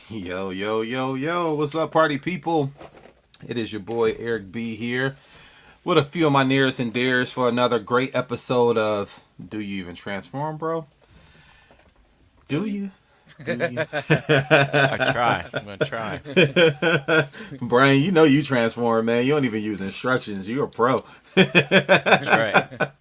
Yo, yo, yo, yo. What's up, party people? It is your boy Eric B here with a few of my nearest and dearest for another great episode of Do You Even Transform, bro? Do you? Do you? I try. I'm gonna try. Brian, you know you transform, man. You don't even use instructions. You're a pro. That's right.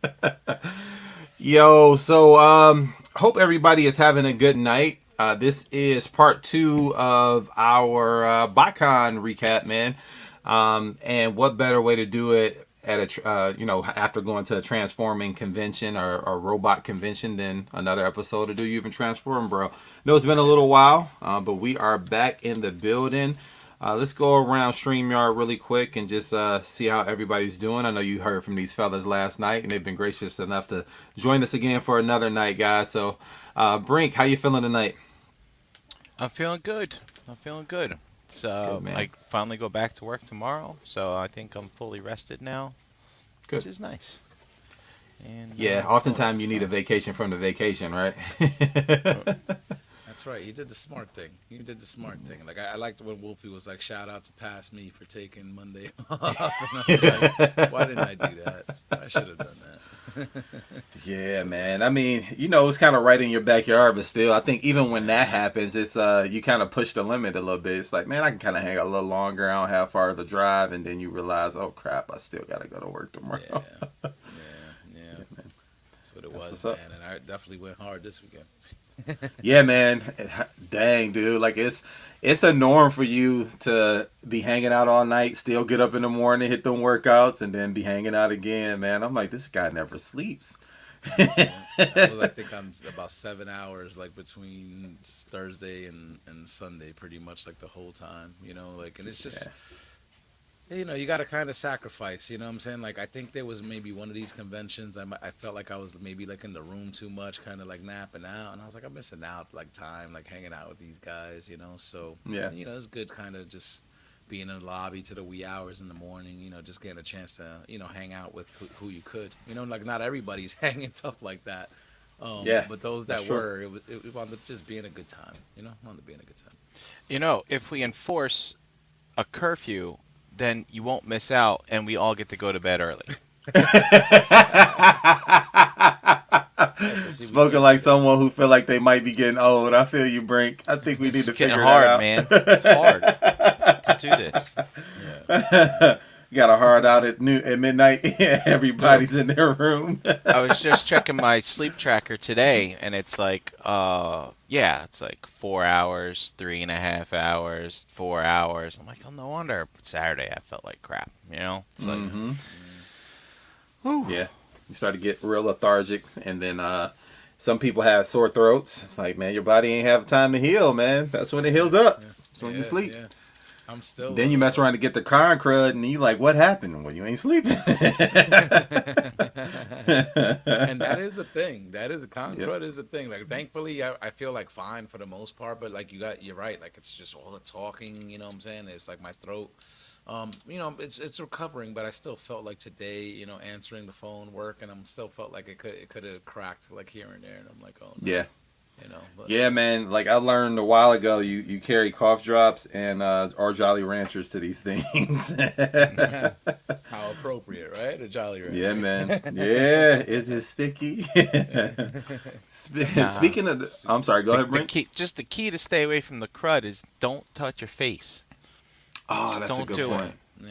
Yo, so hope everybody is having a good night. This is part two of our Botcon recap, man. And what better way to do it at after going to a transforming convention or robot convention than another episode of Do You Even Transform, bro? No, it's been a little while, but we are back in the building. Let's go around StreamYard really quick and just see how everybody's doing. I know you heard from these fellas last night, and they've been gracious enough to join us again for another night, guys. So, Brink, how you feeling tonight? I'm feeling good. I'm feeling good. Good, So man. I finally go back to work tomorrow, so I think I'm fully rested now, which Good. is nice. And Yeah, so oftentimes it's you need a fun. vacation from the vacation, right? Uh, That's right. He did the smart thing. He did the smart thing. Like I liked when Wolfie was like, "Shout out to past me for taking Monday off," and I was like, "Why didn't I do that? I should have done that." Yeah, So man. I typical. mean, it's kind of right in your backyard, but still, I think even when that happens, it's you kind of push the limit a little bit. It's like, man, I can kind of hang out a little longer. I don't have far to drive, and then you realize, oh crap, I still gotta go to work tomorrow. Yeah, yeah. Yeah, man. That's what it That's what's was, up. man. And I definitely went hard this weekend. Yeah, man. Dang, dude. Like it's a norm for you to be hanging out all night, still get up in the morning, hit them workouts, and then be hanging out again, man. I'm like, this guy never sleeps. Yeah, I was. I think I'm about 7 hours, like between Thursday and Sunday, pretty much like the whole time. Like, and it's just. Yeah. You got to kind of sacrifice, you know what I'm saying? Like, I think there was maybe one of these conventions, I felt like I was maybe like in the room too much, kind of like napping out. And I was like, I'm missing out, like time, like hanging out with these guys, you know? So, Yeah. it's good kind of just being in the lobby to the wee hours in the morning, just getting a chance to, hang out with who you could. Like not everybody's hanging stuff like that. Yeah. But those That's that true. were, it wound up just being a good time, wound up being a good time. if we enforce a curfew, then you won't miss out, and we all get to go to bed early. Yeah, but see, we Spoken couldn't like do that. someone who feel like they might be getting old. I feel you, Brink. I think we need It's to getting figure hard, man. It's hard to do this. Yeah. that out. Got a hard out at midnight. Dude, Everybody's in their room. I was just checking my sleep tracker today, and it's like, yeah, it's like 4 hours, 3.5 hours, 4 hours. I'm like, oh, no wonder Saturday I felt like crap. It's like, Hmm. whew. Yeah, you start to get real lethargic, and then some people have sore throats. It's like, man, your body ain't have time to heal, man. That's when it heals up. Yeah, That's when you yeah, sleep. yeah. I'm still Then you mess around to get the car crud, and you like, what happened? Well, you ain't sleeping. and that is a thing. That is a Yep. concrete is a thing. Like thankfully I feel like fine for the most part, but like you're right. Like it's just all the talking, you know what I'm saying? It's like my throat. It's recovering, but I still felt like today, answering the phone, work, and I'm still felt like it could have cracked like here and there, and I'm like, oh no, Yeah. but Yeah, man. Like I learned a while ago, you carry cough drops and or Jolly Ranchers to these things. how appropriate, right? A Jolly Yeah, Rancher. man. Yeah, is it sticky? Nah. Speaking of, I'm Super. sorry. Go ahead, Brink. The key to stay away from the crud is don't touch your face. Oh, Just that's a don't good do it. point. Yeah.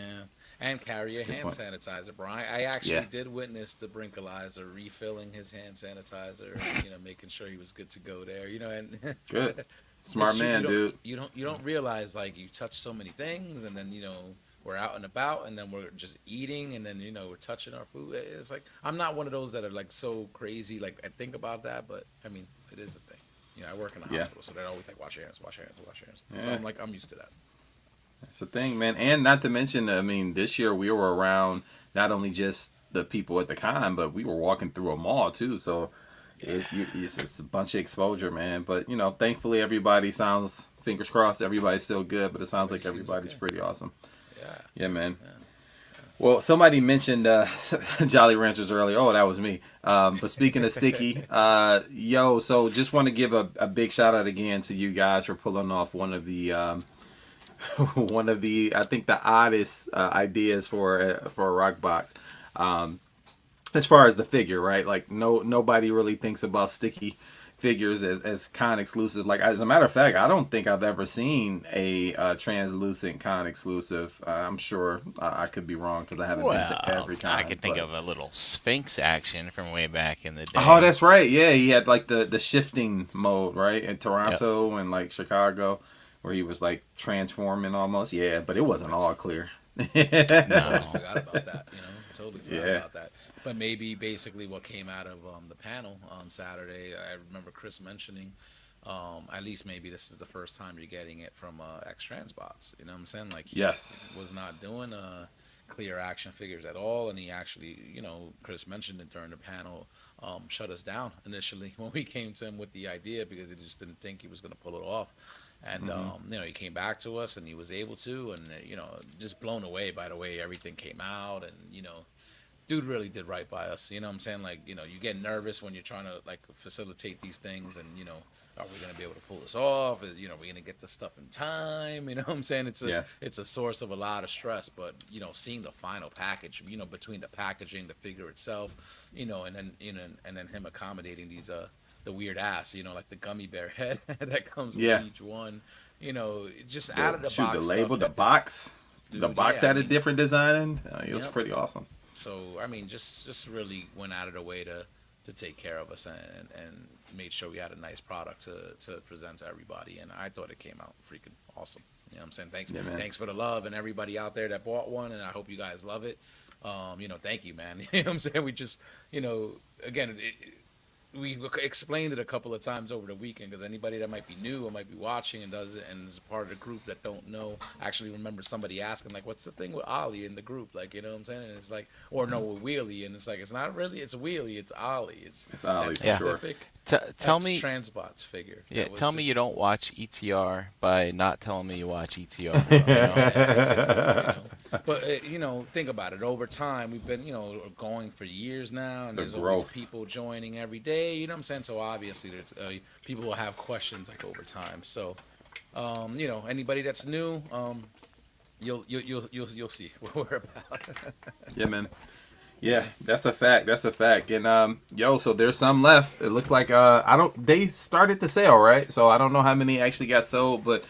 And carry That's a your good hand point. sanitizer, Brian. I actually Yeah, did witness the Brinkalizer refilling his hand sanitizer and making sure he was good to go there. And good. it's Smart true. man, dude. You don't realize like you touch so many things, and then we're out and about, and then we're just eating, and then we're touching our food. It's like I'm not one of those that are like so crazy. Like I think about that, but I mean it is a thing. I work in a Yeah, hospital, so they're always like wash your hands, wash your hands, wash your hands. So yeah. I'm used to that. That's the thing, man. And not to mention, I mean, this year we were around not only just the people at the con, but we were walking through a mall too. So it's just a bunch of exposure, man. But thankfully everybody sounds, fingers crossed, everybody's still good. But it sounds Everybody like seems everybody's okay. pretty awesome. Yeah, Yeah, man. yeah. Well, somebody mentioned Jolly Ranchers earlier. Oh, that was me. But speaking of sticky, so just want to give a big shout out again to you guys for pulling off one of the one of the I think the oddest ideas for a rock box. Um, as far as the figure, right? Like nobody really thinks about sticky figures as con exclusive. Like as a matter of fact, I don't think I've ever seen a translucent con exclusive. I'm sure I could be wrong because I haven't been to Well, every con. I could think but... of a little Sphinx action from way back in the Oh, day. that's right. Yeah, he had like the shifting mode, right? In Yep. Toronto and like Chicago, where he was like transforming almost. Yeah, but it wasn't That's all clear. totally No. forgot about that. Totally forgot Yeah. about that. But maybe basically what came out of the panel on Saturday, I remember Chris mentioning. At least maybe this is the first time you're getting it from X Transbots. You know what I'm saying? Like he Yes. was not doing clear action figures at all, and he actually, Chris mentioned it during the panel, shut us down initially when we came to him with the idea because he just didn't think he was going to pull it off. And he came back to us and he was able to, and just blown away by the way everything came out, and dude really did right by us. You know what I'm saying? Like, you get nervous when you're trying to like facilitate these things, and are we gonna be able to pull this off? Are we gonna get this stuff in time? You know what I'm saying? Yeah. It's a source of a lot of stress, but seeing the final package, between the packaging, the figure itself, and then him accommodating these the weird ass, like the gummy bear head that comes Yeah. with each one, just out of the Shoot, box the label, stuff the that box, dude, the box yeah, had a different design. It was yep. pretty awesome. So I mean, just really went out of the way to take care of us and made sure we had a nice product to present to everybody. And I thought it came out freaking awesome. You know what I'm saying? Thanks, Yeah, man. thanks for the love and everybody out there that bought one. And I hope you guys love it. Thank you, man. You know what I'm saying? We just, again, we explained it a couple of times over the weekend because anybody that might be new or might be watching and does it and is part of the group that don't know actually remember somebody asking like, what's the thing with Ollie in the group, like, you know what I'm saying? And it's like, or no, with Wheelie, and it's like, it's not really, it's Wheelie, it's Ollie, It's Ollie that for sure. specific Tell me, Transbots figure. yeah, That was tell me just- you don't watch ETR by not telling me you watch ETR. Yeah, exactly, But think about it. Over time, we've been going for years now, and The there's always growth. people joining every day. You know what I'm saying? So obviously, there's people will have questions like over time. So, anybody that's new, you'll see what we're about. Yeah, man. Yeah, that's a fact. That's a fact. And so there's some left. It looks like they started to sell, right? So I don't know how many actually got sold, but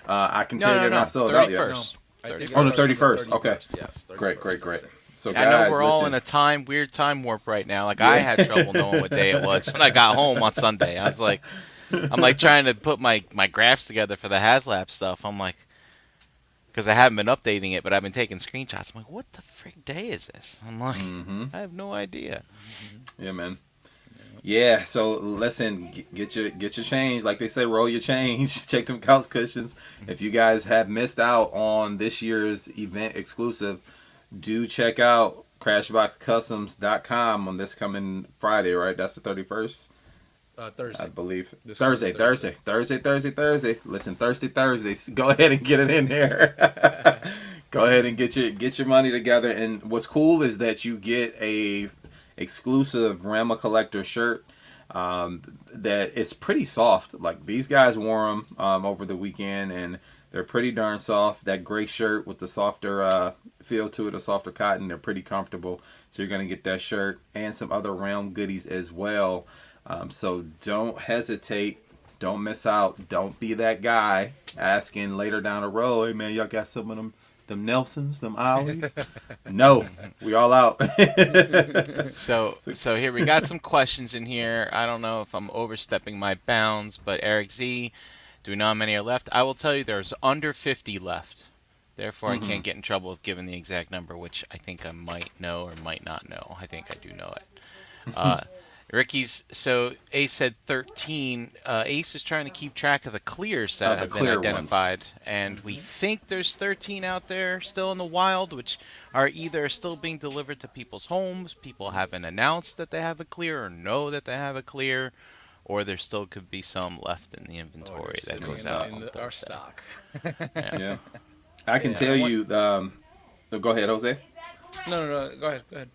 I can tell you they're not sold out yet. 31st. I think it Oh, the starts on 31st. Okay. Yes. 31st. Great. So I guys, know we're all listen. in a weird time warp right now. Like I had trouble knowing what day it was when I got home on Sunday. I'm like trying to put my graphs together for the HasLab stuff. I'm like, because I haven't been updating it, but I've been taking screenshots. I'm like, what the frick day is this? I'm like, I have no idea. Yeah, man. Yeah, so listen, get your change. Like they say, roll your change. Check them couch cushions. If you guys have missed out on this year's event exclusive, do check out CrashboxCustoms.com on this coming Friday, right? That's the 31st. Thursday. I believe. This Thursday. coming Thursday. Listen, Thursdays. Go ahead and get it in there. Go ahead and get your money together. And what's cool is that you get a exclusive Rama Collector shirt that is pretty soft. Like these guys wore them over the weekend, and they're pretty darn soft. That gray shirt with the softer feel to it, a softer cotton, they're pretty comfortable. So you're gonna get that shirt and some other Realm goodies as well. So don't hesitate. Don't miss out. Don't be that guy asking later down the road, hey man, y'all got some of them Nelsons, them Ollies? No, we all out. So here we got some questions in here. I don't know if I'm overstepping my bounds, but Eric Z, do we know how many are left? I will tell you there's under 50 left. Therefore, I can't get in trouble with giving the exact number, which I think I might know or might not know. I think I do know it. Ricky's, so Ace said 13. Ace is trying to keep track of the clears that have been identified, and we think there's 13 out there still in the wild, which are either still being delivered to people's homes, people haven't announced that they have a clear or know that they have a clear, or there still could be some left in the inventory that goes out on our Thursday. stock. Yeah. I can tell you. Go ahead, Jose. No, no, no. Go ahead. Go ahead.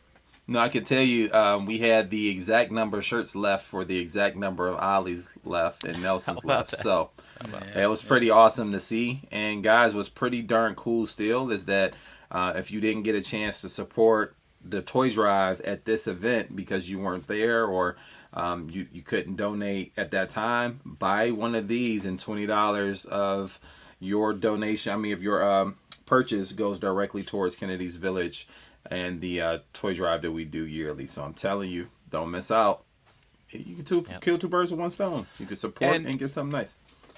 No, I can tell you, we had the exact number of shirts left for the exact number of Ollie's left and How Nelson's about left. that? So How about Yeah, it was yeah. pretty awesome to see. And guys, what's pretty darn cool still is that if you didn't get a chance to support the toy drive at this event because you weren't there or you couldn't donate at that time, buy one of these and $20 of your donation, I mean, of your purchase goes directly towards Kennedy's Village and the toy drive that we do yearly. So I'm telling you, don't miss out. You can Yep. kill two birds with one stone. You can support And and get something nice.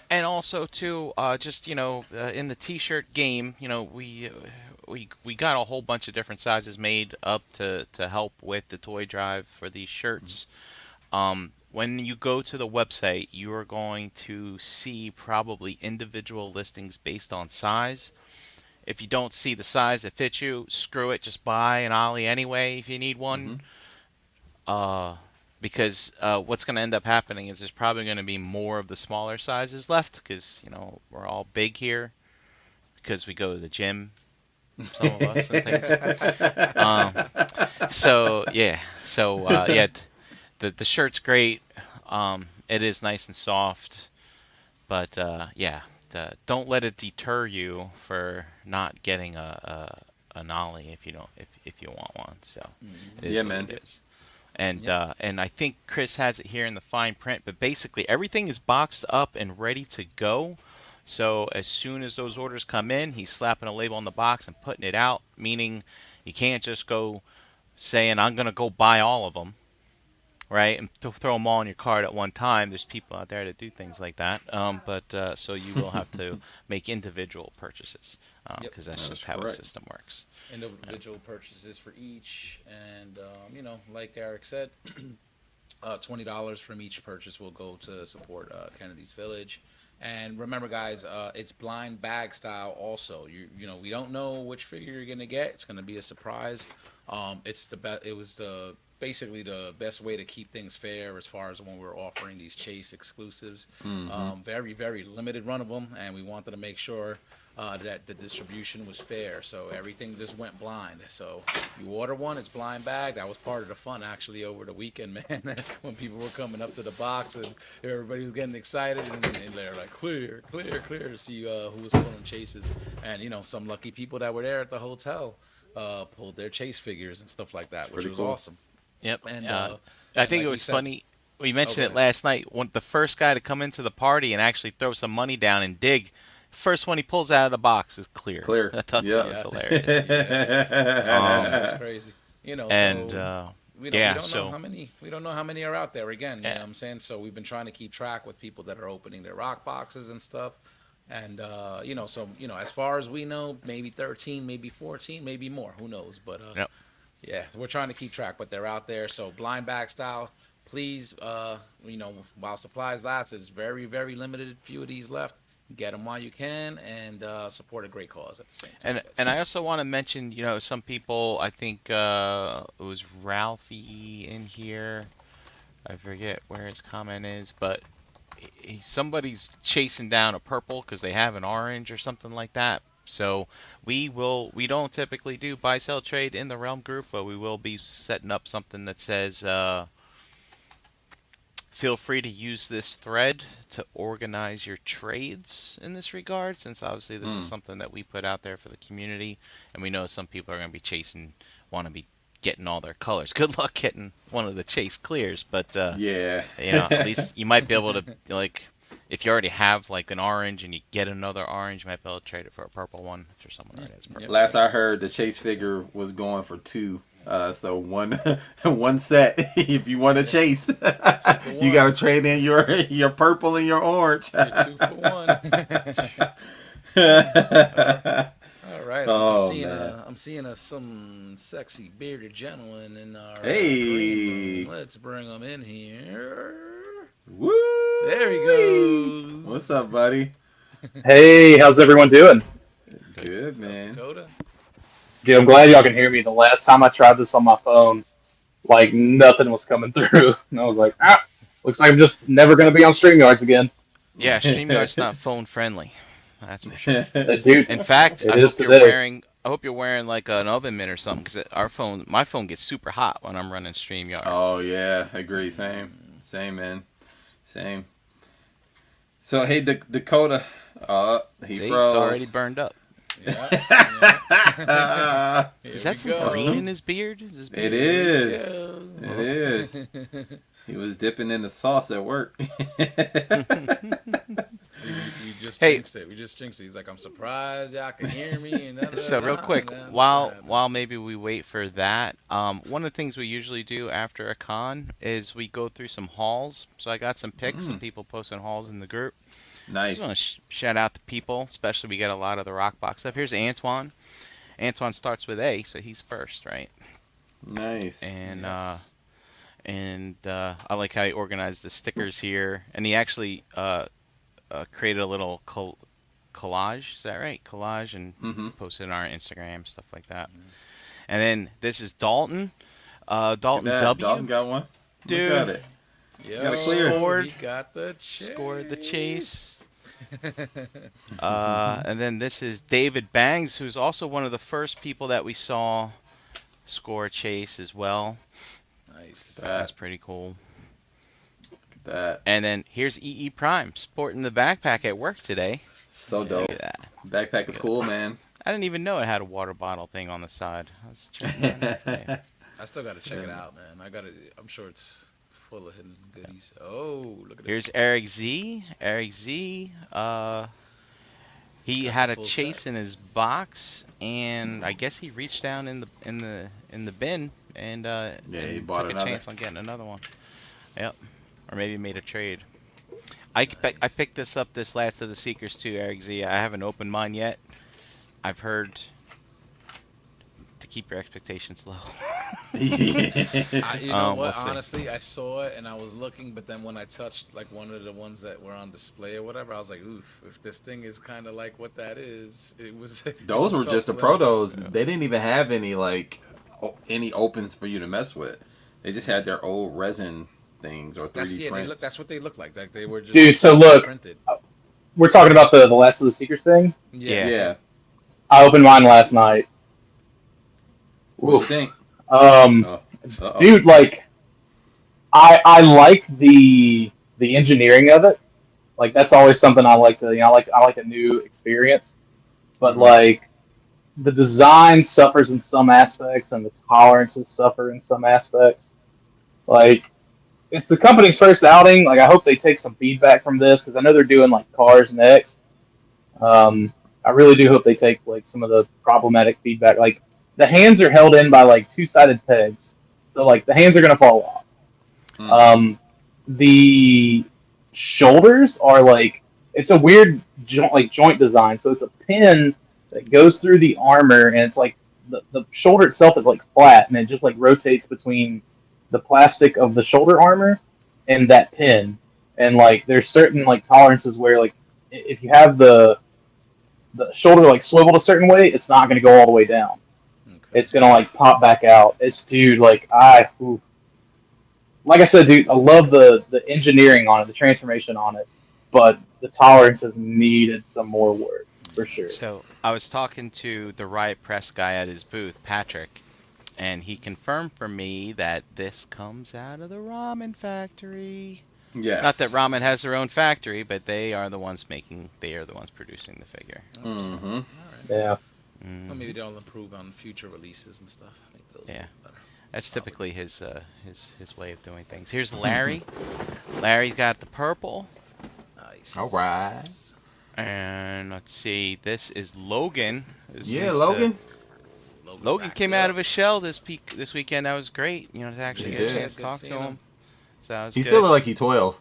and also too, just in the T-shirt game, we got a whole bunch of different sizes made up to help with the toy drive for these shirts. When you go to the website, you are going to see probably individual listings based on size. If you don't see the size that fits you, screw it, just buy an Ollie anyway if you need one. Mm-hmm. Uh, because what's going to end up happening is there's probably going to be more of the smaller sizes left because, we're all big here because we go to the gym, some of us and things. Um, so yeah, yeah, the shirt's great. It is nice and soft, but yeah, don't let it deter you for not getting a nollie if you don't if you want one. So it Yeah, is what man. it is. And Yep. and I think Chris has it here in the fine print, but basically everything is boxed up and ready to go. So as soon as those orders come in, he's slapping a label on the box and putting it out, meaning you can't just go saying I'm gonna go buy all of them, right? And throw them all in your cart at one time. There's people out there that do things like that. But so you will have to make individual purchases Yep. because that's That's just how the correct. system works. Yeah. Individual purchases for each, and like Eric said, $20 from each purchase will go to support Kennedy's Village. And remember, guys, it's blind bag style. Also, we don't know which figure you're gonna get. It's gonna be a surprise. It's the best. It was the basically the best way to keep things fair as far as when we're offering these Chase exclusives. Very very limited run of them, and we wanted to make sure that the distribution was fair. So everything just went blind. So you order one, it's blind bag. That was part of the fun actually over the weekend, man. When people were coming up to the box and everybody was getting excited and they're like clear, clear, clear to see who was pulling chases. And some lucky people that were there at the hotel pulled their chase figures and stuff like It's that, which pretty was cool. awesome. Yep. And I and think it like we was said, funny. We oh, mentioned go it ahead. last night. When the first guy to come into the party and actually throw some money down and dig, first one he pulls out of the box is clear. Clear. I thought that Yep. was Yes. hilarious. Yeah. That Um, was crazy. and So we yeah, don't know so how many are out there again, you know yeah, what I'm saying? So we've been trying to keep track with people that are opening their rock boxes and stuff. And as far as we know, maybe 13, maybe 14, maybe more, who knows? But yep. yeah, we're trying to keep track, but they're out there. So blind bag style, please, while supplies last, there's very, very limited few of these left. Get them while you can, and support a great cause at the same time, guys. And I also want to mention, some people. I think it was Ralphie in here. I forget where his comment is, but somebody's chasing down a purple because they have an orange or something like that. So we don't typically do buy sell trade in the realm group, but we will be setting up something that says feel free to use this thread to organize your trades in this regard, since obviously this is Mm. something that we put out there for the community, and we know some people are going to be chasing, want to be getting all their colors. Good luck getting one of the chase clears, but Yeah. at least you might be able to, like, if you already have like an orange and you get another orange, you might be able to trade it for a purple one if there's someone already has a purple Yep. one. Last I heard, the chase figure was going for two. So one one set. If you want to Yeah. chase, Two for you one. got to trade in your purple and your orange. You're two for one. All all right. I'm Oh seeing man. some sexy bearded gentleman in our green room. Hey. Let's bring him in here. Woo. There he goes. What's up, buddy? Hey, how's everyone doing? Good. Good, South man. Dakota. Dude, I'm glad y'all can hear me. The last time I tried this on my phone, like nothing was coming through. And I was like, looks like I'm just never gonna be on StreamYards again. Yeah, StreamYard's not phone friendly. That's for sure. Dude, In fact, it I is hope you're today. wearing. I hope you're wearing like an oven mitt or something, because my phone gets super hot when I'm running StreamYard. Oh yeah, agree. Same, same, man, same. So hey, Dakota. He See, it's already froze. burned up. Yeah, yeah. Is Here we that some green go. in his beard? Is his It beard Here green? we is. go. It is. He was dipping in the sauce at work. See, we just Hey, jinxed it. We just jinxed it. He's like, I'm surprised y'all can hear me, and da da so real da. quick, And then look what while happens. maybe we wait for that, one of the things we usually do after a con is we go through some hauls. So I got some pics, some people posting hauls in the group. Just want Nice. to shout out to people, especially we get a lot of the rock box stuff. Here's Antoine. Antoine starts with A, so he's first, right? Nice. And Yes. I like how he organized the stickers here, and he actually created a little collage. Is that right? Collage, and Mm-hmm. posted it on our Instagram, stuff like that. Mhm. And then this is Dalton. Look at Dalton that. Dalton W. got one. Look at Dude, it. You got it clear. Yo, he scored got the scored the chase. chase. And then this is David Bangs, who's also one of the first people that we saw score a chase as well. Nice. That's pretty cool. That. And then here's EE Prime sporting the backpack at work today. So Yeah. Look dope. at that. Backpack is cool, man. I didn't even know it had a water bottle thing on the side. I was checking that out today. I still gotta check it out, man. I'm sure it's full of hidden goodies. Oh, look at this. Here's Eric Z. Eric Z. He Got had the a full chase set. in his box, and I guess he reached down in the bin and He and bought took a another. chance on getting another one. Yep. Or maybe made a trade. I picked this up this last of the Seekers too, Eric Z. I haven't opened mine yet. I've heard to keep your expectations low. You know We'll what? see. Honestly, I saw it and I was looking, but then when I touched like one of the ones that were on display or whatever, I was like, oof, if this thing is kind of like what that is, it was. It Those were felt just the flimsy. protos. They didn't even have any like any opens for you to mess with. They just had their old resin things or 3D That's yeah. prints. That's what they look like. Like they were Dude, just so look, printed. we're talking about the Last of the Seekers thing. Yeah. Yeah. I opened mine last night. What'd you Oof. think? Um, Oh. Uh-oh. dude, like I like the engineering of it. Like that's always something I like to I like a new experience. But Mhm. like the design suffers in some aspects and the tolerances suffer in some aspects. Like it's the company's first outing. Like I hope they take some feedback from this because I know they're doing like cars next. I really do hope they take like some of the problematic feedback. Like the hands are held in by like two-sided pegs, so like the hands are gonna fall off. Mm. The shoulders are like it's a weird joint design. So it's a pin that goes through the armor, and it's like the shoulder itself is like flat, and it just like rotates between the plastic of the shoulder armor and that pin. And like there's certain like tolerances where like if you have the shoulder like swiveled a certain way, it's not going to go all the way down. Okay. It's going to like pop back out. It's dude like like I said, dude, I love the engineering on it, the transformation on it, but the tolerances needed some more work for sure. So I was talking to the Riot Press guy at his booth, Patrick, and he confirmed for me that this comes out of the ramen factory. Yes. Not that ramen has their own factory, but they are the ones producing the figure. Mm-hmm. All right. Yeah. Mm. Well, maybe they'll improve on future releases and stuff. I think those will Yeah. be better. That's typically his way of doing things. Here's Larry. Larry's got the purple. Nice. All right. And let's see, this is Logan. Yeah, Logan. Logan backed came it out up. of his shell this weekend. That was great. You know, to actually He get a did. chance to Good talk to seeing him. him. So that was He good. still look like he's 12.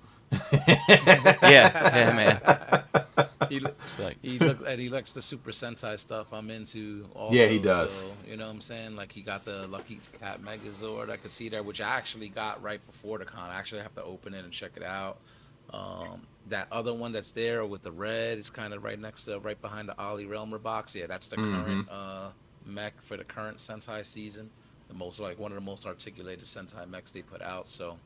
Yeah, man. He look, It's like, he likes the Super Sentai stuff I'm into also. Yeah, he does. So, you know what I'm saying? Like he got the Lucky Cat Megazord I could see there, which I actually got right before the con. I actually have to open it and check it out. That other one that's there with the red is kind of right behind the Ollie Relmer box. Yeah, that's the current mech for the current Sentai season. One of the most articulated Sentai mechs they put out. So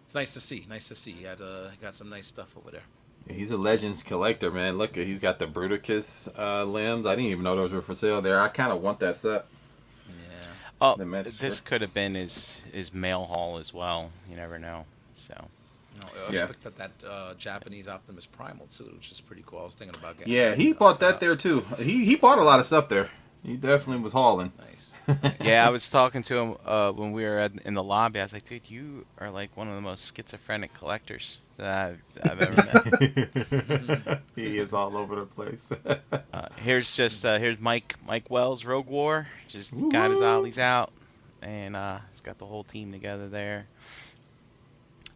It's nice to see. Nice to see. He got some nice stuff over there. Yeah, he's a Legends collector, man. Look, he's got the Bruticus limbs. I didn't even know those were for sale there. I kind of want that set. Yeah. Oh, The match this set. could have been his mail haul as well. You never know. So. No, I Yeah. picked up that Japanese Optimus Primal too, which is pretty cool. I was thinking about getting. Yeah, that, he you know, bought that top. there too. He bought a lot of stuff there. He definitely was hauling. Nice. Yeah, I was talking to him when we were in the lobby. I was like, dude, you are like one of the most schizophrenic collectors that I've ever met. He is all over the place. Here's Mike Wells, Rogue War. Just got his Woo! ollies out, and he's got the whole team together there.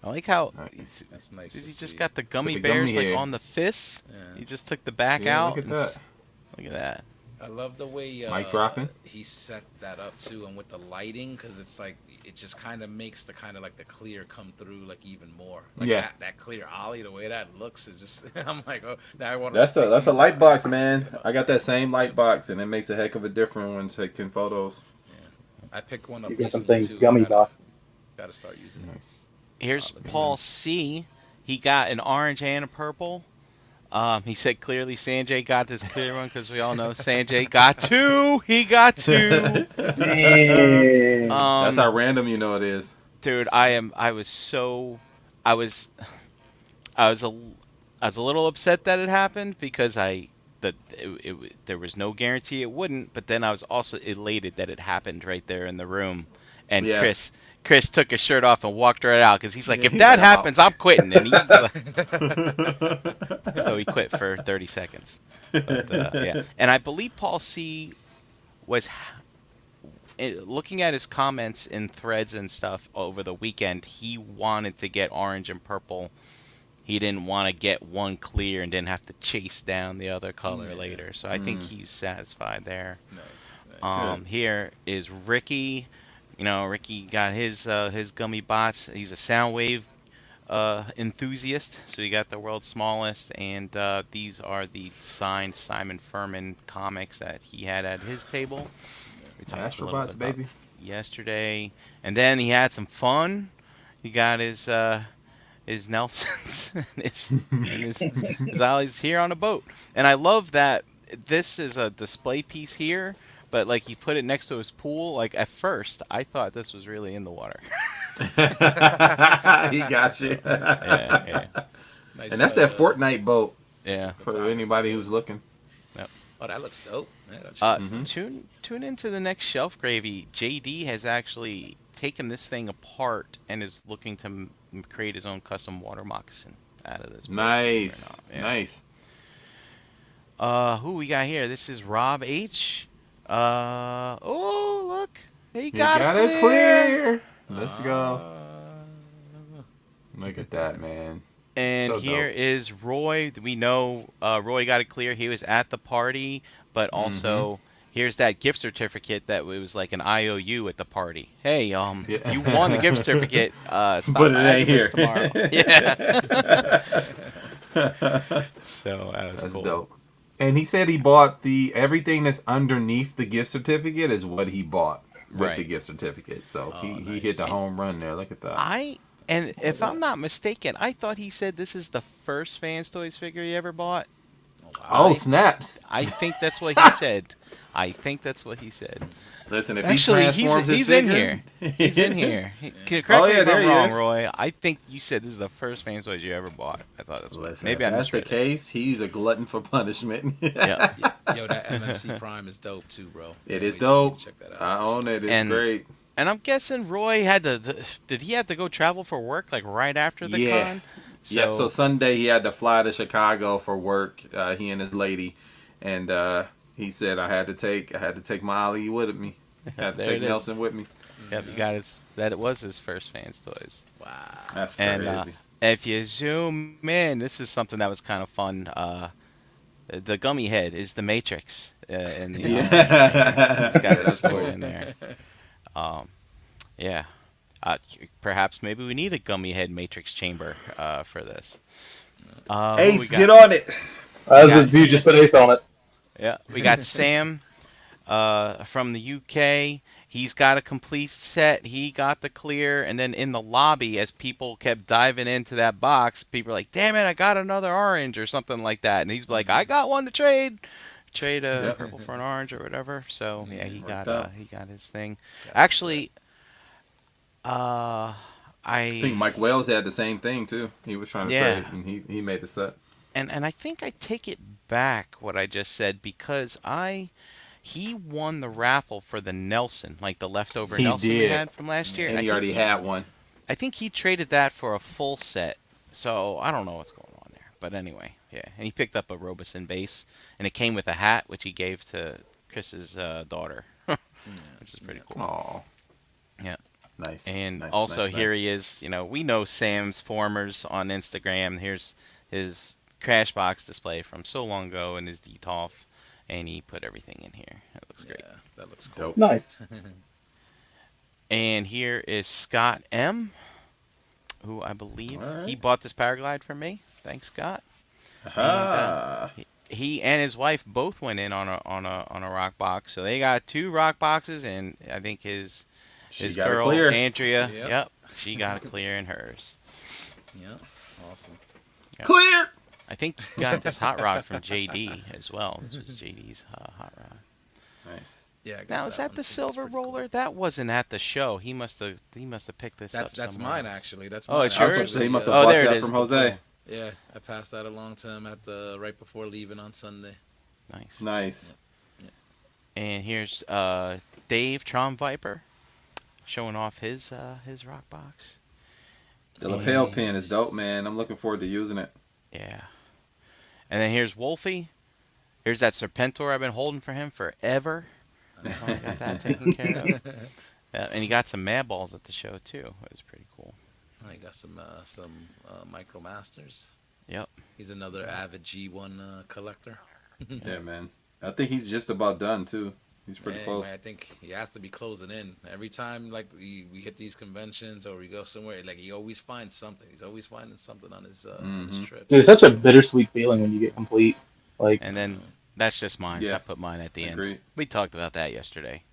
I like how Nice. That's nice. he To just see. got the gummy the bears gummy like hair. on the fists. Yeah. He just took the back Yeah, out. look at and that. Look at that. I love the way Mic dropping? he set that up too, and with the lighting, because it's like it just kind of makes the kind of like the clear come through like even more. Like Yeah. that clear ollie, the way that looks is just. I'm like, oh, now I want. That's a light box, man. I got that same light box, and it makes a heck of a difference when taking photos. I picked one up You got some recently things too. gummy box. Gotta start using it. Nice. Here's look at Paul this. C. He got an orange and a purple. He said clearly Sanjay got this clear one because we all know Sanjay got two. He got two. Dang. That's how random you know it is. Dude, I was I was a little upset that it happened because there was no guarantee it wouldn't, but then I was also elated that it happened right there in the room. And Yeah. Chris took his shirt off and walked right out because he's like, Yeah, if he's that like, "I'm out." happens, I'm quitting. And he's like, so he quit for 30 seconds. But, yeah, and I believe Paul C was looking at his comments in threads and stuff over the weekend. He wanted to get orange and purple. He didn't want to get one clear and then have to chase down the other color later. So I think he's satisfied there. Nice. Here is Ricky. You know, Ricky got his gummy bots. He's a Soundwave enthusiast, so he got the world's smallest, and these are the signed Simon Furman comics that he had at his table. We talked a little bit Astrobots, about baby. yesterday, and then he had some fun. He got his Nelsons and his ollies here on a boat, and I love that this is a display piece here. But like he put it next to his pool. Like at first, I thought this was really in the water. He got you. Yeah. Nice. And that's that Fortnite boat Yeah. for anybody who's looking. Oh, that looks dope. Yeah, that's Tune into the next Shelf Gravy. JD has actually taken this thing apart and is looking to create his own custom water moccasin out of this. boat. Nice. Yeah. Nice. Who we got here? This is Rob H. Oh look, he You got, got it it clear. clear. Let's go. Look at that, man. And So here dope. is Roy. We know Roy got it clear. He was at the party, but also here's that gift certificate that was like an IOU at the party. Hey, you won the gift certificate. Stop But it by ain't this here. tomorrow. Yeah. So that was That's cool. dope. And he said he bought everything that's underneath the gift certificate is what he bought with Right. the gift certificate. So he nice. hit the home run there. Look at that. And if I'm not mistaken, I thought he said this is the first Fans Toys figure he ever bought. Oh, snaps. I think that's what he said. Listen, if Actually, he transforms his he's in figure- here. He's in here. Correct Oh, me yeah, if there I'm he wrong, is. Roy. I think you said this is the first Fans Toys you ever bought. I thought that's what. Listen, Maybe if I that's the misread it. case, he's a glutton for punishment. Yeah. Yo, that MMC Prime is dope too, bro. It Yeah, is we dope. Check that out. I own it. It's And- great. And I'm guessing Roy had did he have to go travel for work like right after the Yeah. con? Yep. So Sunday he had to fly to Chicago for work. He and his lady, and he said I had to take my Ali with me. I had to There take it is. Nelson with me. Yep, you got that. It was his first Fans Toys. Wow. That's crazy. And if you zoom in, this is something that was kind of fun. The gummy head is the Matrix. In the, Yeah. he's got Yeah, the that's story cool. in there. Yeah. Perhaps maybe we need a gummy head Matrix chamber for this. Who we Ace, got? get on it. You just put Ace on it. Yeah, we got Sam from the UK. He's got a complete set. He got the clear, and then in the lobby, as people kept diving into that box, people were like, "Damn it, I got another orange," or something like that. And he's like, "I got one to trade a Yep. purple for an orange or whatever." So yeah, Worked out. he got his thing. Got the Actually, uh, I think I Mike Wells had the same thing too. He was trying to yeah, trade, and he made the set. and I think I take it back what I just said because he won the raffle for the Nelson, like the leftover He Nelson we did, had from last year. and he already had one. I think he traded that for a full set. So I don't know what's going on there. But anyway, yeah. And he picked up a Robeson base, and it came with a hat, which he gave to Chris's daughter, which is pretty cool. Oh, Yeah. nice. And Nice, also nice, here nice. he is. You know, we know Sam's Formers on Instagram. Here's his crash box display from so long ago and his DTOF, and he put everything in here. That looks great. Yeah, that looks cool. Dope. Nice. And here is Scott M, who I believe All right. he bought this Paraglide from me. Thanks, Scott. Ah, He and his wife both went in on a rock box, so they got 2 rock boxes, and I think his she got girl it clear. Andrea, Yep. yep, she got a clear in hers. Yeah, awesome. Clear. I think he got this hot rod from JD as well. This was JD's hot rod. Nice. Yeah. I got Now is that one, the too. That's silver pretty cool. roller? That wasn't at the show. He must have picked this up. That's somewhere mine else. actually. That's Oh, mine. it's I was yours? about to say he must have Oh, bought there it that is, from the Jose. pull. Yeah, I passed that along to him at the right before leaving on Sunday. Nice. Nice. And here's Dave Trom Viper showing off his rock box. The lapel pin is dope, man. I'm looking forward to using it. Yeah. And then here's Wolfie. Here's that Serpentor I've been holding for him forever. I finally got that taken care of. And he got some Mad Balls at the show too. It was pretty cool. I got some Micro Masters. Yep. He's another avid G1 collector. Yeah, man. I think he's just about done too. He's pretty close. Man, I think he has to be closing in. Every time like we hit these conventions or we go somewhere, like he always finds something. He's always finding something on his trips. Dude, it's such a bittersweet feeling when you get complete. Like, And then that's just mine. Yeah. I put mine at the Agreed. end. We talked about that yesterday.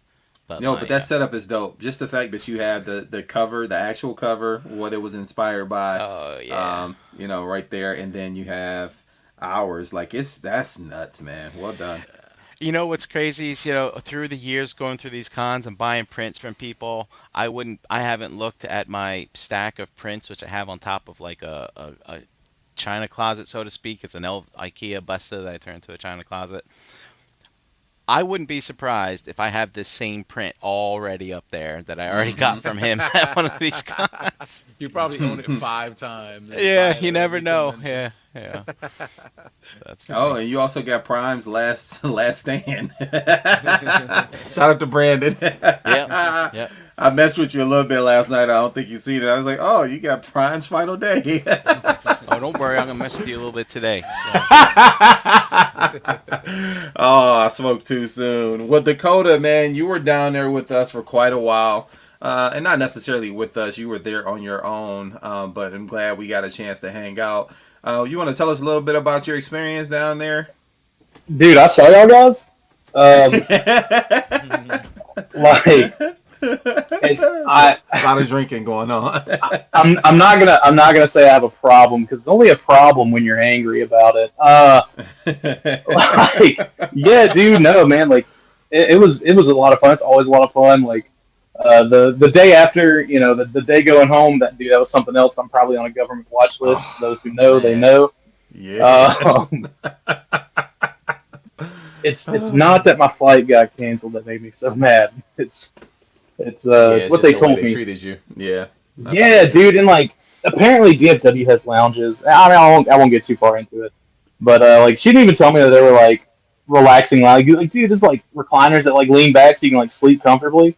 But No, my, but that setup is dope. Just the fact that you have the cover, the actual cover, what it was inspired by. Oh yeah. You know, right there, and then you have ours. Like that's nuts, man. Well done. You know what's crazy is, through the years going through these cons and buying prints from people, I haven't looked at my stack of prints, which I have on top of like a china closet, so to speak. It's an IKEA busta that I turned into a china closet. I wouldn't be surprised if I have this same print already up there that I already got from him at one of these cons. You probably own it 5 times. Yeah, Buy it you at never every know. convention. Yeah. That's Oh, funny. and you also got Prime's last stand. Shout out to Brandon. Yep. I messed with you a little bit last night. I don't think you seen it. I was like, oh, you got Prime's final day. Oh, don't worry. I'm gonna mess with you a little bit today. So. Oh, I spoke too soon. Well, Dakota, man, you were down there with us for quite a while. And not necessarily with us. You were there on your own. But I'm glad we got a chance to hang out. You want to tell us a little bit about your experience down there? dude, I saw y'all guys. Like, it's A lot of drinking going on. I'm not gonna say I have a problem because it's only a problem when you're angry about it. Like, yeah, dude, no, man, like it was a lot of fun. It's always a lot of fun. Like, the day after, the day going home, that was something else. I'm probably on a government watch list. For those who know, they man. know. Yeah. It's not that my flight got canceled that made me so mad. It's it's what just they the way told they me. treated you. Yeah. Yeah, dude, and like apparently DFW has lounges. I mean, I won't get too far into it, but like she didn't even tell me that they were like relaxing. Like dude, there's like recliners that like lean back so you can like sleep comfortably.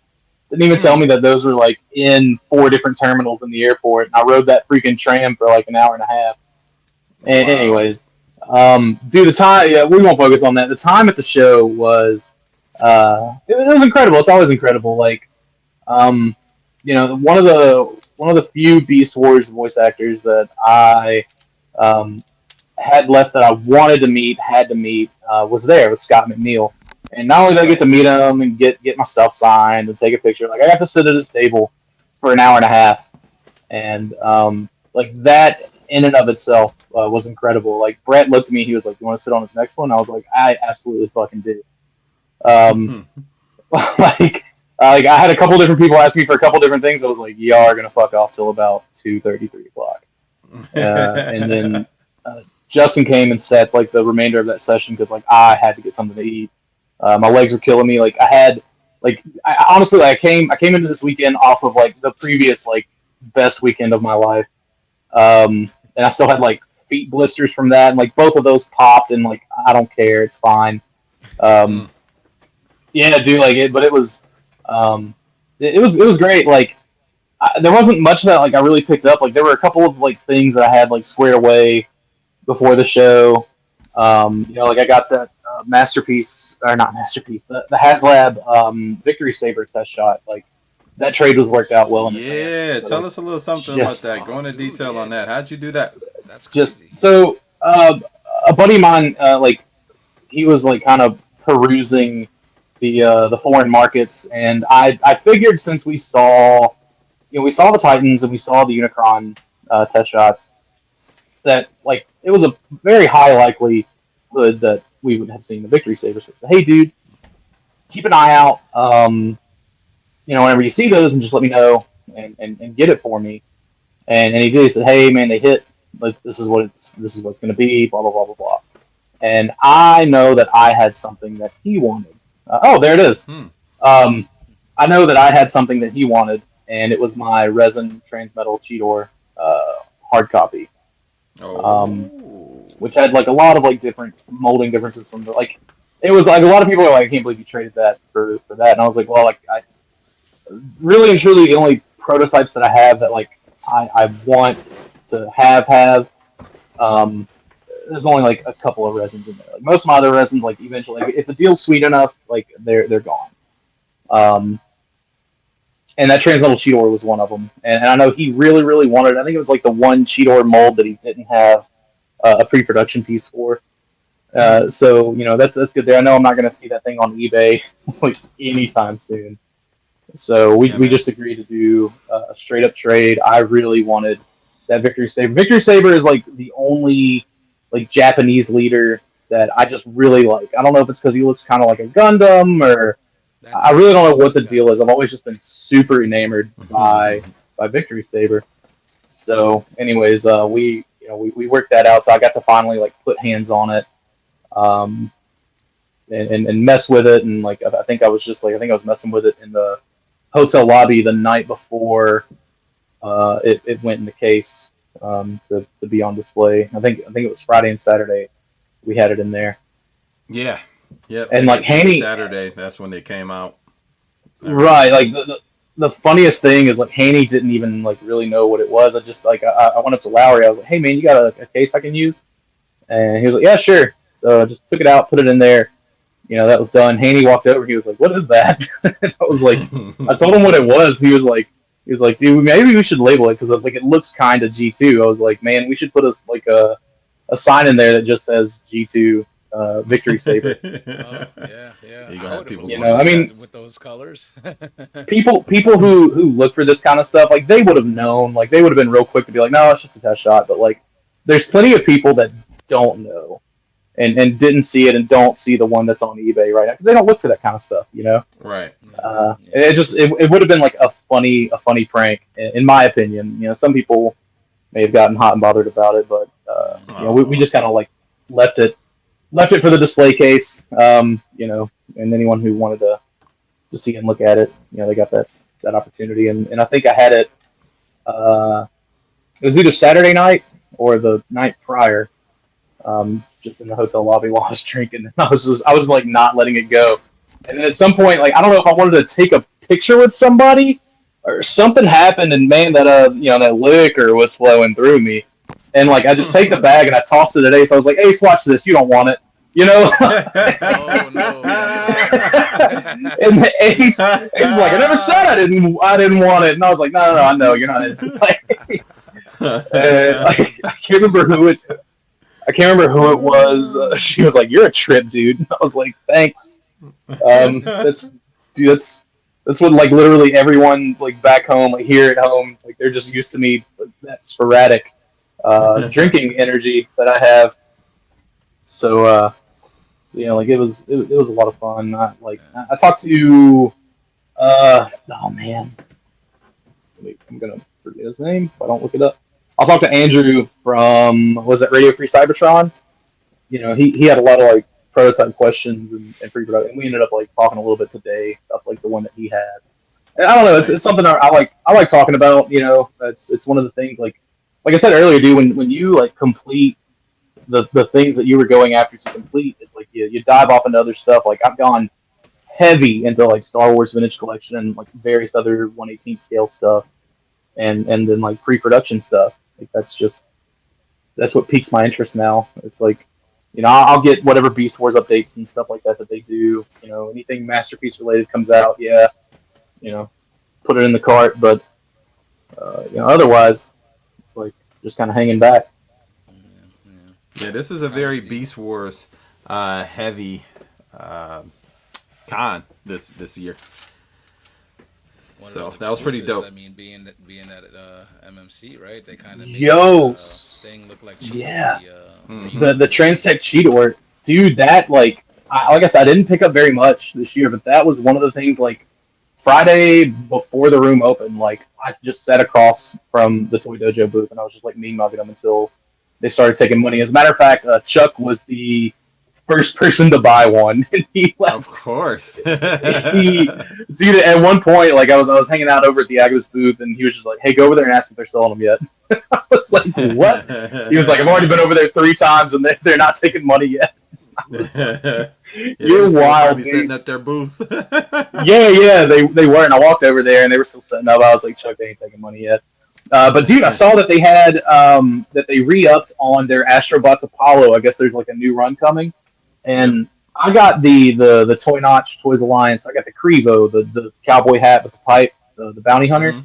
Didn't even tell me that those were like in 4 different terminals in the airport. And I rode that freaking tram for like an hour and a half. And Wow. anyways, dude, the time, yeah, we won't focus on that. The time at the show was, it was incredible. It's always incredible. Like, one of the few Beast Wars voice actors that I had left that I wanted to meet, had to meet, was there. It was Scott McNeil. And not only did I get to meet him and get my stuff signed and take a picture, like I got to sit at his table for an hour and a half, and like that in and of itself was incredible. Like Brett looked at me, he was like, "You want to sit on this next one?" I was like, "I absolutely fucking do." Um, like I had a couple different people ask me for a couple different things. I was like, "Y'all are gonna fuck off till about 2:30, 3 o'clock," and then Justin came and sat like the remainder of that session because like I had to get something to eat. My legs were killing me. Like I had, like I honestly, like, I came into this weekend off of like the previous like best weekend of my life, and I still had like feet blisters from that, and like both of those popped, and like I don't care, it's fine. Um, yeah, dude, like it, but it was, it was great. Like there wasn't much that like I really picked up. Like there were a couple of like things that I had like squared away before the show. Like I got that masterpiece or not masterpiece, the HasLab Victory Saber test shot. Like that trade was worked out well in Yeah, advance. tell us a little something just- about that. Go into detail on that. How'd you do that? That's Just crazy. so a buddy of mine, like he was like kind of perusing the foreign markets, and I figured since we saw the Titans and we saw the Unicron test shots, that like it was a very high likelihood that we would have seen the Victory Saber. So I said, hey, dude, keep an eye out. Whenever you see those, and just let me know and get it for me. And he did. He said, hey, man, they hit. Like this is what it's going to be. Blah blah blah blah blah. And I know that I had something that he wanted. There it is. I know that I had something that he wanted, and it was my resin transmetal Cheetor hard copy. Which had like a lot of like different molding differences from the like. It was like a lot of people are like, I can't believe you traded that for that, and I was like, well, like I really and truly the only prototypes that I have that like I want to have. There's only like a couple of resins in there. Like most of my other resins, like eventually, like, if the deal's sweet enough, like they're gone. And that Transmetal Cheetor was one of them. And I know he really, really wanted it. I think it was like the one Cheetor mold that he didn't have a pre-production piece for. So that's good there. I know I'm not going to see that thing on eBay like anytime soon. So we just agreed to do a straight up trade. I really wanted that Victory Saber. Victory Saber is like the only like Japanese leader that I just really like. I don't know if it's because he looks kind of like a Gundam or I really don't know what the deal is. I've always just been super enamored by Victory Saber. So, anyways, we worked that out. So I got to finally like put hands on it, and mess with it. And like I think I was messing with it in the hotel lobby the night before it went in the case to be on display. I think it was Friday and Saturday we had it in there. Yeah. Yep. And like Haney Saturday, that's when they came out. Right, like the funniest thing is like Haney didn't even like really know what it was. I just like I went up to Lowry. I was like, "Hey man, you got a case I can use?" And he was like, "Yeah, sure." So I just took it out, put it in there. That was done. Haney walked over. He was like, "What is that?" And I was like, I told him what it was. He was like, "Dude, maybe we should label it because like it looks kind of G2." I was like, "Man, we should put a sign in there that just says G2 Victory Saber." Yeah. You're gonna have people with those colors. people who look for this kind of stuff, like they would have known, like they would have been real quick to be like, no, it's just a test shot. But like, there's plenty of people that don't know and didn't see it and don't see the one that's on eBay right now because they don't look for that kind of stuff, Right. It would have been like a funny prank in my opinion. Some people may have gotten hot and bothered about it, but we just kind of like left it for the display case, and anyone who wanted to see and look at it, they got that opportunity. And I think I had it, it was either Saturday night or the night prior, just in the hotel lobby while I was drinking. And I was like not letting it go. And then at some point, like, I don't know if I wanted to take a picture with somebody or something happened, and man, that liquor was flowing through me. And like I just take the bag and I tossed it at Ace. I was like, Ace, watch this. You don't want it, Oh no! And Ace was like, I never said I didn't want it. And I was like, no, I know you're not. I can't remember who it was. She was like, you're a trip, dude. And I was like, thanks. That's dude. That's what like literally everyone like back home, like here at home, like they're just used to me like, that sporadic drinking energy that I have. So, like it was a lot of fun. I talked to oh man, I'm gonna forget his name if I don't look it up. I'll talk to Andrew from was that Radio Free Cybertron. He had a lot of like prototype questions and pre-production. And we ended up like talking a little bit today about like the one that he had. And I don't know, it's Nice. something I like. I like talking about. It's one of the things like I said earlier, dude. When you like complete the things that you were going after to complete, it's like you dive off into other stuff. Like I've gone heavy into like Star Wars Vintage Collection and like various other 1/18 scale stuff, and then like pre-production stuff. Like that's what piques my interest now. It's like, I'll get whatever Beast Wars updates and stuff like that they do. Anything Masterpiece related comes out, yeah, you know, put it in the cart. But otherwise, it's like just kind of hanging back. Yeah, yeah. Yeah, this was a Kind very of deep. Beast Wars heavy uh, con this year. One of So those that was pretty exclusives. dope. I mean, being at MMC, right? They kind of made Yo, the thing look like cheap. yeah, The Hmm. the reload. Transtech cheat art, dude. That like I said, I didn't pick up very much this year, but that was one of the things like Friday before the room opened, like I just sat across from the Toy Dojo booth and I was just like mean mugging them until they started taking money. As a matter of fact, Chuck was the first person to buy one, and he Of left. course. He, dude, at one point, like I was hanging out over at the Agnes booth, and he was just like, "Hey, go over there and ask if they're selling them yet." I was like, "What?" He was like, "I've already been over there 3 times, and they're not taking money yet." I was like, Yeah, they were "You're still wild, probably dude." setting up their booths. Yeah, they were, and I walked over there, and they were still setting up. I was like, "Chuck, they ain't taking money yet." But dude, I saw that they had that they re-upped on their Astrobots Apollo. I guess there's like a new run coming, Yep. and I got the Toy Notch Toys Alliance. I got the Crevo, the cowboy hat with the pipe, the bounty hunter, Hmm.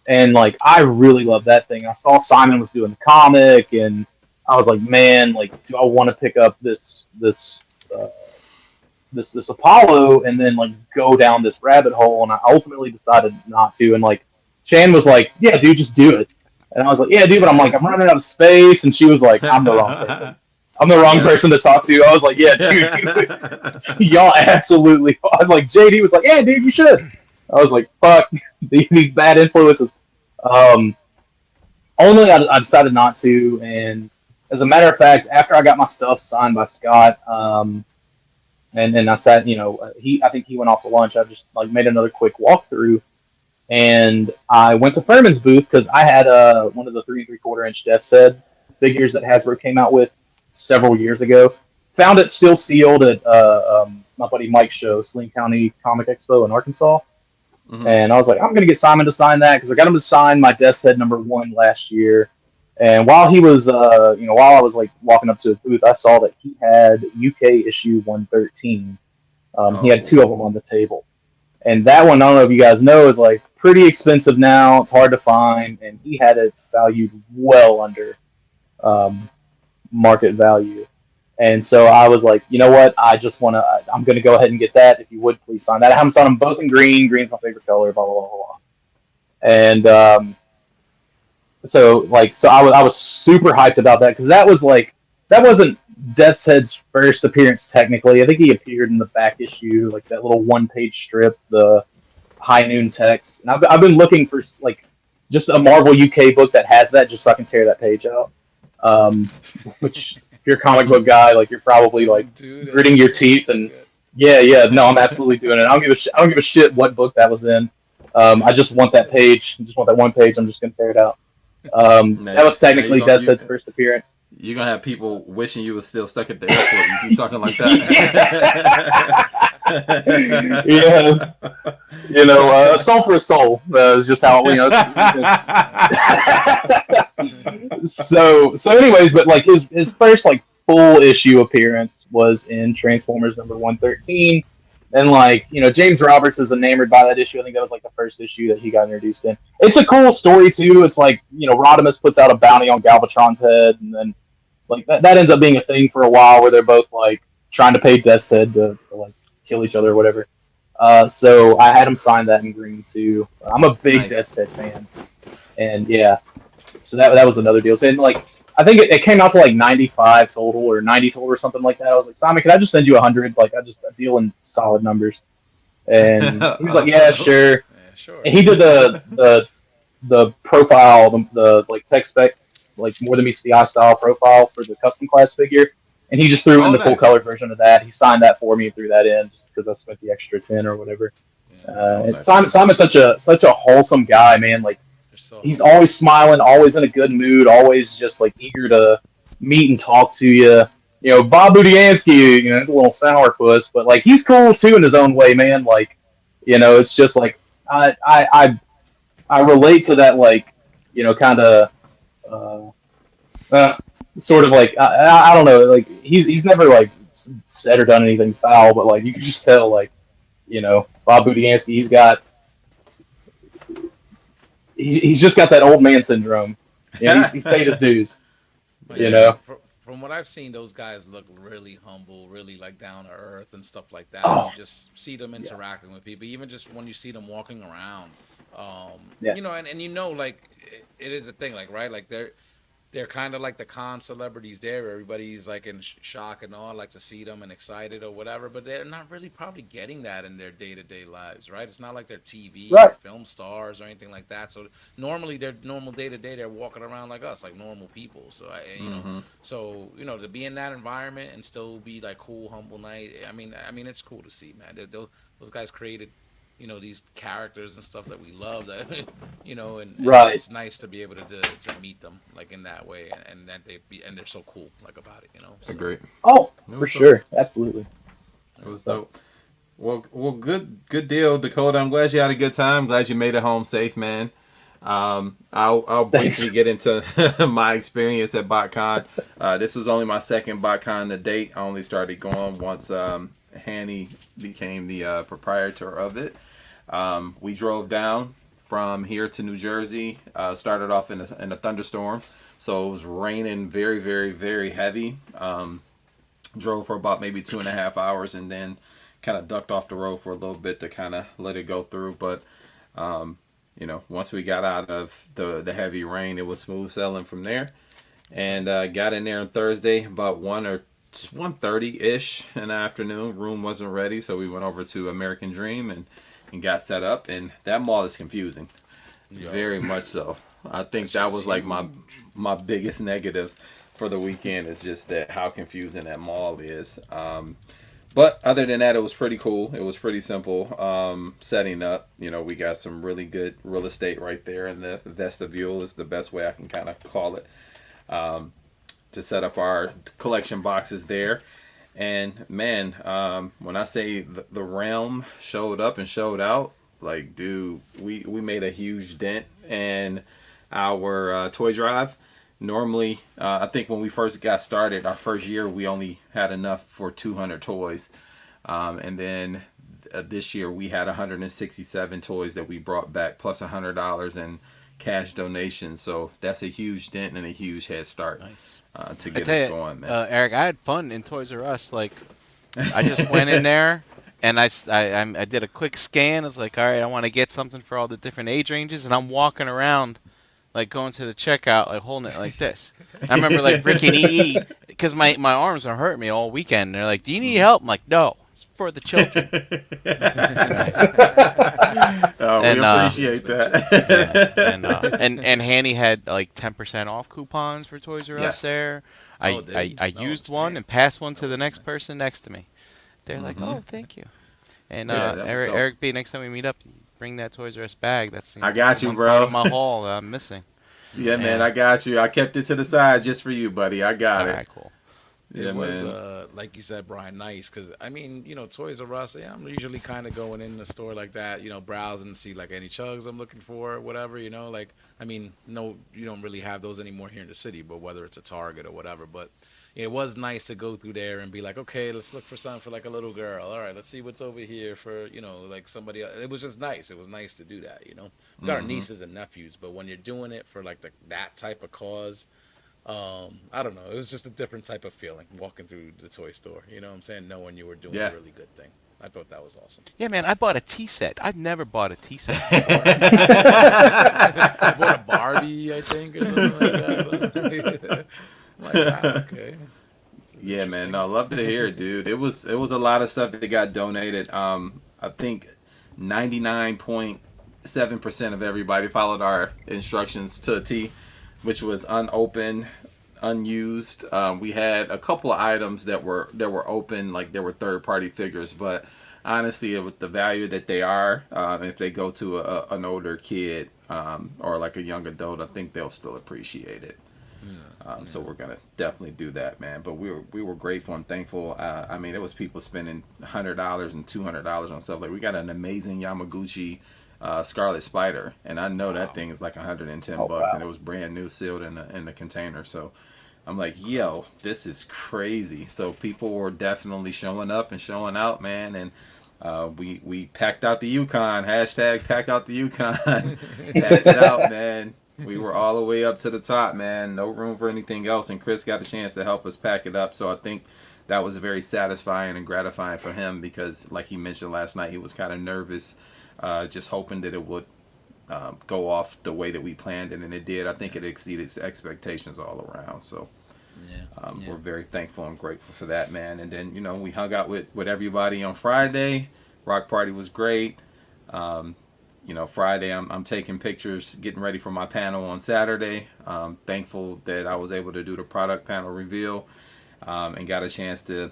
and like I really love that thing. I saw Simon was doing the comic, and I was like, man, like, do I want to pick up uh, this Apollo and then like go down this rabbit hole? And I ultimately decided not to. And like Chan was like, yeah, dude, just do it. And I was like, yeah, dude, but I'm running out of space. And she was like, I'm the wrong person. I'm the wrong Yep. person to talk to. I was like, yeah, dude, y'all absolutely. I was like, JD was like, yeah, dude, you should. I was like, fuck these bad influences. Um, Only I decided not to. And as a matter of fact, after I got my stuff signed by Scott, and I sat, I think he went off to lunch. I just like made another quick walkthrough, and I went to Furman's booth because I had one of the 3 3/4 inch Death's Head figures that Hasbro came out with several years ago. Found it still sealed at my buddy Mike's show, Saline County Comic Expo in Arkansas. Hmm. And I was like, I'm gonna get Simon to sign that because I got him to sign my Death's Head #1 last year. And while he was, while I was like walking up to his booth, I saw that he had UK issue 113. He had Oh. two of them on the table, and that one, I don't know if you guys know, is like pretty expensive now. It's hard to find, and he had it valued well under um, market value. And so I was like, you know what? I'm going to go ahead and get that. If you would please sign that. I haven't signed them both in green. Green's my favorite color, blah, blah, blah, blah. And so I was super hyped about that because that wasn't Death's Head's first appearance technically. I think he appeared in the back issue, like that little 1 page strip, the High Noon text. And I've been looking for like just a Marvel UK book that has that, just so I can tear that page out. Um, which if you're a comic book guy, like you're probably like Don't do gritting that. your teeth Don't do and that. yeah, no, I'm absolutely doing it. I don't give a shit what book that was in. I just want that page. I just want that 1 page. I'm just gonna tear it out. That was Now technically Death's Head's first appearance. you're gonna have people wishing you was still stuck at the airport. You keep talking like Yeah. Yeah, that. a soul for a soul is just how so anyways, but like his first like full issue appearance was in Transformers #113. And like, James Roberts is enamored by that issue. I think that was like the first issue that he got introduced in. It's a cool story too. It's like, Rodimus puts out a bounty on Galvatron's head, and then like that ends up being a thing for a while where they're both like trying to pay Death's Head to like kill each other or whatever. So I had him sign that in green too. I'm a big Dead Nice. Set fan, and yeah, so that was another deal. So, and like I think it came out to like 95 total or 90 total or something like that. I was like, Simon, can I just send you 100? Like I deal in solid numbers, and he was like, yeah, Okay. sure. Yeah, sure. And he did the profile, the like tech spec, like more than meets the eye style profile for the custom class figure. And he just threw in Oh, the full nice. color version of that. He signed that for me and threw that in just because I spent the extra 10 or whatever. Yeah, That was And nice of him. Simon's such a wholesome guy, man. Like they're so he's humble. always smiling, always in a good mood, always just like eager to meet and talk to you. You know, Bob Budiansky, you know, he's a little sourpuss, but like he's cool too in his own way, man. Like, you know, it's just like I relate to that, like, you know, kind of uh, uh, sort of like I don't know, like he's never like said or done anything foul, but like you can just tell, like, you know, Bob Budiansky, he's just got that old man syndrome. You know, he's paid his dues. But You yeah, Yeah. know, from what I've seen, those guys look really humble, really like down to earth and stuff like that. And oh you just see them yeah, interacting with people, even just when you see them walking around. yeah, And you know, like it is a thing, like right, like they're kind of like the con celebrities there. Everybody's like in shock and awe, like to see them and excited or whatever. But they're not really probably getting that in their day to day lives, right? It's not like they're TV or right, film stars or anything like that. So normally they're normal day to day. They're walking around like us, like normal people. So Mm-hmm. to be in that environment and still be like cool, humble night. I mean, it's cool to see, man. Those guys created these characters and stuff that we love that and right. it's nice to be able to meet them like in that way and that they're so cool like about it. So Agree. Oh, It for was dope. sure, absolutely. It was So, dope. Well, good deal, Dakota. I'm glad you had a good time. Glad you made it home safe, man. I'll briefly thanks. get into my experience at Botcon. This was only my second Botcon to date. I only started going once Hanny became the proprietor of it. We drove down from here to New Jersey. Started off in a thunderstorm, so it was raining very, very, very heavy. Drove for about maybe 2.5 hours, and then kind of ducked off the road for a little bit to kind of let it go through. But once we got out of the heavy rain, it was smooth sailing from there. And got in there on Thursday about 1:30 ish in the afternoon. Room wasn't ready, so we went over to American Dream and got set up. And that mall is confusing, yo, very much so. I that think shit that is was like huge. my biggest negative for the weekend is just that how confusing that mall is. But other than that, it was pretty cool. It was pretty simple setting up. We got some really good real estate right there in the vestibule is the best way I can kind of call it to set up our collection boxes there. And man, when I say the realm showed up and showed out, like, dude, we made a huge dent in our toy drive. Normally, I think when we first got started, our first year, we only had enough for 200 toys. And then this year, we had 167 toys that we brought back, plus $100 in cash donations. So that's a huge dent and a huge head start Nice. to I get tell us you, going, man. Eric, I had fun in Toys R Us. Like, I just went in there and I did a quick scan. I was like, all right, I want to get something for all the different age ranges, and I'm walking around like going to the checkout, like holding it like this. I remember like Ricky and EE, because my arms are hurting me all weekend. They're like, "Do you need help?" I'm like, "No, it's for the children." Right. Oh, we And It's appreciate for the children. yeah, that. and Hanny had like 10% off coupons for Toys R Us Yes. there. Oh, I, did I he? I Oh, used one damn. and passed one to That the would be next nice. person next to me. They're like, Hmm. "Oh, thank you." And Yeah, that was dope. Eric B, next time we meet up, bring that Toys R Us bag. That's I that's the got you, one part bro. of my haul that I'm missing. Yeah, man, Yeah. I got you. I kept it to the side just for you, buddy. I All got it. right, cool. It Yeah, was man. like you said, Brian, nice because Toys R Us. Yeah, I'm usually kind of going in the store like that, browsing to see like any chugs I'm looking for, or whatever. Like no, you don't really have those anymore here in the city, but whether it's a Target or whatever. But it was nice to go through there and be like, okay, let's look for something for like a little girl. All right, let's see what's over here for like somebody else. It was just nice. It was nice to do that. We got our Hmm. nieces and nephews, but when you're doing it for like that type of cause. I don't know. It was just a different type of feeling walking through the toy store. You know what I'm saying? Knowing you were doing a Yeah. really good thing. I thought that was awesome. Yeah, man, I bought a tea set. I've never bought a tea set before. I bought a Barbie, I think, or something like that. I'm like, wow, okay. This is Yeah, man. interesting. No, love to hear it, dude. It was a lot of stuff that got donated. I think 99.7% of everybody followed our instructions to a T, which was unopened, unused. We had a couple of items that were open, like there were third party figures, but honestly, with the value that they are, if they go to an older kid or like a young adult, I think they'll still appreciate it. So we're gonna definitely do that, man. But we were grateful and thankful. I mean, it was people spending $100 and $200 on stuff. Like we got an amazing Yamaguchi Scarlet Spider, and I know that thing is like 110 Oh bucks, and wow. it was brand new, sealed in the container. So I'm like, yo, this is crazy. So people were definitely showing up and showing out, man, and. We packed out the Yukon. Hashtag pack out the Yukon. Packed it out, man. We were all the way up to the top, man. No room for anything else. And Chris got the chance to help us pack it up. So I think that was very satisfying and gratifying for him because, like he mentioned last night, he was kind of nervous, just hoping that it would go off the way that we planned it. And it did. I think it exceeded expectations all around. So Yeah. we're very thankful and grateful for that, man. And then, we hung out with everybody on Friday. Rock party was great. Friday I'm taking pictures, getting ready for my panel on Saturday. Thankful that I was able to do the product panel reveal and got a chance to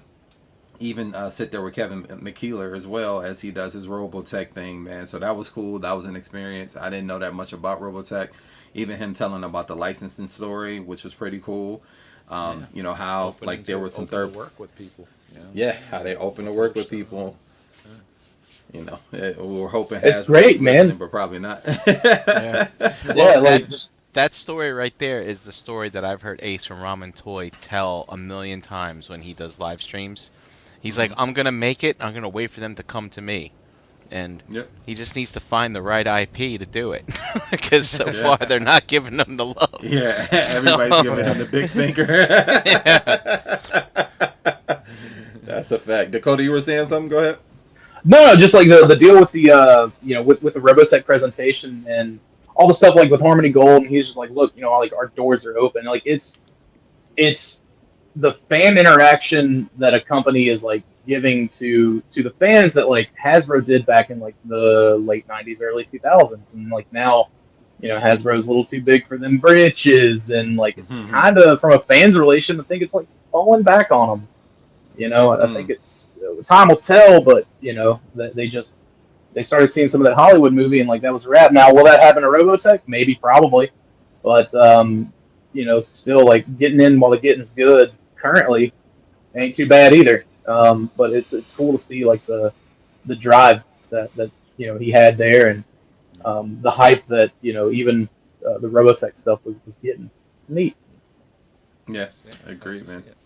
even sit there with Kevin McKeeler as well as he does his Robotech thing, man. So that was cool. That was an experience. I didn't know that much about Robotech. Even him telling about the licensing story, which was pretty cool. How like there was some open to third, work with people. yeah, how they open to work with people. We were hoping It's Hasbro great, was man. listening, but probably not. Yeah. Yeah, Well, like just that story right there is the story that I've heard Ace from Ramen Toy tell a million times when he does live streams. He's like, I'm gonna make it. I'm gonna wait for them to come to me, and Yep. he just needs to find the right IP to do it. Because so Yeah. far they're not giving him the love. Yeah, everybody's giving him the big finger. That's a fact. Dakota, you were saying something? Go ahead. no, just like the deal with the with the Robotech presentation and all the stuff like with Harmony Gold, and he's just like, look, like our doors are open. Like it's the fan interaction that a company is like giving to the fans that like Hasbro did back in like the late '90s, early 2000s, and like now, Hasbro's a little too big for them britches, and like it's Mhm. kind of from a fans relation, I think it's like falling back on them. I think Mm. it's time will tell, but they started seeing some of that Hollywood movie, and like that was a wrap. Now, will that happen to Robotech? Maybe, probably, but still like getting in while the getting's good currently ain't too bad either. But it's cool to see like the drive that he had there, and the hype that even the Robotech stuff was getting. It's neat. Yeah, Yeah, it's nice agreed, to see man. it.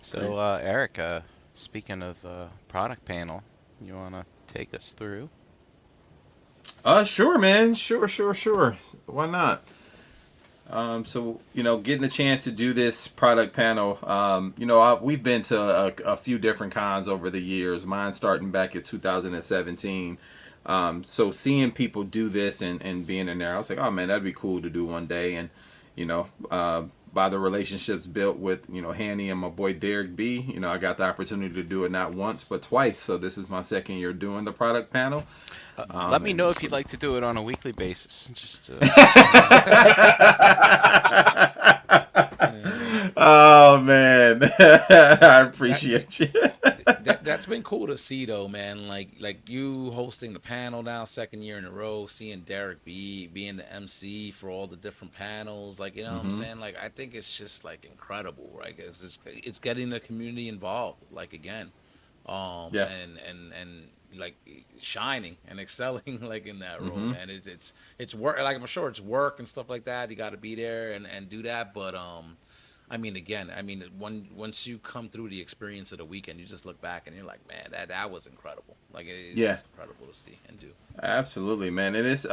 So, Eric, speaking of product panel, you wanna take us through? Sure, man. Sure. Why not? Getting a chance to do this product panel, we've been to a few different cons over the years. Mine starting back in 2017. So seeing people do this and being in there, I was like, oh man, that'd be cool to do one day. And you know, by the relationships built with Hanny and my boy Derek B, I got the opportunity to do it not once but twice. So this is my second year doing the product panel. Let me And know if you'd like to do it on a weekly basis. Just Oh man, I appreciate you. That's been cool to see though, man. Like you hosting the panel now, second year in a row, seeing Derek B being the MC for all the different panels. Like what I'm Hmm. saying, like I think it's just like incredible, right? It's getting the community involved, like again, Yeah. and like shining and excelling like in that role, Hmm. man. It's work. Like I'm sure it's work and stuff like that. You got to be there and do that, but I mean, again, once you come through the experience of the weekend, you just look back and you're like, man, that was incredible. Like Yeah. it's incredible to see and do. Absolutely, man. And it's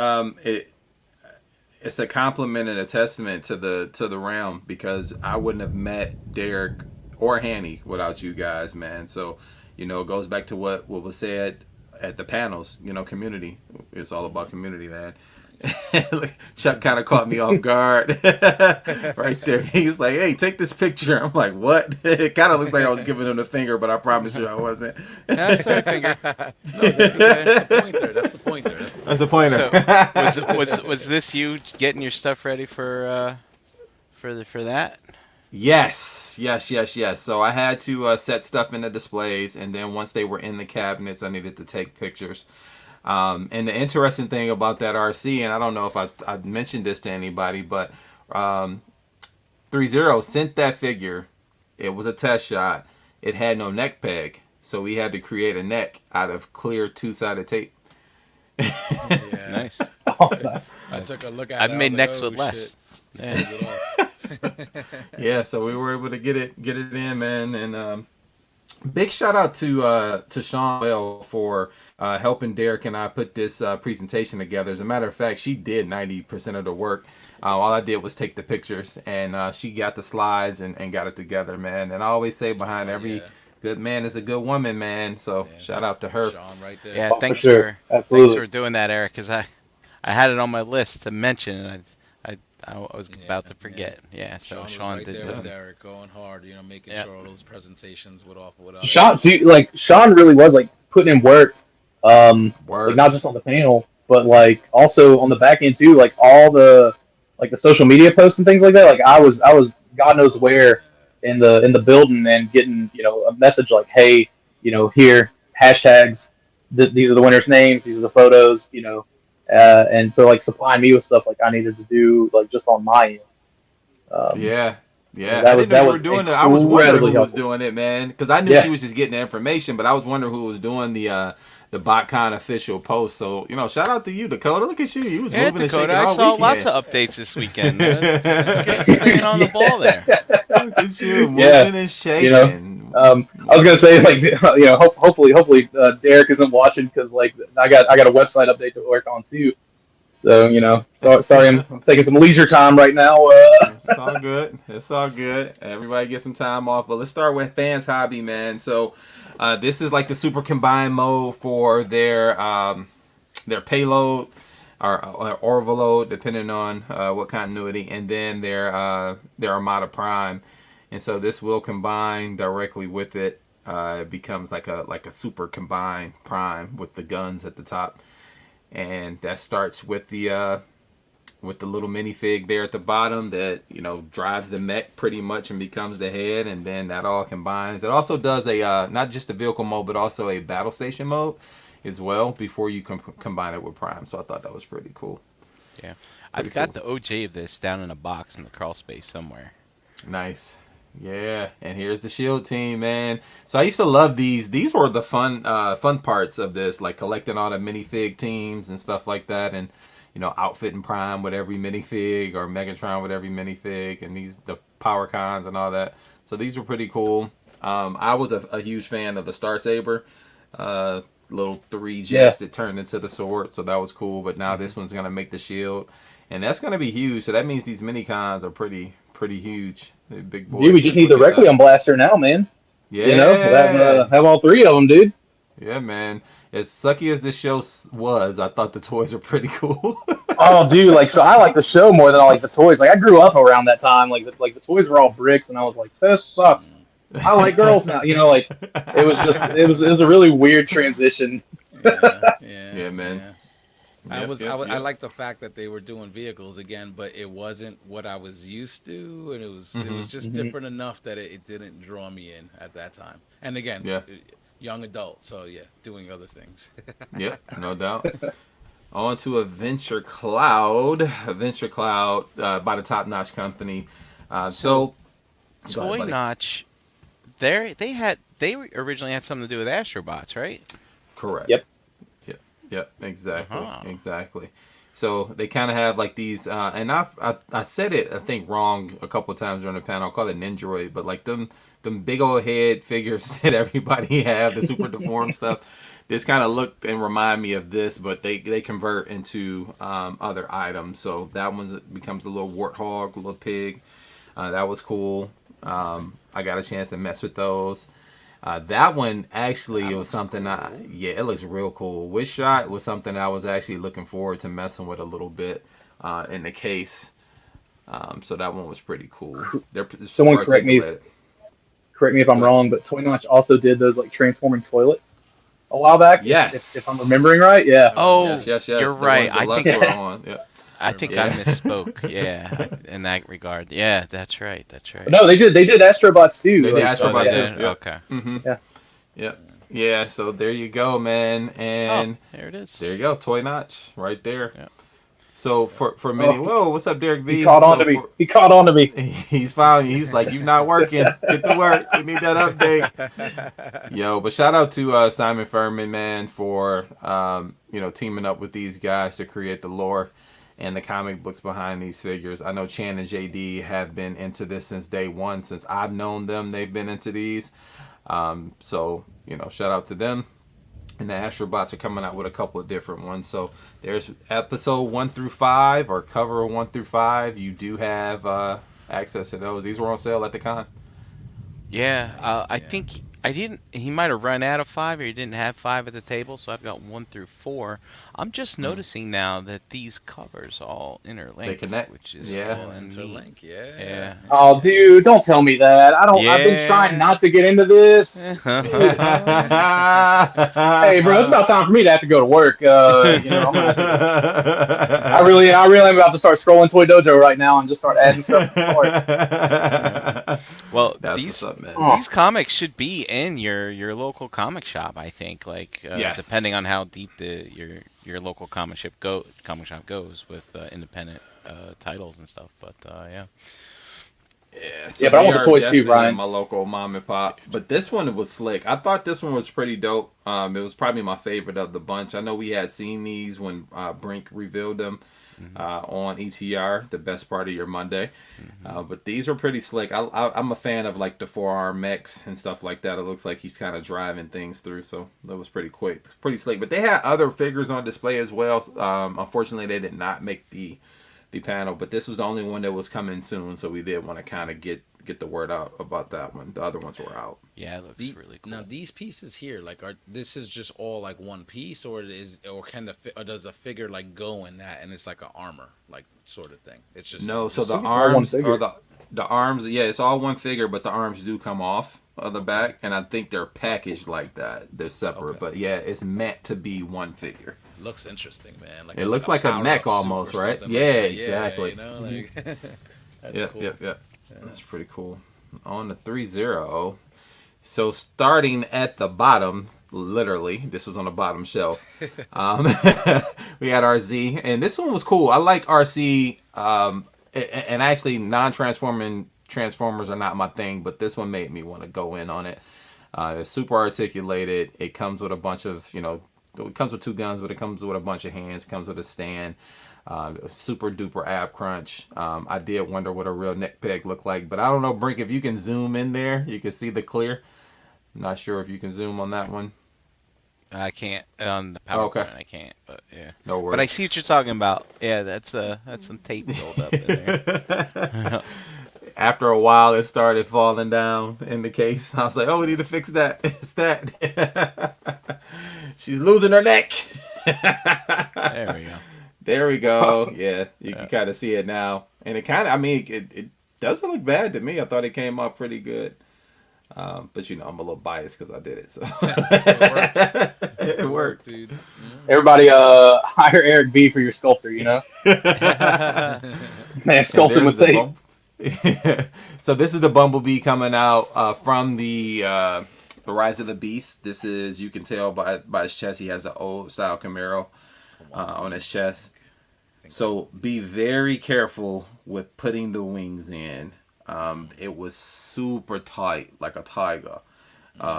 a compliment and a testament to the realm because I wouldn't have met Derek or Hanny without you guys, man. So, you know, it goes back to what was said at the panels. You know, community. It's all about community, man. Chuck kind of caught me off guard right there. He was like, "Hey, take this picture." I'm like, "What?" It kind of looks like I was giving him the finger, but I promise you I wasn't. That's my finger. No, that's the pointer. That's the pointer. That's the That's the pointer. pointer. So was this you getting your stuff ready for that? Yes. So I had to set stuff in the displays, and then once they were in the cabinets, I needed to take pictures. And the interesting thing about that RC, and I don't know if I mentioned this to anybody, but 30 sent that figure. It was a test shot. It had no neck peg, so we had to create a neck out of clear two-sided tape. Yeah. Nice. Oh, nice. I took a look at it. I've I made was necks like, with oh, less. shit. Yeah. Close it off. Yeah, so we were able to get it in, man. And big shout out to Sean Bell for helping Derek and I put this presentation together. As a matter of fact, she did 90% of the work. All I did was take the pictures, and she got the slides and got it together, man. And I always say behind every good man is a good woman, man. So shout out to her. Sean right there. Yeah, Oh, thanks for sure. Absolutely. thanks for doing that, Eric. Because I had it on my list to mention, and I was about to forget. Yeah, so was Sean right did there that. with Derek going hard, you know, making Yeah. sure all those presentations would offer what Sean really was like putting in work, like Word. not just on the panel, but like also on the back end too, like all the like the social media posts and things like that. Like I was God knows where in the building and getting, you know, a message like, hey, you know, here hashtags, these are the winners' names, these are the photos, you know, and so like supplying me with stuff like I needed to do like just on my end. Yeah. that I was- didn't know that you were was doing it. I was wondering who incredibly was helpful. doing it, man, because I knew Yeah. she was just getting the information, but I was wondering who was doing the Botcon official post. So, you know, shout out to you, Dakota. Look at you. You was Yeah, moving and shaking Dakota, I all saw weekend. lots of updates this weekend. Staying on the ball there. Look at you moving Yeah. and shaking. You know, I was gonna say like, you know, hopefully Derek isn't watching because like I got a website update to work on too. So you know, sorry, I'm taking some leisure time right now. It's all good. It's all good. Everybody get some time off. But let's start with Fans Hobby, man. So this is like the super combined mode for their payload or overload, depending on what continuity, and then their Armada Prime. And so this will combine directly with it. It becomes like a super combined Prime with the guns at the top. And that starts with the little minifig there at the bottom that, you know, drives the mech pretty much and becomes the head, and then that all combines. It also does a not just a vehicle mode but also a battle station mode as well before you combine it with Prime. So I thought that was pretty cool. Yeah, I've got the OJ of this down in a box in the crawl space somewhere. Nice. Yeah, and here's the Shield team, man. So I used to love these. These were the fun parts of this, like collecting all the minifig teams and stuff like that, and you know, outfitting Prime with every minifig or Megatron with every minifig, and the power cons and all that. So these were pretty cool. I was a huge fan of the Star Saber, little 3 jets that turned into the sword, so that was cool. But now this one's gonna make the shield, and that's gonna be huge. So that means these mini cons are pretty huge. They're big boys. Dude, we just need the Look at that. Requiem blaster now, man. Yeah, You know, have all 3 of them, dude. yeah, man. As sucky as this show was, I thought the toys were pretty cool. Oh, dude, like so I like the show more than I like the toys. Like I grew up around that time. Like the toys were all bricks, and I was like, this sucks. I like girls now. You know, like it was a really weird transition. Yeah, man. I Yep, yep, I yep. like the fact that they were doing vehicles again, but it wasn't what I was used to, and it was just different enough that it didn't draw me in at that time. And again, Yeah. young adult, so yeah, doing other things. Yep, no doubt. On to Adventure Cloud. Adventure Cloud by the Top Notch Company. So go ahead, Toy buddy. Notch, they originally had something to do with Astrobots, right? Correct. Yep. Yep. Exactly. Uh-huh. Exactly. So they kind of have like these, and I said it I think wrong a couple of times during the panel. I'll call it Ninjaroid, but like them big old head figures that everybody have, the super deformed stuff. This kind of looked and remind me of this, but they convert into other items. So that one becomes a little warthog, a little pig. That was cool. I got a chance to mess with those. That one actually That it was looks something cool. yeah, it looks real cool. Wish shot was something I was actually looking forward to messing with a little bit in the case. So that one was pretty cool. They're super Someone articulated. correct me if I'm Go ahead. wrong, but Toy Notch also did those like transforming toilets a while back. If I'm remembering Yes. right, yeah. I remember Yes, Oh, that. yes, you're yes. The right. ones I deluxe think were on. Yeah. I I think remember I Yeah. that. misspoke. Yeah, in that regard. Yeah, that's right. That's right. No, they did Astrobots too. They did Like Oh, they Astrobots yeah, too. did. Yep. Okay. Mm-hmm. yeah. Yep. Yeah. So there you go, man. Oh, And there it is. there you go. Toy Notch right there. Yeah. So Yep. for many, Oh, whoa, what's up, Derek he B? caught on So to me. for He caught on to me. he's finally he's like, you not working. Get to work. We need that update. Yo, but shout out to Simon Furman, man, for teaming up with these guys to create the lore and the comic books behind these figures. I know Chan and JD have been into this since day one. Since I've known them, they've been into these. So shout out to them. And the Astrobots are coming out with a couple of different ones. So there's episode 1 through 5 or cover 1 through 5. You do have access to those. These were on sale at the con. Yeah, Nice. I Yeah. think I didn't. He might have run out of five, or he didn't have five at the table. So I've got 1 through 4. I'm just Mm. noticing now that these covers all They interlink, connect. which is Yeah. All kind of neat. interlink. Yeah. Yeah. Yeah. Oh, Yeah. dude, don't tell me that. I've been trying Yeah. not to get into this. Dude, hey, bro, it's about time for me to have to go to work. I'm gonna have to. I really am about to start scrolling Toy Dojo right now and just start adding stuff to the cart. Yeah. Well, That's what's these up, man. Oh, these comics should be in your local comic shop. I think, like depending on Yes. how deep your local comic shop goes with independent titles and stuff. But yeah. Yeah, yeah, so but I they want the are toys too, definitely in Brian. my local mom and pop. But this one was slick. I thought this one was pretty dope. It was probably my favorite of the bunch. I know we had seen these when Brink revealed them Hmm. on ETR, the best part of your Monday. Hmm. But these are pretty slick. I'm a fan of like the forearm mechs and stuff like that. It looks like he's kind of driving things through, so that was pretty quick, pretty slick. But they had other figures on display as well. Unfortunately, they did not make the panel, but this was the only one that was coming soon, so we did want to kind of get the word out about that one. The other ones were out. Yeah, it looks really Now cool. these pieces here, like, are this is just all like one piece, or can or does the figure like go in that and it's like a armor like sort of thing? It's just No, so just the think it's all one arms or figure. the arms, yeah, it's all one figure, but the arms do come off of the okay, back, and I think they're packaged like that. They're separate, okay. but yeah, it's meant to be one figure. Looks interesting, man. It Like looks a like a power mech up suit almost, or right? something Yeah, like that. Yeah, exactly. like that's Yep, cool. yep, yep. That's pretty cool. On the 3-0. So starting at the bottom, literally, this was on the bottom shelf. Um, we had RZ, and this one was cool. I like RC, and actually non-transforming transformers are not my thing, but this one made me want to go in on it. It's super articulated. It comes with a bunch of, it comes with 2 guns, but it comes with a bunch of hands. It comes with a stand. Super duper ab crunch. I did wonder what a real neck peg looked like, but I don't know, Brink, if you can zoom in there, you can see the clear. I'm not sure if you can zoom on that one. I can't on the Oh, okay. PowerPoint. I can't, but yeah. No But I worries. see what you're talking about. Yeah, that's some tape buildup in there. After a while, it started falling down in the case. I was like, oh, we need to fix that. It's that. She's losing her neck. There we go. There we go. Yeah, you Yeah. can kind of see it now. And it kind of, I mean, it doesn't look bad to me. I thought it came out pretty good. But I'm a little biased because I did it. So It worked. it It worked, worked. dude. Everybody, hire Eric B for your sculptor. Man, And sculpting there's with the tape. So this is the Bumblebee coming out from the Rise of the Beast. This is, you can tell by his chest, he has the old style Camaro on his chest. So be very careful with putting the wings in. It was super tight, like a tiger.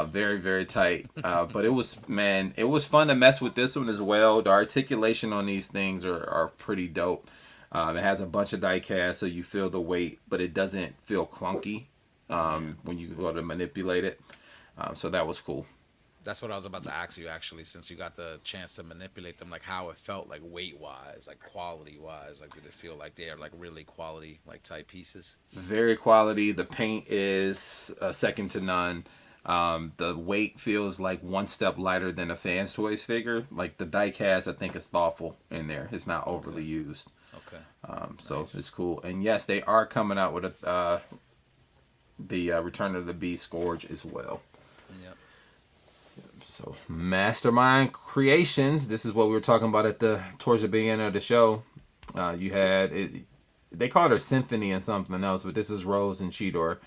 Very, very tight. But it was fun to mess with this one as well. The articulation on these things are pretty dope. It has a bunch of die cast, so you feel the weight, but it doesn't feel clunky when you go to manipulate it. So that was cool. That's what I was about to ask you, actually, since you got the chance to manipulate them, like how it felt, like weight wise, like quality wise. Like, did it feel like they are like really quality, like type pieces? Very quality. The paint is second to none. The weight feels like one step lighter than a Fans Toys figure. Like the die cast, I think is thoughtful in there. It's not overly Okay. used. Okay. So Nice. it's cool. And yes, they are coming out with the Return of the Beast Scourge as well. Yep. So Mastermind Creations. This is what we were talking about at the towards the beginning of the show. You had it. They called her Symphony and something else, but this is Rose and Cheetor.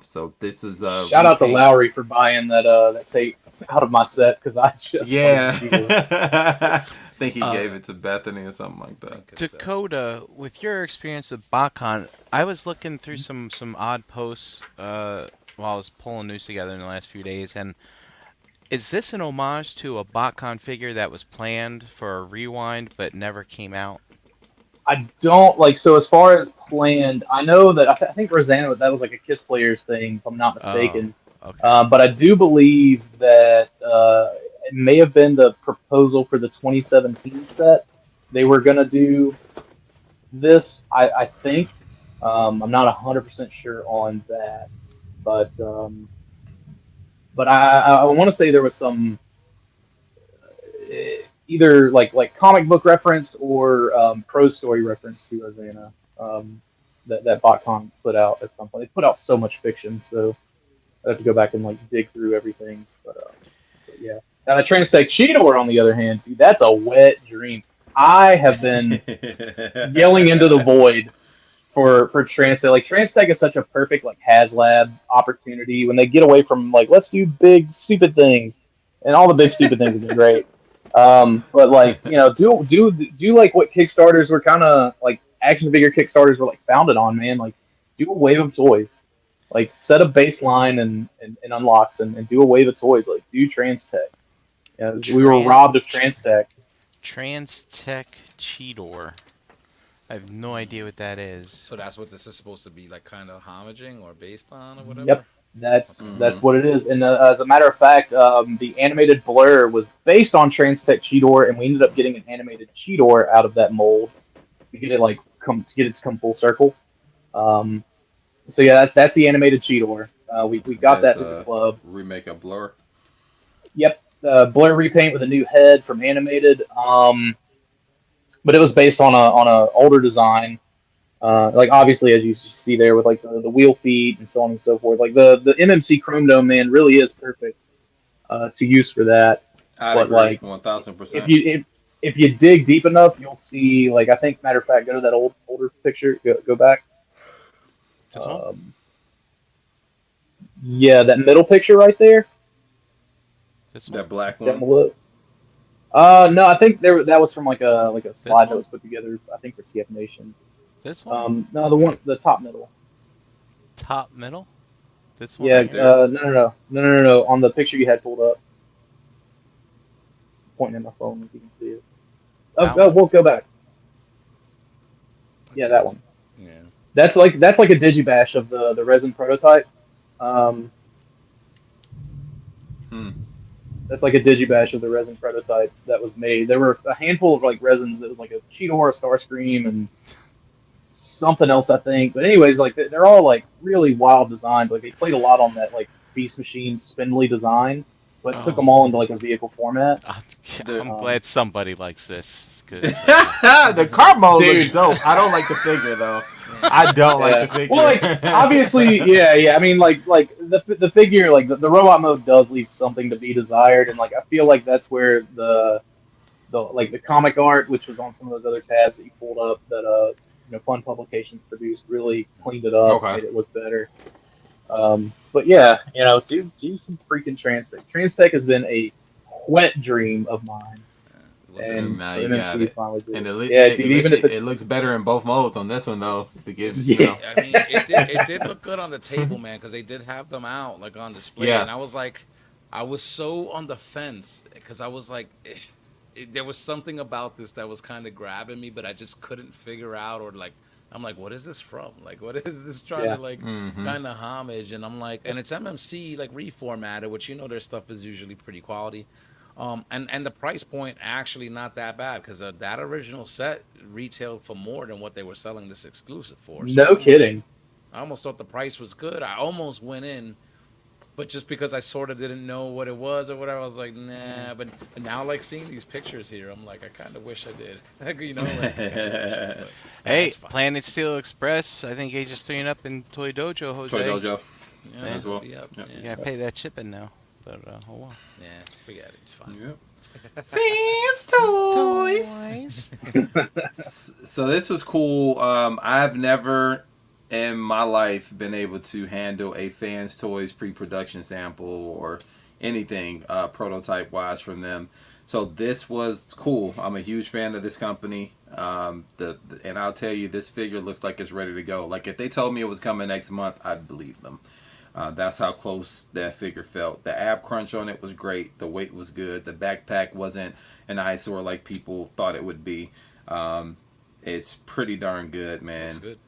So this is a Shout out to repaint. Lowry for buying that tape out of my set because I just wanted Yeah. the Cheetor. I think he Uh, gave Cassette. it to Bethany or something like that. Pink cassette. Dakota, with your experience with Botcon, I was looking through some odd posts while I was pulling news together in the last few days, and is this an homage to a Botcon figure that was planned for a rewind but never came out? I don't like so as far as planned. I know that I think Rosanna that was like a Kiss Players thing, if I'm not Oh, mistaken. okay. But I do believe that it may have been the proposal for the 2017 set. They were gonna do this. I think. I'm not 100% sure on that, but I want to say there was some either like comic book reference or pro story reference to Rosanna that BotCon put out at some point. They put out so much fiction, so I have to go back and like dig through everything. But yeah, now the Transtech Cheetor, on the other hand, dude, that's a wet dream. I have been yelling into the void for Transtech. Like Transtech is such a perfect like HasLab opportunity when they get away from like let's do big stupid things, and all the big stupid things have been great. But like do like what Kickstarters were kind of like action figure Kickstarters were like founded on, man. Like do a wave of toys, like set a baseline and unlocks and do a wave of toys. Like do Transtech. Yeah, we were Tran robbed of Transtech. Transtech Cheetor. I have no idea what that is. So that's what this is supposed to be, like, kind of homaging or based on or Yep, whatever. that's Okay. Hmm. that's what it is. And as a matter of fact, the animated Blur was based on Transtech Cheetor, and we ended up getting an animated Cheetor out of that mold to get it like come to get it to come full circle. Um, so yeah, that's the animated Cheetor. We got That's that through the a club. remake of Blur. Yep, Blur repaint with a new head from animated. But it was based on a older design. Like obviously, as you see there with like the wheel feet and so on and so forth. Like the MMC Chrome Dome man really is perfect to use for that. I'd But agree, like 1000%. if you if you dig deep enough, you'll see like I think matter of fact, go to that older picture. Go back. This one? Um, yeah, that middle picture right there. This one? That black Down one. below. No, I think that was from like a This slide that one? was put together. I think for TF Nation. This one? No, the top middle. Top middle? This one Yeah, Right here? there. no. On the picture you had pulled up, pointing at my phone if you can see it. That Oh, one? we'll go back. I Yeah, think that it's, one. yeah. That's like a digibash of the resin prototype. Um, Hmm. that's like a digibash of the resin prototype that was made. There were a handful of like resins that was like a Cheetor, a Starscream, and something else I think. But anyways, like they're all like really wild designs. Like they played a lot on that like Beast Machine spindly design, but took Oh, them all into like a vehicle format. I'm, The I'm Um, glad somebody likes this, because the car mode looks dude, dope. I don't like the figure though. Yeah. I don't like the yeah. Well, like figure. obviously, yeah. I mean, like the figure, like the robot mode does leave something to be desired, and like I feel like that's where the like the comic art, which was on some of those other tabs that you pulled up that Fun Publications produced, really cleaned it up, Okay. made it look better. But yeah, do some freaking Transtech. Transtech has been a wet dream of mine, Well, this. and Now so you got MMC it. finally did And it. it, Yeah, dude. Even if it it's looks better in both modes on this one though. Because yeah, I mean, it did look good on the table, man, because they did have them out like on display, yeah. and I was like, I was so on the fence because I was like, there was something about this that was kind of grabbing me, but I just couldn't figure out or like. I'm like, what is this from? Like, what is this trying to yeah, like Mm-hmm. kind of homage? And I'm like, and it's MMC like reformatted, which their stuff is usually pretty quality. And the price point actually not that bad because that original set retailed for more than what they were selling this exclusive for. So no kidding. I almost thought the price was good. I almost went in But just because I sort of didn't know what it was or whatever, I was like, nah. But now, like seeing these pictures here, I'm like, I kind of wish I did. Like, you know, like I kind of wish. But Hey, it's fine. Planet Steel Express. I think Ages 3 and up in Toy Dojo, Jose. Toy Dojo. Yeah, as well. Yep. Yep. You Yeah. gotta pay that shipping now. But oh well. Yeah. Forget it. It's fine. Yep. Fans toys. So this was cool. I've never in my life been able to handle a Fans Toys pre-production sample or anything prototype wise from them. So this was cool. I'm a huge fan of this company. And I'll tell you, this figure looks like it's ready to go. Like if they told me it was coming next month, I'd believe them. That's how close that figure felt. The ab crunch on it was great. The weight was good. The backpack wasn't an eyesore like people thought it would be. It's pretty darn good, man. It's good.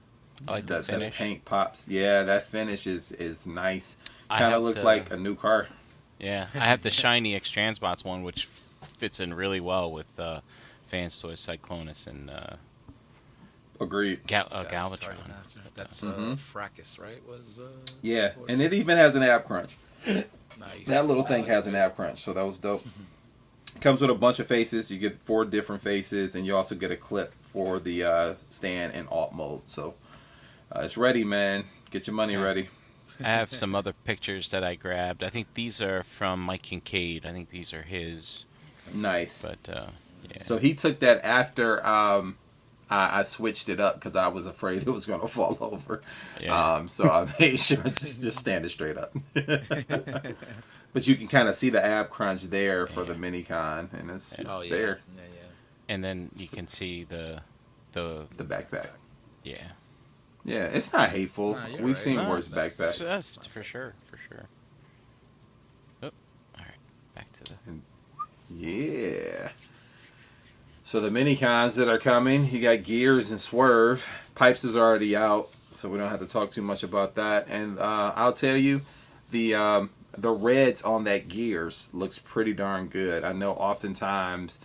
I like the The finish. paint pops. Yeah, that finish is nice. I Kind have of looks the- like a new car. Yeah, I have the shiny X Transbots one, which fits in really well with Fans Toys Cyclonus and Agreed. Galvatron. Target Master. That's Mhm. Fracas, right? Was Yeah, what and it it was? even has an ab crunch. Nice. That little thing Looks has an good. ab crunch, so that was dope. Comes with a bunch of faces. You get 4 different faces, and you also get a clip for the stand in alt mode. So it's ready, man. Get your money Yeah. ready. I have some other pictures that I grabbed. I think these are from Mike Kincaid. I think these are his. Nice. But yeah. So he took that after I switched it up because I was afraid it was going to fall over. Yeah. So I made sure just stand it straight up. But you can kind of see the ab crunch there for the mini con, and it's Oh yeah. there. Yeah, yeah. And then you can see the The backpack. yeah. Yeah, it's not hateful. Nah, you're We've right. seen No, worse that's- backpacks. That's for sure, for sure. Oh, all right. Back to the. Yeah. So the mini cons that are coming, you got Gears and Swerve. Pipes is already out, so we don't have to talk too much about that. And I'll tell you, the reds on that Gears looks pretty darn good. I know oftentimes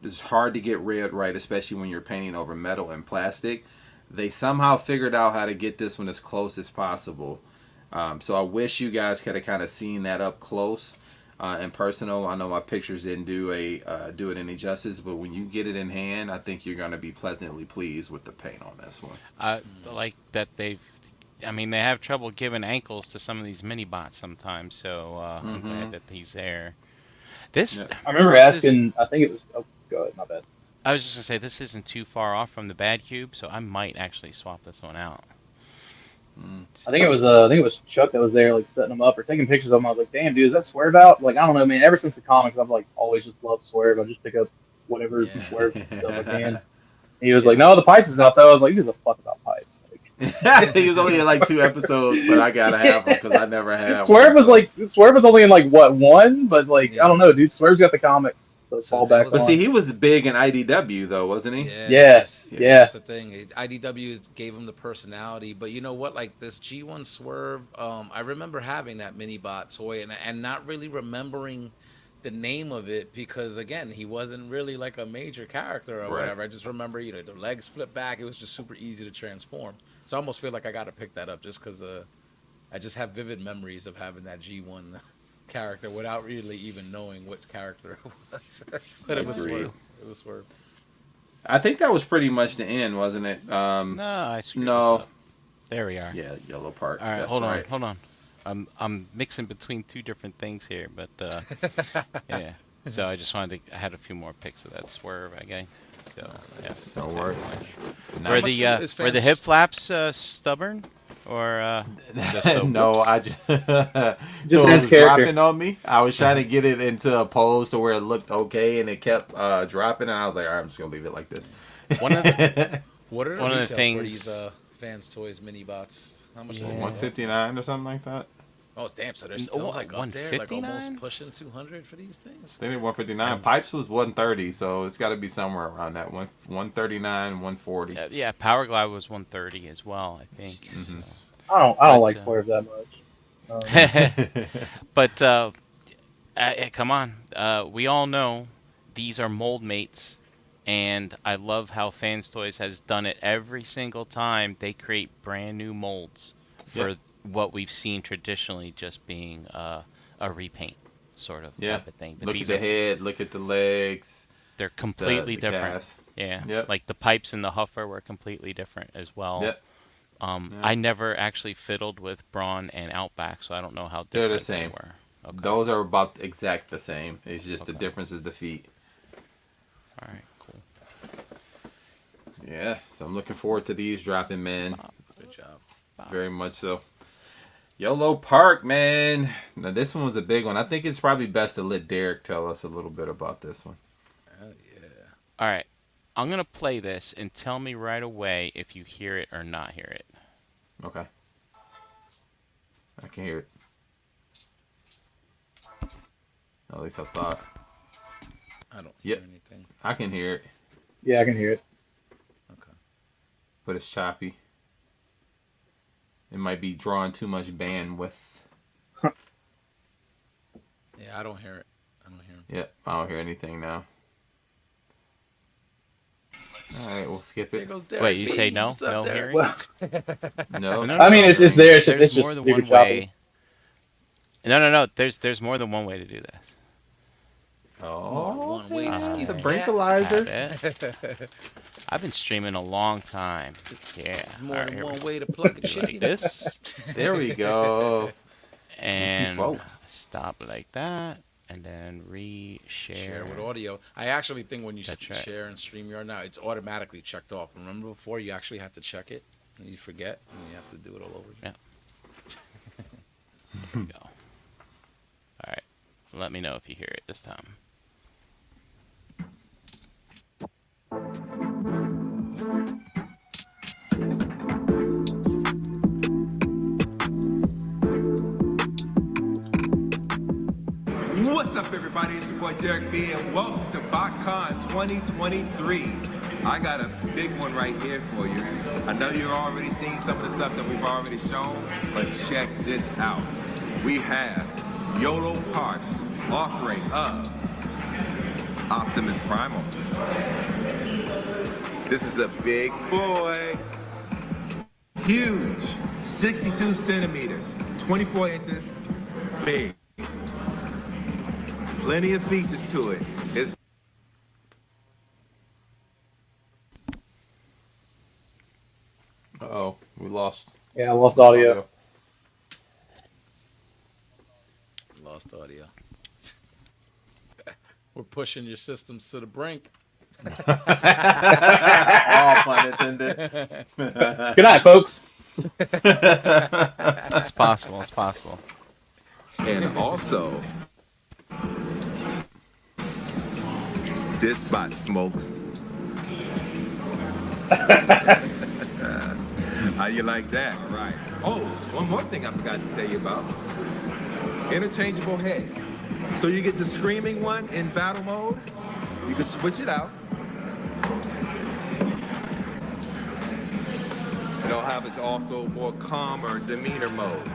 it's hard to get red right, especially when you're painting over metal and plastic. They somehow figured out how to get this one as close as possible. So I wish you guys could have kind of seen that up close. And personal, I know my pictures didn't do it any justice, but when you get it in hand, I think you're gonna be pleasantly pleased with the paint on this one. I like that they've. I mean, they have trouble giving ankles to some of these mini bots sometimes, so I'm glad that he's there. This. Yeah. I remember this is- asking. I think it was. Oh, go ahead. My bad. I was just gonna say this isn't too far off from the Bad Cube, so I might actually swap this one out. I think it was Chuck that was there, like setting them up or taking pictures of them. I was like, "Damn, dude, is that Swerve out?" Like, I don't know, man. Ever since the comics, I've like always just loved Swerve. I just pick up whatever Yeah. Swerve stuff I can. He was like, "No, the pipes is out though." I was like, "Who gives a fuck about pipes?" Like, He was only in like 2 episodes, but I gotta have him because I never had Swerve one, was so. Swerve was only in like what one, but like I don't know, dude. Swerve's got the comics, so So fall that back was- on. But see, he was big in IDW though, wasn't he? Yeah. That's the thing. IDW gave him the personality, but you know what? Like this G1 Swerve, I remember having that mini bot toy and not really remembering the name of it because again, he wasn't really like a major character or Right. whatever. I just remember, the legs flip back. It was just super easy to transform. So I almost feel like I got to pick that up just because I just have vivid memories of having that G1 character without really even knowing what character it was. But it was Agreed. Swerve. It was Swerve. I think that was pretty much the end, wasn't it? No, I screwed No. this up. There we are. Yeah, yellow part. All right, That's hold right. on. I'm mixing between 2 different things here, but yeah. So I just wanted to. I had a few more pics of that Swerve, I guess. So yeah. No worries. Were Nice. the hip flaps stubborn or just No, whoops? I just so it his was character. dropping on me. I was trying to get it into a pose to where it looked okay, and it kept dropping, and I was like, all right, I'm just gonna leave it like this. One of the What are the One of the retail for things- these Fans Toys mini bots? How much? Yeah. Are they? 159 or something like that. Oh damn! So they're Oh, still what, like up there, like 159? almost pushing 200 for these things. They did 159. Pipes was 130, so it's got to be somewhere around that 139, 140. yeah, Power Glide was 130 as well, I think. Jesus. I don't But, like Swerve that much. But come on, we all know these are mold mates, and I love how Fans Toys has done it every single time they create brand new molds for Yep. what we've seen traditionally just being a repaint sort of Yeah. type of thing. But Look at these the are head. Look at the legs. they're completely The different. calves. Yeah, Yep. like the pipes in the Huffer were completely different as well. Yep. Yep. I never actually fiddled with Braun and Outback, so I don't know how They're the different they same. were. Okay. Those are about exact the same. It's just the Okay. difference is the feet. All right, cool. Yeah. So I'm looking forward to these dropping, man. Good job. Very much so. YOLO Park, man. Now this one was a big one. I think it's probably best to let Derek tell us a little bit about this one. Hell yeah. All right. I'm going to play this and tell me right away if you hear it or not hear it. Okay. I can hear it. At least I thought. I don't Yep. hear anything. I can hear it, Yeah, I can hear it. Okay. but it's choppy. It might be drawing too much bandwidth. Yeah, I don't hear it. I don't hear him. Yep, I don't hear anything now. All right, we'll skip There it. goes Derek. Wait, you say B. no? What's up, No Derek? hearing? Well, No. No, I mean, it's there. It's just there's it's just more than super one choppy. way. No. There's more than one way to do this. Oh, One way to skin the a cat. Brinkalizer. Have it. I've been streaming a long time. Yeah. There's more All right, than here one we way to pluck a go. chicken. Like this, There we go. and Vote. stop like that, and then re-share. Share with audio. I actually think when you That's right. share in StreamYard now, it's automatically checked off. Remember before you actually had to check it and you forget and you have to do it all over again. There we go. All right. Let me know if you hear it this time. What's up, everybody? It's your boy Derek B, and welcome to Botcon 2023. I got a big one right here for you. I know you're already seeing some of the stuff that we've already shown, but check this out. We have YOLO Parks offering of Optimus Primal. This is a big boy. Huge. 62 centimeters, 24 inches, big. Plenty of features to it. It's Uh-oh, we lost Yeah, I lost audio. Lost audio. We're pushing your systems to the brink. All pun intended. Good night, folks. It's possible. It's possible. and also this spot smokes. How you like that? Right. Oh, one more thing I forgot to tell you about. Interchangeable heads. So you get the screaming one in battle mode. You can switch it out. And I'll have it also more calmer demeanor mode.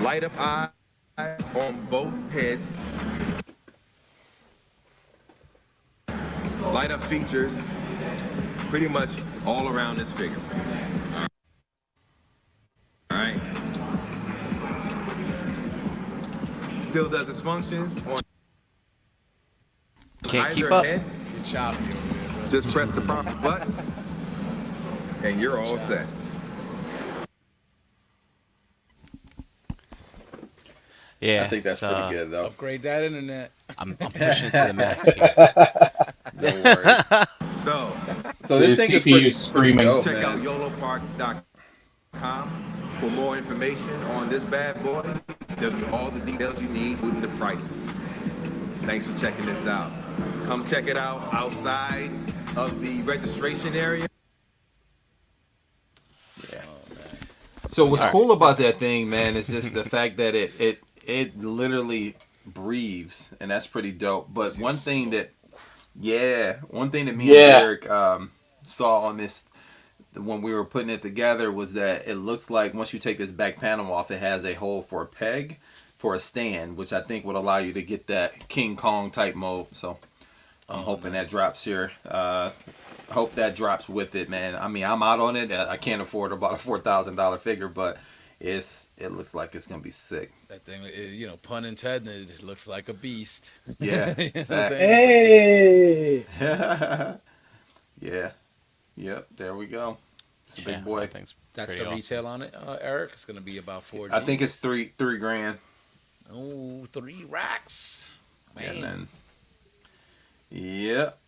Light up eyes on both heads. Light up features pretty much all around this figure. All right. Still does its functions on Can't either keep up. head. Get choppy over there, bro. Just press the proper buttons, and you're all set. Yeah. I think that's it's, pretty good, though. Upgrade that internet. I'm pushing it to the max here. No worries. So So this thing is CPU pretty screaming. dope, check out man. YOLOpark.com for more information on this bad boy. There'll be all the details you need, including the pricing. Thanks for checking this out. Come check it out outside of the registration area. So what's cool about that thing, man, is just the fact that it literally breathes, and that's pretty dope. But one thing that me and Derek saw on this when we were putting it together was that it looks like once you take this back panel off, it has a hole for a peg for a stand, which I think would allow you to get that King Kong type mode. So I'm hoping that drops here hope that drops with it, man. I mean, I'm out on it. I can't afford about a $4,000 figure, but it looks like it's gonna be sick. That thing, pun intended, it looks like a beast. Yeah, You know what I'm facts. saying? It's a beast. Hey, Yeah, yep. There we go. It's a Yeah, big boy. that thing's That's pretty the awesome. retail on it, Eric. It's gonna be about 4G. I think it's three grand. Oh, 3 racks. Yeah, Man. man. Yep.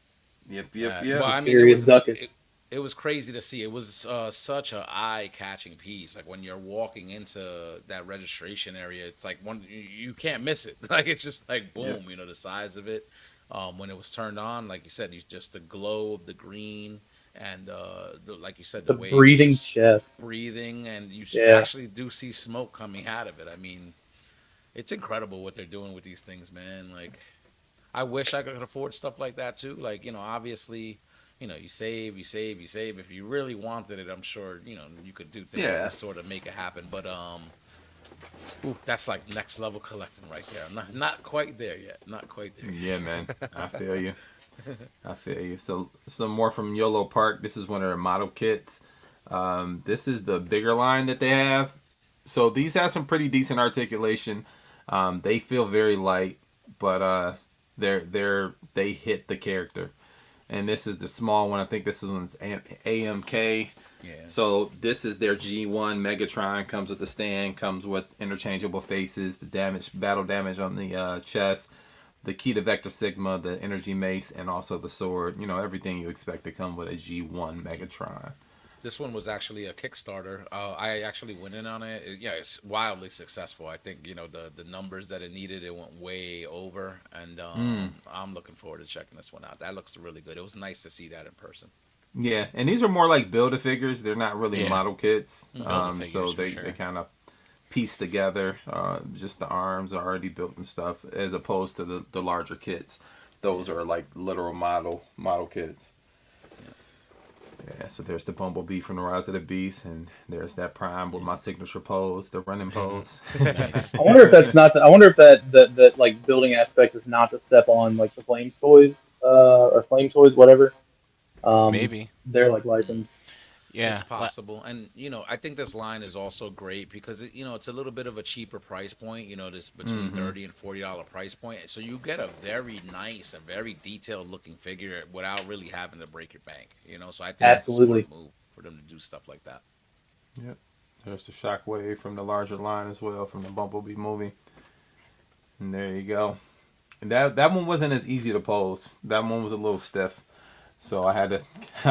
Yep. Yeah. Yep. Well, I mean, serious ducats. it was crazy to see. It was such a eye-catching piece. Like when you're walking into that registration area, it's like you can't miss it. Like it's just like boom, the size of it. When it was turned on, like you said, just the glow of the green and like you said, The way it was breathing just chest. breathing, and you Yeah. actually do see smoke coming out of it. I mean, it's incredible what they're doing with these things, man. Like, I wish I could afford stuff like that too. Like, obviously, you save, you save, you save. If you really wanted it, I'm sure, you could do things Yeah. to sort of make it happen. But that's like next level collecting right there. I'm not quite there yet. Not quite there. Yeah, man. I feel you. I feel you. So some more from YOLO Park. This is one of their model kits. This is the bigger line that they have. So these have some pretty decent articulation. They feel very light, but they hit the character. And this is the small one. I think this one's AMK. Yeah. So this is their G1 Megatron. Comes with the stand. Comes with interchangeable faces. The battle damage on the chest. The key to Vector Sigma. The energy mace. And also the sword. Everything you expect to come with a G1 Megatron. This one was actually a Kickstarter. I actually went in on it. It's wildly successful. I think the numbers that it needed, it went way over, and I'm looking forward to checking this one out. That looks really good. It was nice to see that in person. Yeah, and these are more like Build-A-Figures. They're not really model kits. Build-A-Figures So for they sure. kind of piece together. Just the arms are already built and stuff, as opposed to the larger kits. Those are like literal model kits. Yeah, so there's the Bumblebee from the Rise of the Beast, and there's that Prime with my signature pose, the running pose. Nice. I wonder if that's not. I wonder if that like building aspect is not to step on like the Flames toys, or Flame toys, whatever. Maybe. They're like licensed. Yeah. It's possible. And, I think this line is also great because, it's a little bit of a cheaper price point, this between $30 and $40 price point. So you get a very nice, a very detailed looking figure without really having to break your bank, So I think Absolutely. it's a smart move for them to do stuff like that. Yep. There's the Shockwave from the larger line as well, from the Bumblebee movie. And there you go. And that one wasn't as easy to pose. That one was a little stiff. So I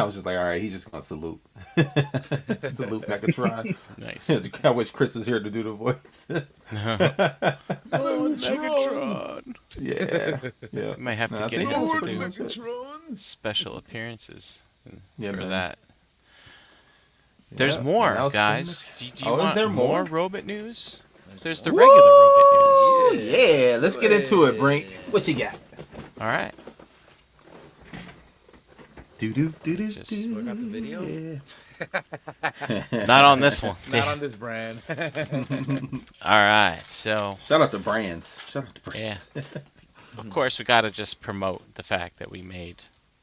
was just like, all right, he's just going to salute. Salute Megatron. Nice. I wish Chris was here to do the voice. Megatron. Yeah. Yeah. Might have to I get think him that's to pretty do much it. special appearances Yeah, for man. that. There's Yeah, more, and that was guys. pretty Do you Oh, is want there more more? Robot news? There's the regular Robot news. Yeah, let's get into it, Brink. What you got? All right. Do do do do. Just- So I got the video. Not on this one. Not on this brand. All right. So, Shout out to brands. Shout out to brands. of course, we got to just promote the fact that we made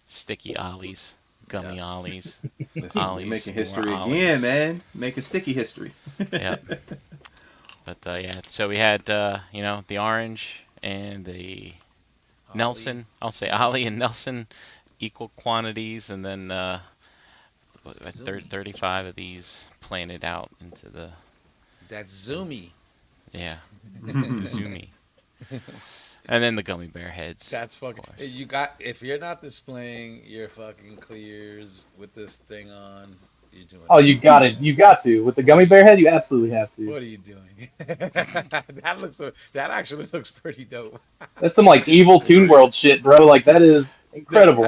sticky ollies, gummy Yes. ollies. Listen, we're Ollies, making more history ollies. again, man. Making sticky history. Yep. But yeah, so we had the orange and the Nelson. I'll say Ollie and Nelson, equal quantities, and then 35 of these planted out into the That's zoomy. zoomy. And then the gummy bear heads. That's fucking. course. If you're not displaying your fucking clears with this thing on, you're doing. Oh, you got it. You got to with the gummy bear head. You absolutely have to. What are you doing? That actually looks pretty dope. That's some like evil Toon World shit, bro. Like that is incredible.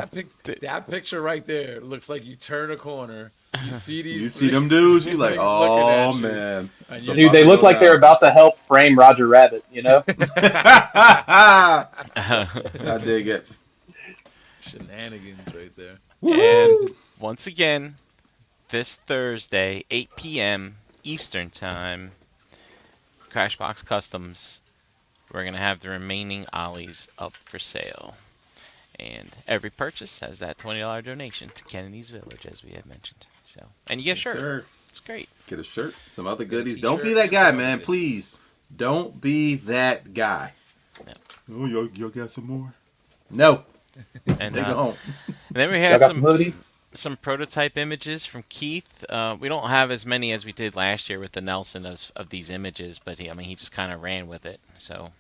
That picture right there looks like you turn a corner, you see these. You see them dudes, you like, things looking oh at you, man. and So you're Dude, they look like they're about to help frame Roger Rabbit. You know? I dig it. shenanigans right there. And once again, this Thursday, 8 p.m. Eastern Time, Crashbox Customs, we're going to have the remaining ollies up for sale. And every purchase has that $20 donation to Kennedy's Village, as we had mentioned. So, and you get a Yes, shirt. sir. It's great. Get a shirt, some other Get a goodies. Don't be t-shirt that and guy, some other man. goodies. Please, don't be that guy. Yeah. Oh, y'all got some more? No, And they don't. then we Y'all had got some hoodies? some prototype images from Keith. We don't have as many as we did last year with the Nelson of these images, but he just kind of ran with it. So,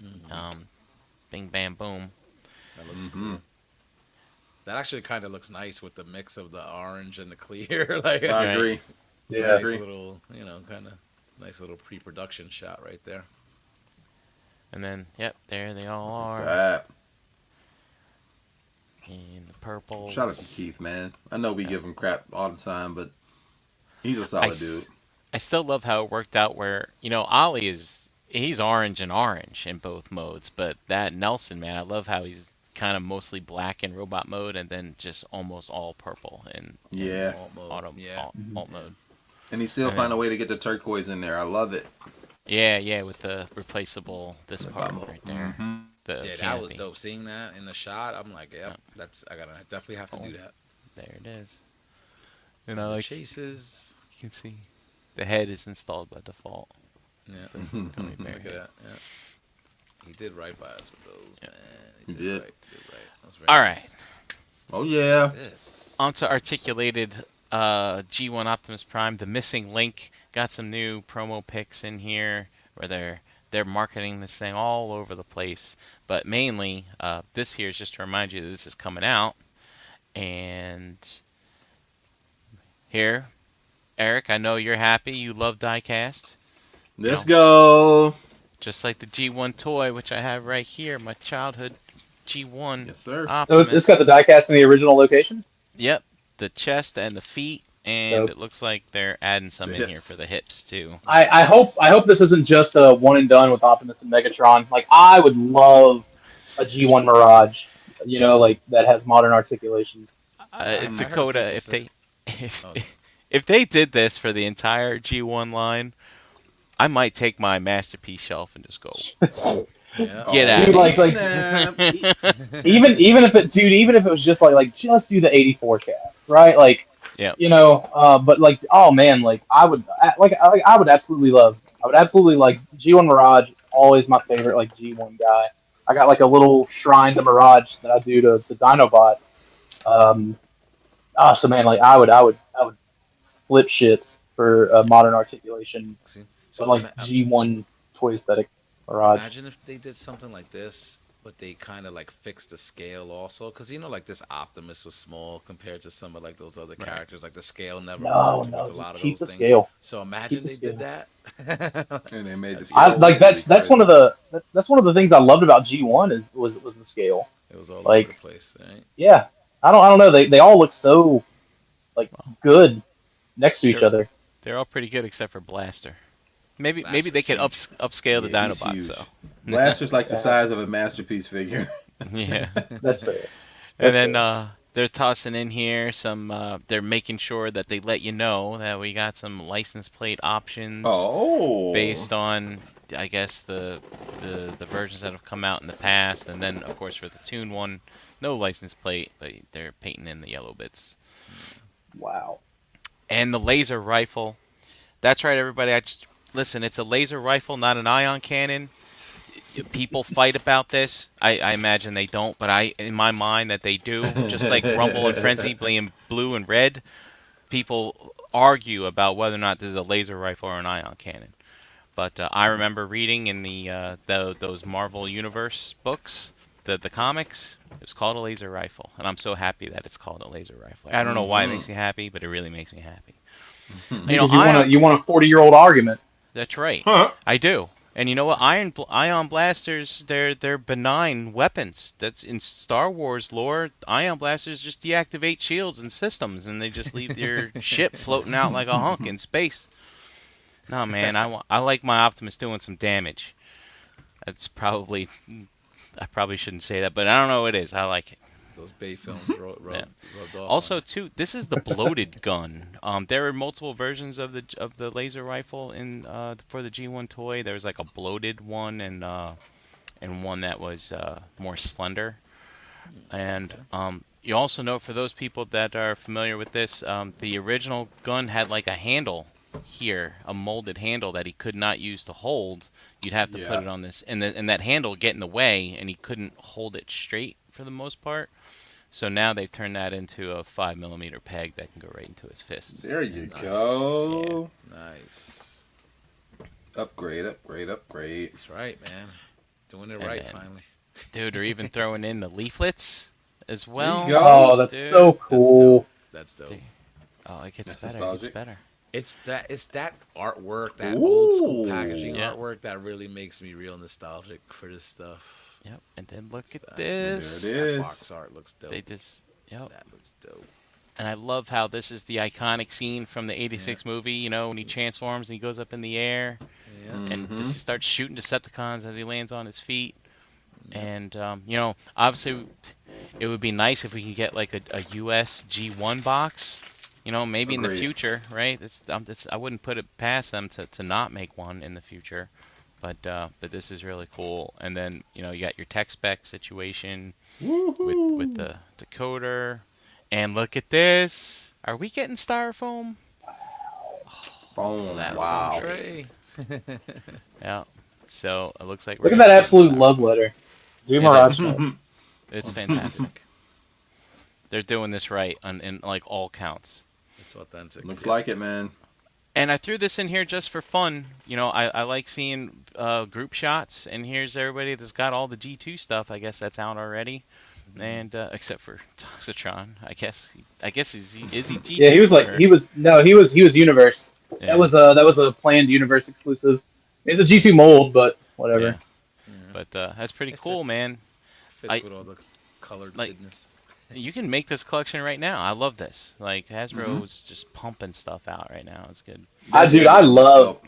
bing, bam, boom. That looks cool. That actually kind of looks nice with the mix of the orange and the clear. Like, I agree. it's a Yeah. nice agree. little, kind of nice little pre-production shot right there. And then, yep, there they all are. Right. In the purples. Shout out to Keith, man. I know we give him crap all the time, but he's a solid dude. I still love how it worked out where, Ollie he's orange and orange in both modes, but that Nelson, man, I love how he's kind of mostly black in robot mode and then just almost all purple in Yeah. Alt mode. alt mode. And he still And find then- a way to get the turquoise in there. I love it. Yeah, with the replaceable this part Robot mode. right there. Mhm. The Yeah, that canopy. was dope. Seeing that in the shot, I'm like, yep, I gotta definitely have to do that. There it is. And I The like chases. you can see the head is installed by default. Yeah, The gummy bear look at head. that. Yeah, he did right by us with those, man. He He did. did right. That was very All nice. right. Oh yeah. This. Onto articulated G1 Optimus Prime, the missing link. Got some new promo pics in here where they're marketing this thing all over the place. But mainly, this here is just to remind you that this is coming out. And here, Eric, I know you're happy. You love diecast. Let's go. Just like the G1 toy, which I have right here, my childhood G1 Yes, sir. So Optimus. it's got the diecast in the original location? Yep, the chest and the feet, and Dope. it looks like they're adding some The in here hips. for the hips too. I hope this isn't just a one and done with Optimus and Megatron. Like, I would love a G1 Mirage, like that has modern articulation. heard Dakota, people if say- they Oh. if they did this for the entire G1 line, I might take my masterpiece shelf and just go. Yeah. Get Oh, out. Dude, like snaps. even if it was just like just do the 84 cast, right? Like, Yep. but like, oh man, like I would absolutely like G1 Mirage. Is always my favorite like G1 guy. I got like a little shrine to Mirage that I do to Dinobot. So man, like I would flip shits for modern articulation, See? so So like G1 toy aesthetic Mirage. imagine if they did something like this, but they kind of like fixed the scale also, because like this Optimus was small compared to some of like those other characters. Like the scale never No, worked no, with a lot of keep those the things. scale. So imagine the they did that. And they made the I scale like really that's one of the things I loved about G1 was the scale. It was all Like- over the place, right? Yeah, I don't know. They all look so like good next to each They're- other. They're all pretty good except for Blaster. Maybe Blaster's they could huge. upscale the Yeah, he's Dinobots. huge. So Blaster's like the size of a masterpiece figure. yeah. That's fair. And then they're tossing in here some. They're making sure that they let you know that we got some license plate options Oh. based on, I guess, the versions that have come out in the past. And then, of course, for the Toon one, no license plate, but they're painting in the yellow bits. Wow. And the laser rifle. That's right, everybody. Listen. It's a laser rifle, not an ion cannon. People fight about this. I imagine they don't, but in my mind that they do. Just like Rumble and Frenzy being blue and red, people argue about whether or not this is a laser rifle or an ion cannon. But I remember reading in those Marvel Universe books, the comics, it was called a laser rifle, and I'm so happy that it's called a laser rifle. I don't know why it makes me happy, but it really makes me happy. Because you want a 40-year-old argument. That's right. Huh. I do. And you know what? Ion blasters, they're benign weapons. That's in Star Wars lore. Ion blasters just deactivate shields and systems, and they just leave your ship floating out like a hunk in space. No, man, I like my Optimus doing some damage. That's probably, I probably shouldn't say that, but I don't know what it is. I like it. Those Bay films rubbed off. Also, on too, this is the bloated gun. There are multiple versions of the laser rifle for the G1 toy. There was like a bloated one and one that was more slender. And you also know, for those people that are familiar with this, the original gun had like a handle here, a molded handle that he could not use to hold. You'd have to put Yeah. it on this, and that handle would get in the way, and he couldn't hold it straight for the most part. So now they've turned that into a 5mm peg that can go right into his fist. There you Nice. go. Nice. Upgrade, upgrade, upgrade. That's right, man. Doing it And right then- finally. Dude, or even throwing in the leaflets as There well. you go. Oh, that's Dude, so That's cool. dope. That's dope. Dude. Oh, it gets That's better. It nostalgic. gets better. It's that artwork, that old school Ooh. packaging Yeah. artwork that really makes me real nostalgic for this stuff. Yep. And then look at that- this. There it That is. box art looks dope. They just, yep. That looks dope. And I love how this is the iconic scene from the '86 movie. You know, when he transforms and he goes up in the air, Yeah. and Mhm. just starts shooting Decepticons as he lands on his feet. And you know, obviously, it would be nice if we can get like a US G1 box. You know, maybe in the Agreed. future, right? I wouldn't put it past them to not make one in the future. But this is really cool. And then, you know, you got your tech spec situation with the decoder. And look at this. Are we getting styrofoam? Boom. that Wow. Trey. Yeah. So it looks like we're Look at gonna that get absolute styrofoam. love letter. Do It Mirage is. Sharks. It's fantastic. They're doing this right in like all counts. It's authentic. Looks Yeah. like it, man. And I threw this in here just for fun. You know, I like seeing group shots. And here's everybody that's got all the G2 stuff. I guess that's out already. And except for Toxitron, I guess. Is he G2? Yeah, he was like or- he was Universe. Yeah. That was a planned Universe exclusive. It's a G2 mold, but whatever. Yeah. But that's pretty It cool, fits. man. Fits I- with all the colored like- goodness. You can make this collection right now. I love this. Like Hasbro's just pumping stuff out right now. It's good. I love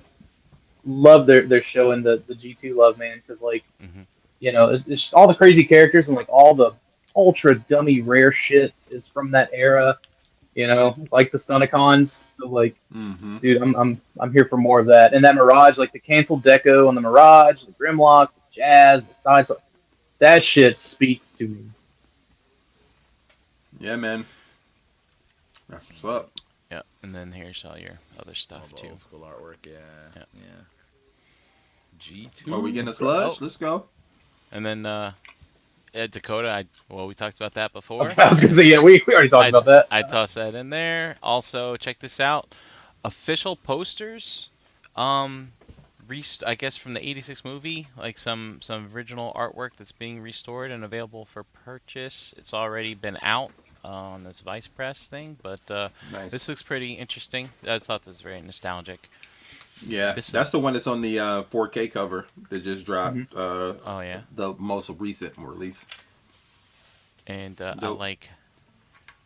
they're showing the G2 love, man, because like Mhm. you know it's just all the crazy characters and like all the ultra dummy rare shit is from that era. You know, like the Stunticons. So like, Mm-hmm. dude, I'm here for more of that. And that Mirage, like the canceled deco on the Mirage, the Grimlock, the Jazz, the size, that shit speaks to me. Yeah, man. That's what's up. Yeah. And then here's all your other All stuff the too. old school artwork. Yeah. Yeah. G2. Are we getting a sludge? Oh. Let's go. And then Dakota, we talked about that before. I was gonna say, yeah, we already talked about that. I tossed that in there. Also, check this out. Official posters. I guess from the '86 movie, like some original artwork that's being restored and available for purchase. It's already been out on this Vice Press thing, but Nice. this looks pretty interesting. I just thought this was very nostalgic. Yeah, This is- that's the one that's on the 4K cover that just dropped. Oh yeah, The most recent release. and I Dope. like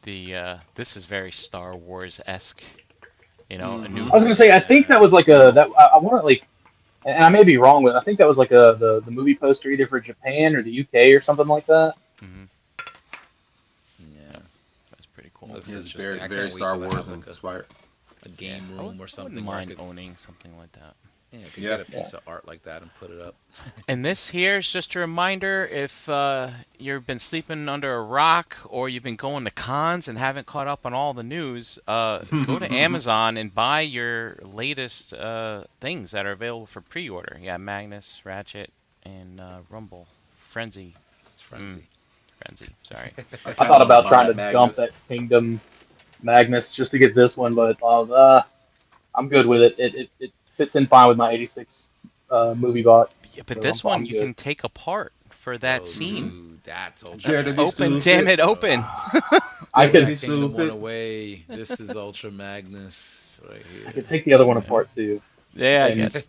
the. This is very Star Wars esque. You know, a new. I was gonna say, I think that was like I want to like, and I may be wrong with. I think that was like the movie poster either for Japan or the UK or something like that. Mhm, Yeah. that's pretty cool. Looks It's interesting. very, I very can't wait Star till they Wars have, like, inspired. a game I room wouldn't or something. mind where I could, owning something like that. yeah, I could Yeah. get a piece of art like that and put it up. And this here is just a reminder: if you've been sleeping under a rock or you've been going to cons and haven't caught up on all the news, go to Amazon and buy your latest things that are available for pre-order. Yeah, Magnus, Ratchet, and Rumble, Frenzy. It's frenzy. Frenzy. Sorry. I thought about trying to dump that Kingdom Magnus just to get this one, but I was I'm good with it. It fits in fine with my '86 movie box. Yeah, but So this I'm one you good. can take apart for that Oh, scene. dude, that's ultra. Dare to be Open, stupid. damn it, open. I Dare to could be Kingdom one stupid. away. This is Ultra Magnus right here. I could take the other one apart too. Yeah, I And- guess.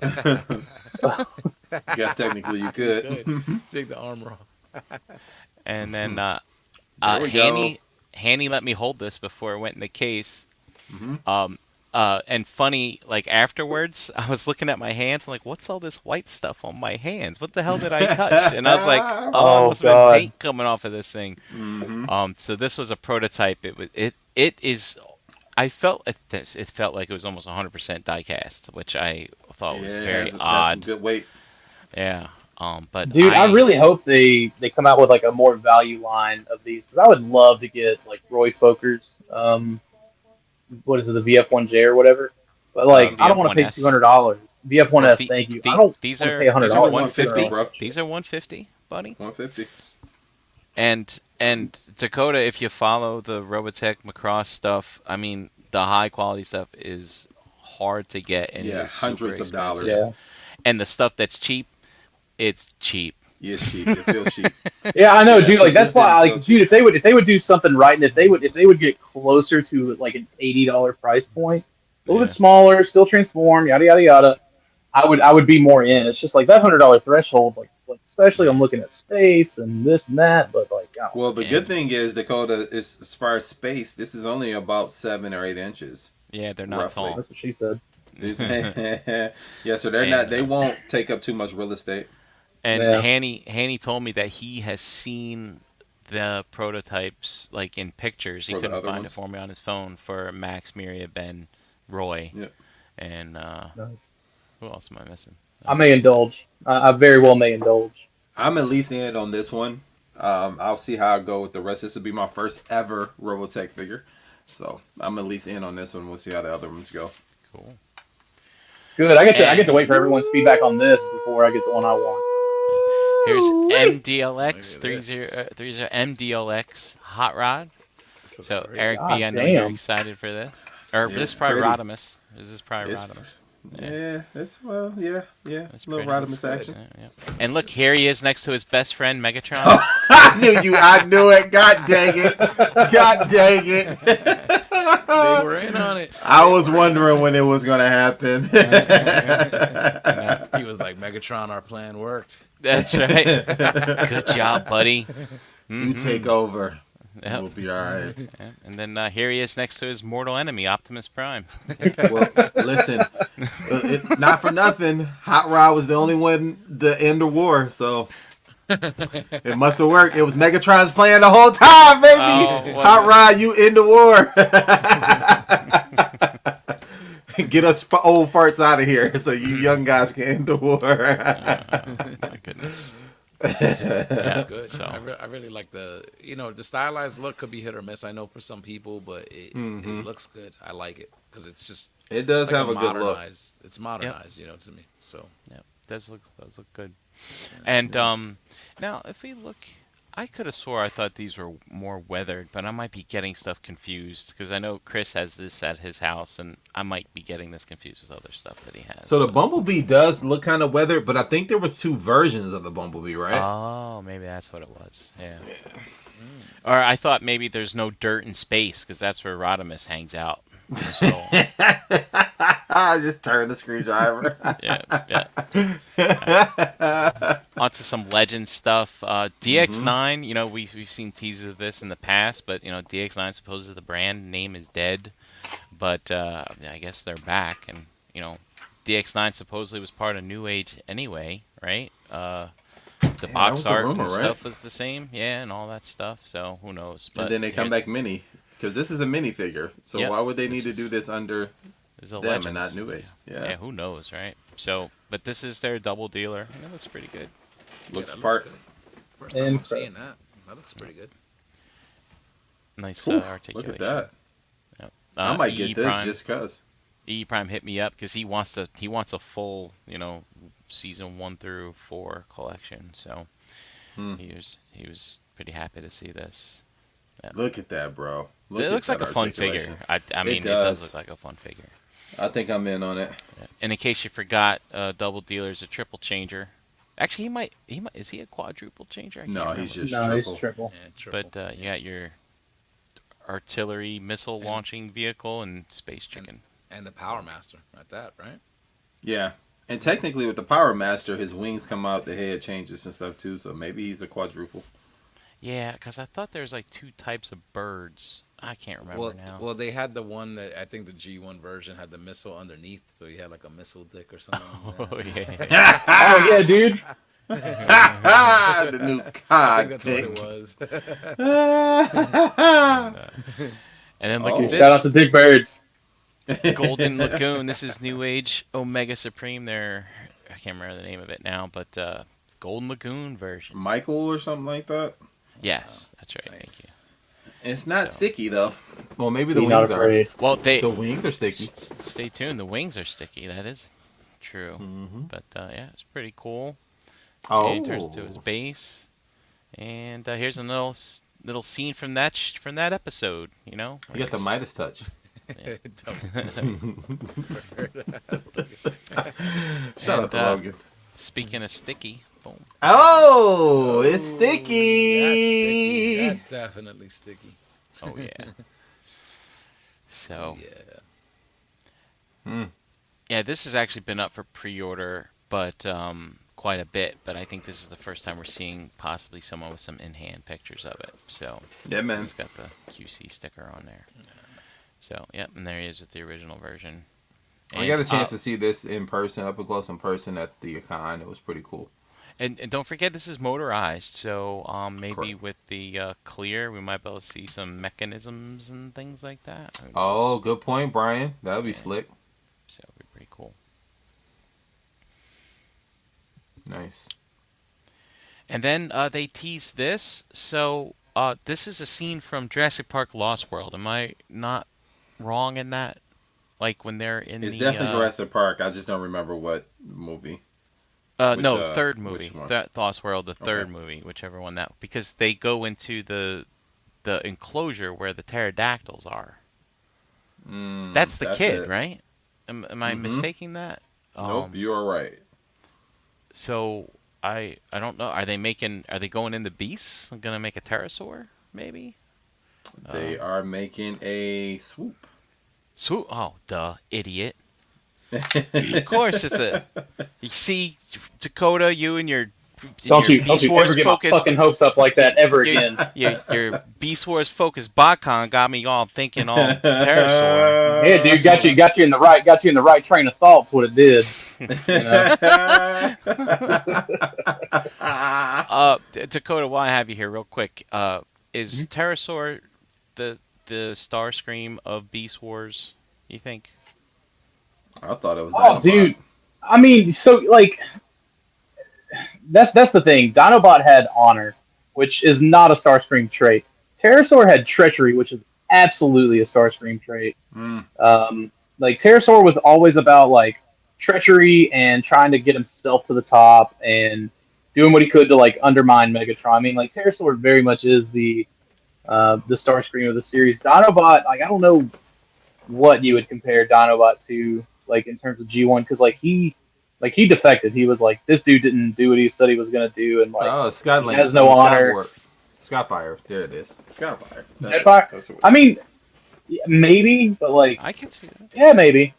Guess technically you could. Good. Take the armor off. And then There we Hanny let me hold this before it went in the case. Mhm. And funny, like afterwards, I was looking at my hands. I'm like, "What's all this white stuff on my hands? What the hell did I touch?" And I was like, "Oh, Oh, it must have God. been paint coming off of this thing." Mhm. So this was a prototype. It is. I felt at this. It felt like it was almost 100% die cast, which I thought was Yeah, very that's some odd. good weight. Yeah. But Dude, I really hope they come out with like a more value line of these because I would love to get like Roy Foker's what is it, the VF1J or whatever. But like, I don't want to pay VF1S. $200. Well, VF1S, thank you. I don't these want to are pay $100 These are the for 150, a bro. these are 150, buddy. 150. And Dakota, if you follow the Robotech Macross stuff, I mean, the high quality stuff is hard to get and Yeah, it is super hundreds of expensive. dollars. Yeah. And the stuff that's cheap, it's cheap. Yeah, it's cheap. It feels cheap. Yeah, I know, Yeah, dude. so Like that's this didn't why, feel like, dude, cheap. if they would do something right, and if they would get closer to like an $80 price point, a little bit smaller, still transform, yada yada yada, I would be more in. It's just like that $100 threshold, like especially I'm looking at space and this and that, but like, I don't know. Well, the good thing is, Dakota, is as far as space, this is only about 7 or 8 inches. Yeah, they're not Roughly. tall. That's what she said. Yeah, so they're not. They won't take up too much real estate. And Yeah. Hanny told me that he has seen the prototypes like in pictures. He For the couldn't other find ones? it for me on his phone for Max, Miria, Ben, Roy, Yeah. and Nice. who else am I missing? I may indulge. I very well may indulge. I'm at least in on this one. I'll see how I go with the rest. This will be my first ever Robotech figure, so I'm at least in on this one. We'll see how the other ones go. Cool. Good. I get to wait for everyone's feedback on this before I get the one I want. Here's Look MDLX at 30 MDLX Hot Rod. This So looks great. Eric God B, I know you're damn. excited for this. Or Yeah, this it's is probably pretty. Rodimus. This is probably It's- Rodimus. Yeah, it's yeah. That's Little pretty. Rodimus action. Yeah. And look, here he is next to his best friend Megatron. I knew it. God dang it. God dang it. They were in on it. I was wondering when it was gonna happen. He was like, Megatron, our plan worked. That's right. Good job, buddy. You take over. Yep. We'll be all right. Yeah. And then here he is next to his mortal enemy, Optimus Prime. Well, listen, not for nothing. Hot Rod was the only one to end the war, so it must have worked. It was Megatron's plan the whole time, baby. Oh, Hot Rod, you end the war. Get us old farts out of here, so you young guys can end the war. My goodness. That's good. So. I really like the stylized look could be hit or miss. I know for some people, but it looks good. I like it because it's just It does like have a good look. modernized. It's modernized, to me. So Yeah, does look good. And now if we look, I could have swore I thought these were more weathered, but I might be getting stuff confused because I know Chris has this at his house, and I might be getting this confused with other stuff that he has. So the but- Bumblebee does look kind of weathered, but I think there was 2 versions of the Bumblebee, right? Oh, maybe that's what it was. Yeah. Or I thought maybe there's no dirt in space because that's where Rodimus hangs out. So, I just turned the screwdriver. yeah. Onto some legend stuff. DX9, we've seen teasers of this in the past, but DX9 supposedly the brand name is dead, but I guess they're back, and DX9 supposedly was part of New Age anyway, right? The that box was the art rumor, and right? stuff was the same, yeah, and all that stuff. So who knows? But And then they come back mini, because this is a mini figure. So Yep. why would they need This to do is- this under There's a them Legends. and not New Age? Yeah, Yeah, who knows, right? So, but this is their double dealer, and it looks pretty good. looks that part. good. First time I'm seeing that. That looks pretty good. Nice Ooh, articulation. look at that. Yep. I might EE get this Prime, just cause. EE Prime hit me up because he wants a full, season 1 through 4 collection. So he was pretty happy to see this. Look at that, bro. Look It at looks like that a fun articulation. figure. I mean, it does does. look like a fun figure. I think I'm in on it. Yeah. And in case you forgot, double dealer's a triple changer. Actually, he might. Is he a quadruple changer? I can't No, remember. he's just No, triple. he's triple. Yeah, triple. But you got your artillery missile launching vehicle and space chicken. And the Power Master at that, right? Yeah. And technically with the Power Master, his wings come out, the head changes and stuff too, so maybe he's a quadruple. Yeah, because I thought there's like 2 types of birds. I can't remember now. Well, they had the one that I think the G1 version had the missile underneath, so he had like a missile dick or something. Oh like that. yeah. Oh yeah, dude. The new I cod think that's what pick. it was. And then look Oh. at Shout out this to Dick Birds. Golden Lagoon. This is New Age Omega Supreme. I can't remember the name of it now, but Golden Lagoon version. Michael or something like that. Yes, that's right. Nice. Thank you. It's not So- sticky though. Well, maybe the Be not wings are. afraid. Well, The wings are sticky. Stay tuned. The wings are sticky. That is true. Mm-hmm. But yeah, it's pretty cool. Oh. And he turns to his base. And here's a little scene from that episode. You know, You got the Midas touch. Shut up, Logan. Speaking of sticky, boom. Oh, it's That's sticky. sticky. That's definitely sticky. Oh yeah. So Yeah. yeah, this has actually been up for pre-order, but quite a bit. But I think this is the first time we're seeing possibly someone with some in-hand pictures of it. So Yeah, man. it's got the QC sticker on there. So yep, and there he is with the original version. I got a chance to see this in person, up close in person at the con. It was pretty cool. And don't forget, this is motorized, so maybe Correct. with the clear, we might be able to see some mechanisms and things like that. Who knows? Oh, good point, Brian. That would be slick. So it'd be pretty cool. Nice. And then they teased this. So this is a scene from Jurassic Park Lost World. Am I not wrong in that? Like when they're in It's the definitely Jurassic Park. I just don't remember what movie. no, third movie. which one? Lost World, the third Okay. movie, whichever one that, because they go into the enclosure where the pterodactyls are. That's the kid, it. right? Am I Mhm. mistaking that? Nope, you are right. So I don't know. Are they going in the beasts? I'm gonna make a pterosaur, maybe? They are making a swoop. So duh, idiot. Of course it's a. You see, Dakota, you and your Don't you Beast ever Wars get my focus. fucking hopes up like that ever Your- again. Your Beast Wars focus Botcon got me all thinking all pterosaur. Yeah, dude, got you in the right train of thoughts. What it did. Dakota, while I have you here, real quick, is pterosaur the Starscream of Beast Wars? You think? I thought it was. Oh, Dinobot. dude. I mean, so like, that's the thing. Dinobot had honor, which is not a Starscream trait. Pterosaur had treachery, which is absolutely a Starscream trait. Like Pterosaur was always about like treachery and trying to get himself to the top and doing what he could to like undermine Megatron. I mean, like Pterosaur very much is the Starscream of the series. Dinobot, like I don't know what you would compare Dinobot to, like in terms of G1, because like he defected. He was like, this dude didn't do what he said he was gonna do, and like Oh, Skyline. he has no honor. Skyfire. There it is. Skyfire. Jetfire? That's what I mean, maybe, but like, I can see that. yeah, maybe.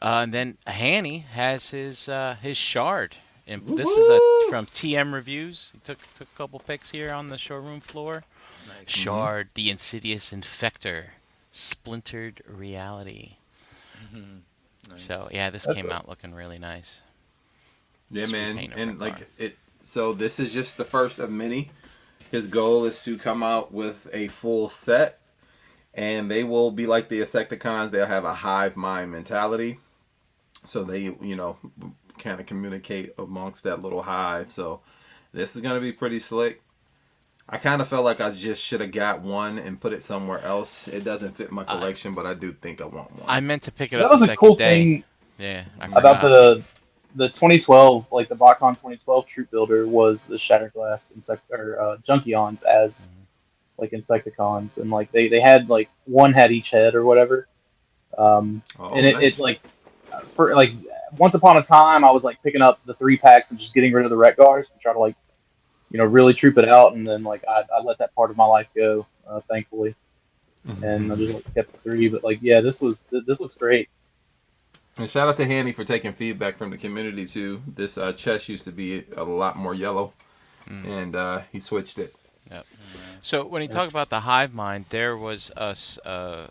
And then Hanny has his shard. And this is from TM Reviews. He took a couple pics here on the showroom floor. Nice. Shard, the insidious infector, splintered reality. Nice. So yeah, this That's came a- out looking really nice. Yeah, Sweet man. paint on And my like car. it. So this is just the first of many. His goal is to come out with a full set, and they will be like the Insecticons. They'll have a hive mind mentality, so they kind of communicate amongst that little hive. So this is gonna be pretty slick. I kind of felt like I just should have got one and put it somewhere else. It doesn't fit my collection, but I do think I want one. I meant to pick it That up was the a second cool day. thing Yeah, I about forgot. the 2012, like the Botcon 2012 Troop Builder was the Shatterglass Junkions as like Insecticons, and like they had like one had each head or whatever. And nice. it like for like once upon a time I was like picking up the 3-packs and just getting rid of the Retgars to try to like really troop it out, and then like I let that part of my life go, thankfully, and I just like, kept the 3. But like yeah, this looks great. And shout out to Hanny for taking feedback from the community too. This chest used to be a lot more yellow, and he switched it. Yep. So when you talk about the hive mind, there was a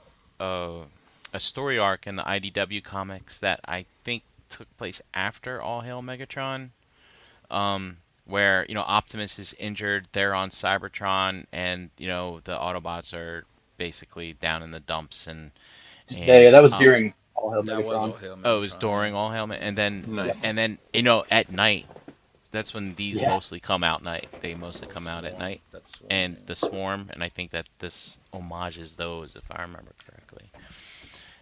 story arc in the IDW comics that I think took place after All Hail Megatron, where Optimus is injured, they're on Cybertron, and the Autobots are basically down in the dumps, and Yeah, that was during All Hail That was all Megatron. Hail Megatron. Oh, it was during yeah. All Hail, and then Nice. and then at night. That's when these Yeah. mostly come out night. They mostly come out at Swarm. night. That's Swarm, And yeah. the Swarm, and I think that this homages those, if I remember correctly.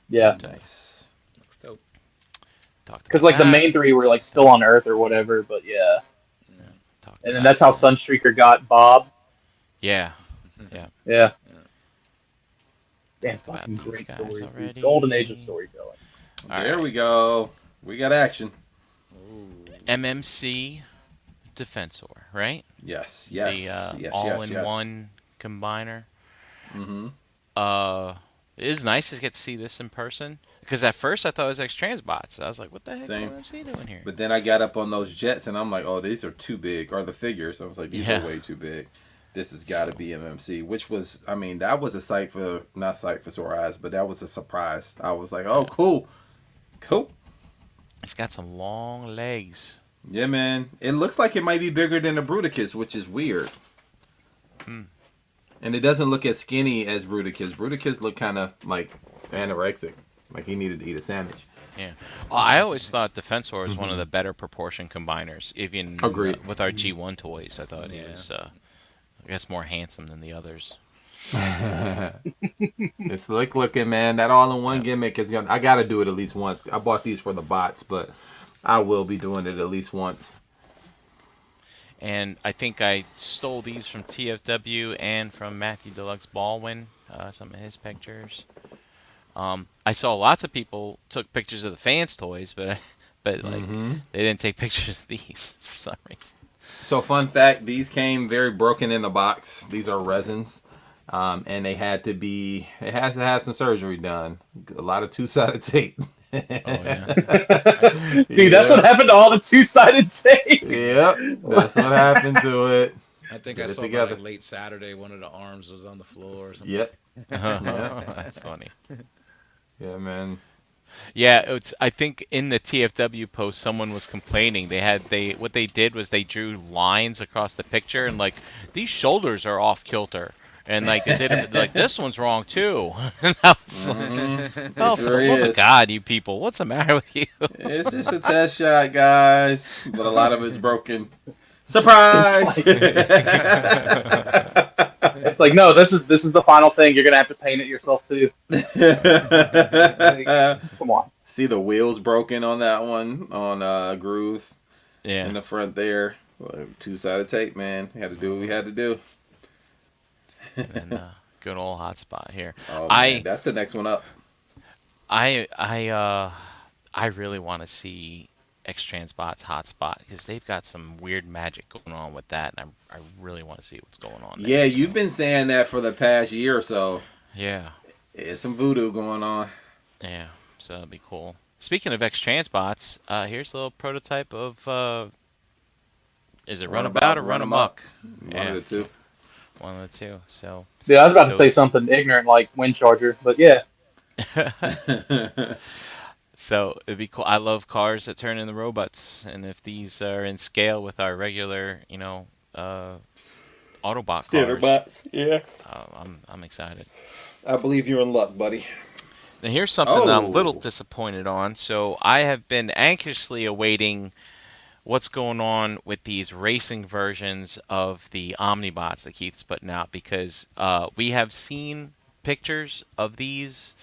Yeah, Nice. Looks dope. Talked because about like the that. main three were like still on Earth or whatever. But yeah, Yeah. Talked and then about that's how it. Sunstreaker got Bob. Yeah. Yeah. Yeah. Damn, Talked about fucking these great guys stories, dude. already. Golden age of storytelling. All There right. we go. We got action. Ooh. MMC Defensor, right? Yes. The Yes. Yes. all-in-one combiner. Mm-hmm. It is nice to get to see this in person. Because at first I thought it was X-Transbots. I was like, what the heck's Same. MMC doing here? But then I got up on those jets and I'm like, oh, these are too big. Or the figures. I was like, these Yeah. are way too big. This has got to So- be MMC, which was, I mean, that was a sight for, not sight for sore eyes, but that was a surprise. I was like, oh, cool. Cool. It's got some long legs. Yeah, man. It looks like it might be bigger than the Bruticus, which is weird. And it doesn't look as skinny as Bruticus. Bruticus looked kind of like anorexic. Like he needed to eat a sandwich. Yeah. I always thought Defensor was one of the better proportion combiners. Even Agreed. with our G1 toys, I thought he Yeah. was, I guess, more handsome than the others. It's slick looking, man. That all-in-one gimmick is gonna. I gotta do it at least once. I bought these for the bots, but I will be doing it at least once. And I think I stole these from TFW and from Matthew Deluxe Baldwin, some of his pictures. I saw lots of people took pictures of the fans' toys, but like they didn't take pictures of these for some reason. So, fun fact: these came very broken in the box. These are resins, and they had to have some surgery done. A lot of two-sided tape. Oh yeah. Dude, that's what happened to all the two-sided tape. Yep, that's what happened to it. I think Get I it saw together. like late Saturday, one of the arms was on the floor or something. Yep. That's funny. Yeah, man. Yeah, I think in the TFW post, someone was complaining. What they did was they drew lines across the picture and like these shoulders are off kilter, and like they did it, like this one's wrong too. And I was like, oh, It for sure the love of is. God, you people, what's the matter with you? It's just a test shot, guys. But a lot of it's broken. Surprise! It's like, no, this is the final thing. You're gonna have to paint it yourself too. Come on. See the wheels broken on that one on Groove Yeah. in the front there. Two-sided tape, man. We had to do what we had to do. And then, good old hotspot here. Oh, I man, that's the next one up. I really want to see X-Transbot's hotspot because they've got some weird magic going on with that, and I really want to see what's going on there. Yeah, you've been saying that for the past year or so. Yeah. There's some voodoo going on. Yeah, so that'd be cool. Speaking of X-Transbots, here's a little prototype of, is it Runabout or Run Amok? One of the two. One of the two, so. Dude, I was about to say something ignorant like Wind Charger, but yeah. So it'd be cool. I love cars that turn into robots, and if these are in scale with our regular, Autobot cars, yeah. I'm excited. I believe you're in luck, buddy. Now here's something that I'm a little Oh. disappointed on. So I have been anxiously awaiting what's going on with these racing versions of the Omnibots that Keith's putting out, because we have seen pictures of these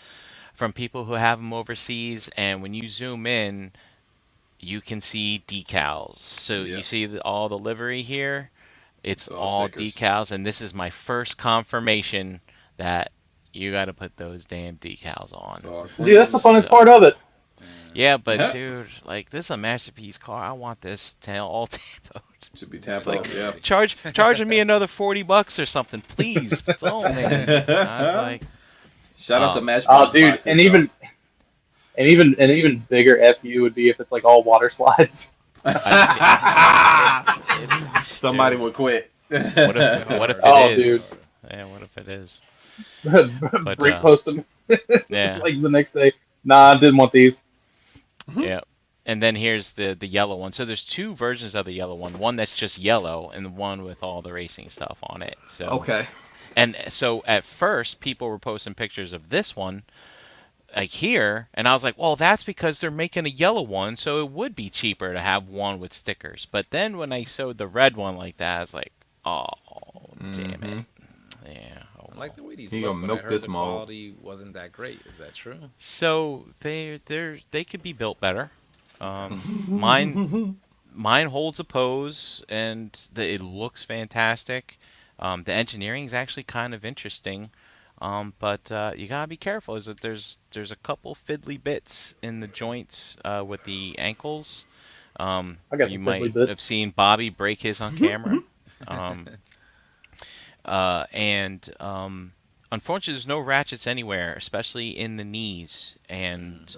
from people who have them overseas, and when you zoom in, you can see decals. So Yeah. you see all the livery here. It's It's all all stickers. decals, and this is my first confirmation that you got to put those damn decals on. Dude, that's the funnest part of it. Yeah, but Yeah. dude, like, this is a masterpiece car. I want this all tampoed. Should be Tampa. like- yeah. Charging me another $40 or something, please. Oh man, I was like, Shout out to Oh. Matchbox. Oh, dude, Boxes, and though. even bigger FU would be if it's like all water slides. Somebody would quit. What if it Oh, is? Yeah, what if it is? Brake post them Yeah, like the next day. Nah, I didn't want these. yeah. And then here's the yellow one. So there's two versions of the yellow one. One that's just yellow, and one with all the racing stuff on it. So Okay. And so at first, people were posting pictures of this one, like here, and I was like, well, that's because they're making a yellow one, so it would be cheaper to have one with stickers. But then when I showed the red one like that, I was like, oh, damn it. Yeah. Oh, I like the way these He look, gonna but I milk heard this the mold. quality wasn't that great. Is that true? So they could be built better. Mine holds a pose, and it looks fantastic. The engineering is actually kind of interesting. But you gotta be careful. Is that there's a couple fiddly bits in the joints with the ankles. I got You some might fiddly bits. have seen Bobby break his on camera. Um, Unfortunately, there's no ratchets anywhere, especially in the knees, and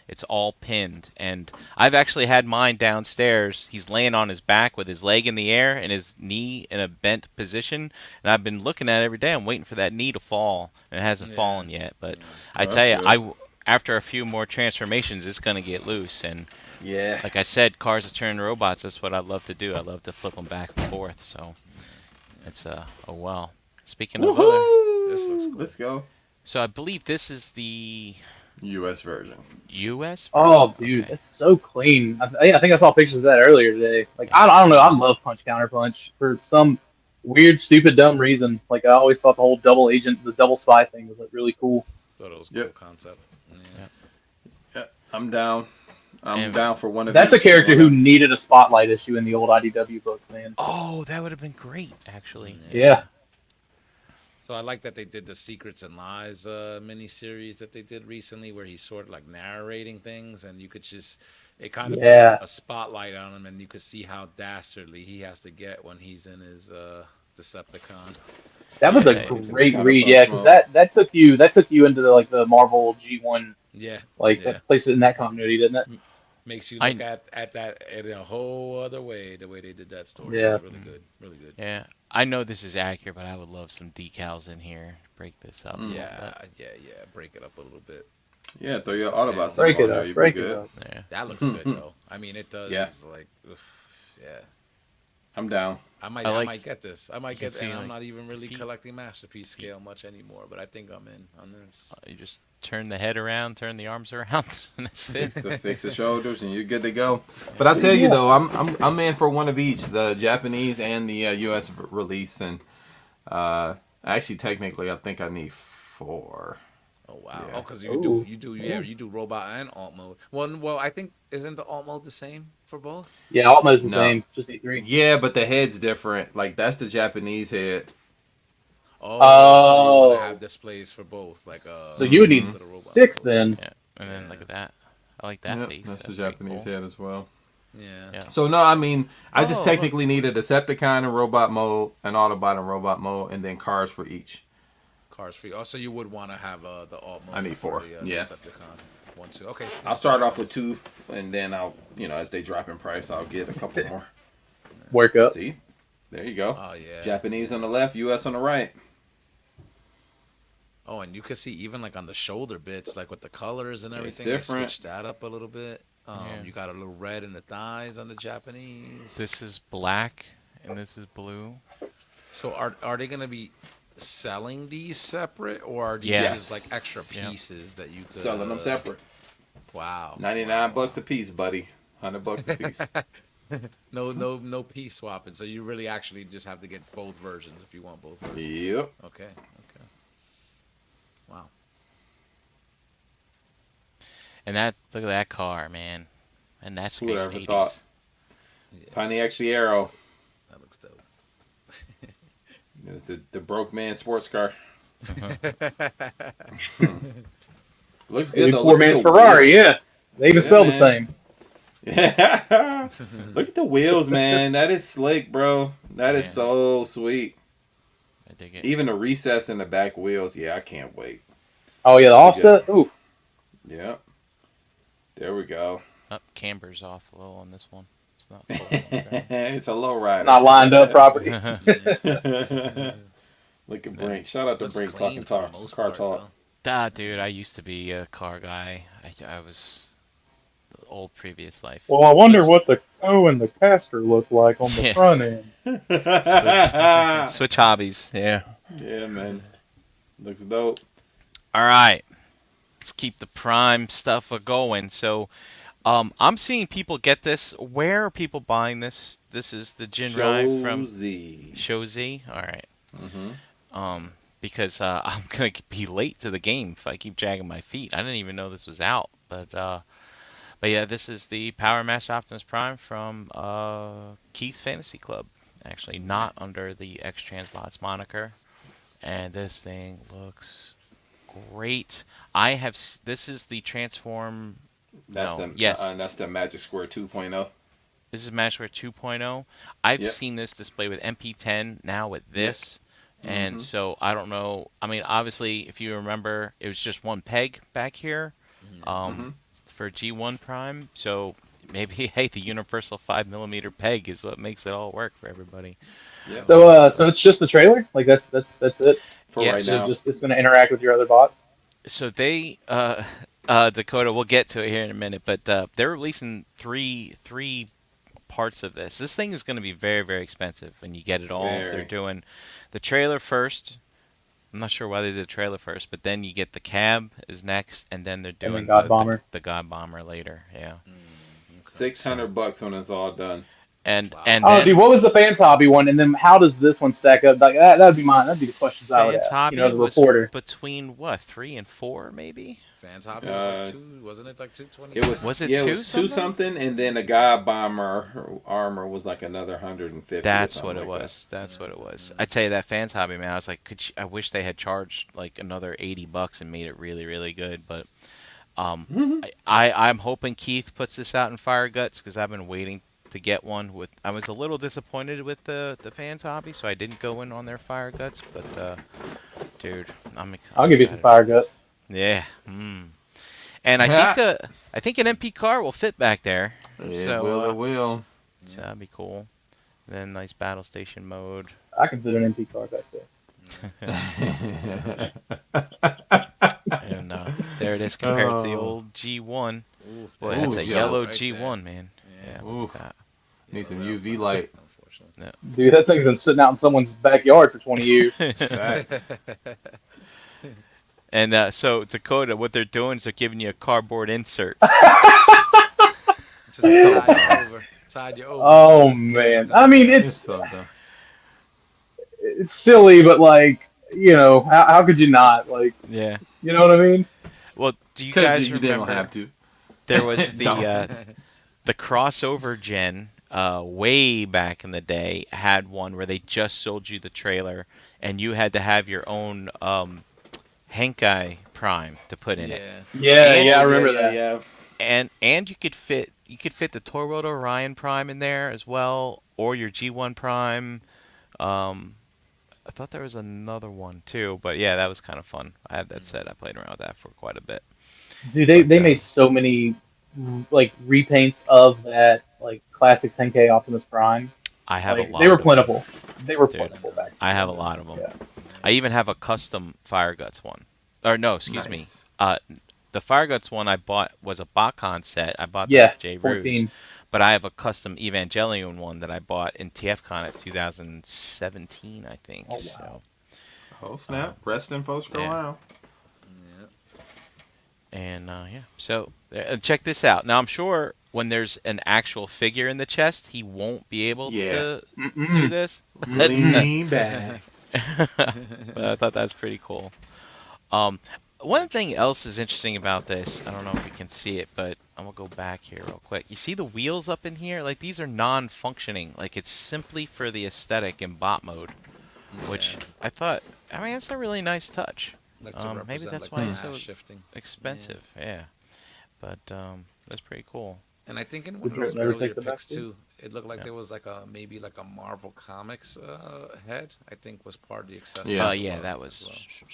it's all pinned. And I've actually had mine downstairs. He's laying on his back with his leg in the air and his knee in a bent position, and I've been looking at it every day. I'm waiting for that knee to fall, and it hasn't fallen yet. But I tell you, after a few more transformations, it's gonna get loose. And Yeah. like I said, cars that turn robots. That's what I love to do. I love to flip them back and forth. So it's oh well. Speaking of other, This looks cool. Let's go. so I believe this is the U.S. version. U.S. Oh, version? dude, Okay. that's so clean. I think I saw pictures of that earlier today. Like, I don't know. I love Punch Counter Punch for some weird, stupid, dumb reason. Like, I always thought the whole double agent, the double spy thing was like really cool. Thought it was a cool Yep. concept. Yeah. Yeah, I'm down. I'm And- down for one of That's a each. character who needed a spotlight issue in the old IDW books, man. Oh, that would have been great, actually. Yeah. So I like that they did the Secrets and Lies miniseries that they did recently, where he's sort of like narrating things, and you could just it kind of Yeah. put a spotlight on him, and you could see how dastardly he has to get when he's in his Decepticon. That was a Yeah, great it's read, kinda yeah, because that took you into the Marvel G1, Yeah, like yeah. that placed it in that continuity, didn't it? Makes you I- look at that in a whole other way. The way they did that story, Yeah. was really good, really good. Yeah, I know this is accurate, but I would love some decals in here. Break this up. a little Yeah, bit. yeah. Break it up a little bit. Yeah, throw your Autobots Break up it on there. up, You'd break be it good. up. Yeah. That looks good though. I mean, it does. Yeah. Like, oof, yeah. I'm down. I might I like- might get this. I might you can get, and see, I'm like, not even really feet. collecting masterpiece scale much anymore. But I think I'm in on this. You just turn the head around, turn the arms around, and that's it. Fix the shoulders, and you're good to go. But I tell you though, I'm in for one of each, the Japanese and the U.S. release, and actually technically I think I need 4. Oh wow! Yeah. Oh, because you Ooh. do robot and alt mode. Well, I think isn't the alt mode the same for both? Yeah, almost the No. same. Just need 3. Yeah, but the head's different. Like that's the Japanese head. Oh, so you Oh. want to have displays for both, like So you would need for the robot 6 modes. then. Yeah, and then look at that. I like that Yep, piece. that's the pretty Japanese cool. head as well. Yeah. Yeah. So no, I mean I just Oh, technically need a Decepticon in robot mode, an Autobot in robot mode, and then cars for each. Cars free. Oh, so you would want to have the alt mode. I need 4, for yeah. Decepticon. 1, 2. Okay. I'll start off with 2, and then I'll, as they drop in price, I'll get a couple more. Work up. See, there you go. Oh yeah. Japanese on the left, U.S. on the right. Oh, and you can see even like on the shoulder bits, like with the colors and everything, different. they switched that up a little bit. Yeah. You got a little red in the thighs on the Japanese. This is black, and this is blue. So are they gonna be selling these separate, or are these Yes. just like extra Yeah. pieces that you could Selling them separate. Wow. $99 a piece, buddy. $100 a piece. No piece swapping. So you really actually just have to get both versions if you want both versions. Yep. Okay. Wow. And that look at that car, man. And that's Who great. would ever 80s. thought? Pontiac Fiero. That looks dope. It was the broke man sports car. Looks good Maybe though. poor Look at man's the Ferrari, wheels. yeah. They even Yeah, spell the man. same. Yeah. Look at the wheels, man. That is slick, bro. That is Yeah. so sweet. I dig it. Even the recess in the back wheels. Yeah, I can't wait. Oh yeah, the offset. Ooh, Yep. There we go. Up camber's off a little on this one. It's not full on the ground. It's a low rider. not lined up properly. Look at Brink. Shout out to Looks Brink clean talking for the talk. most Car part, talk. though. Dude, I used to be a car guy. I was the old previous life. Well, I wonder what the toe and the caster look like on the Yeah. front end. Switch hobbies. Yeah. Yeah, man. Looks dope. All right. let's keep the Prime stuff going. So, I'm seeing people get this. Where are people buying this? This is the Jinrai from Z. Shozi. All right. Mm-hmm. Because I'm gonna be late to the game if I keep dragging my feet. I didn't even know this was out, but yeah, this is the Power Master Optimus Prime from Keith's Fantasy Club. Actually, not under the X Transbots moniker. And this thing looks great. This is the Transform. That's No, the yes, that's the Magic Square 2.0. this is Magic Square 2.0. I've Yep. seen this display with MP10, now with this. And Mhm. so I don't know. I mean, obviously, if you remember, it was just one peg back here Mhm. for G1 Prime. So maybe, hey, the universal 5mm peg is what makes it all work for everybody. Yep. So it's just the trailer. Like that's it. For Yeah, right so now. It's going to interact with your other bots. so they Dakota, we'll get to it here in a minute, but they're releasing three parts of this. This thing is going to be very, very expensive when you get it all. They're Very. doing the trailer first. I'm not sure why they did the trailer first, but then you get the cab is next, and then they're And then doing God Bomber. the God Bomber later. Yeah. $600 when it's all done. And Wow. and Oh, then dude, what was the fans hobby one? And then how does this one stack up? Like that'd be mine. That'd be the questions I would Fans ask. You Hobby know, the was reporter. between what, 3 and 4 maybe? Fans Hobby was like Uh, two, wasn't it like 220? Was it yeah, it 2 was two something, and then the God Bomber armor was like another 150. That's or what something it like was. That's what it was. I tell you, that Fans Hobby, man, I was like, I wish they had charged like another $80 and made it really, really good. But I'm hoping Keith puts this out in Fire Guts because I've been waiting to get one. I was a little disappointed with the Fans Hobby, so I didn't go in on their Fire Guts. But dude, I'm I'll give you some fire guts. Yeah. And I think an MP car will fit back there. that. It So, will. It will. So that'd be cool. Then nice battle station mode. I can fit an MP car back there. And there it is compared to the Oh. old G1. Ooh, Boy, Ooh, that's a yeah. yellow right G1, man. Yeah. Yeah. Oof. Look at Need some UV light. Unfortunately. Dude, that thing's been sitting out in someone's backyard for 20 years. that. Facts. And so Dakota, what they're doing is they're giving you a cardboard insert. Just tied you over. Oh man, I mean It's it's so dumb. it's silly, but like you know, how could you not like Yeah. you know what I mean? Well, do you Because guys you remember? didn't have to. There was Don't. the crossover gen way back in the day had one where they just sold you the trailer and you had to have your own Henkai Prime to put in it. Yeah. And- I remember that. Yeah. And you could fit the Torodo Orion Prime in there as well, or your G1 Prime. I thought there was another one too, but yeah, that was kind of fun. I had that set. I played around with that for quite a bit. Dude, they But, made so many like repaints of that like classic 10K Optimus Prime. I have Like, a lot. they were of them. plentiful. They were Dude, plentiful back then. I have a lot of them. Yeah. I even have a custom Fire Guts one. Or no, excuse me. Nice. The Fire Guts one I bought was a Botcon set. I bought Yeah, that with J. 14. Ruse. But I have a custom Evangelion one that I bought in TFCon at 2017, I think. Oh, wow. So, Oh snap! Rest in folks for a yeah. while. and yeah. So check this out. Now I'm sure when there's an actual figure in the chest, he won't be able Yeah. to do Mm-mm. this. Lean back. But I thought that's pretty cool. One thing else is interesting about this. I don't know if you can see it, but I'm gonna go back here real quick. You see the wheels up in here? Like these are non-functioning. Like it's simply for the aesthetic in bot mode, which I thought. I mean, it's a really nice touch. Like to Maybe represent, that's like, why the it's so mass shifting. expensive. Yeah. But that's pretty cool. And I think in one Would of you those never earlier take the picks back seat? too, it looked like Yeah. there was like maybe like a Marvel Comics head. I think was part of the accessories. Yeah. as Yeah, well- that as was. well.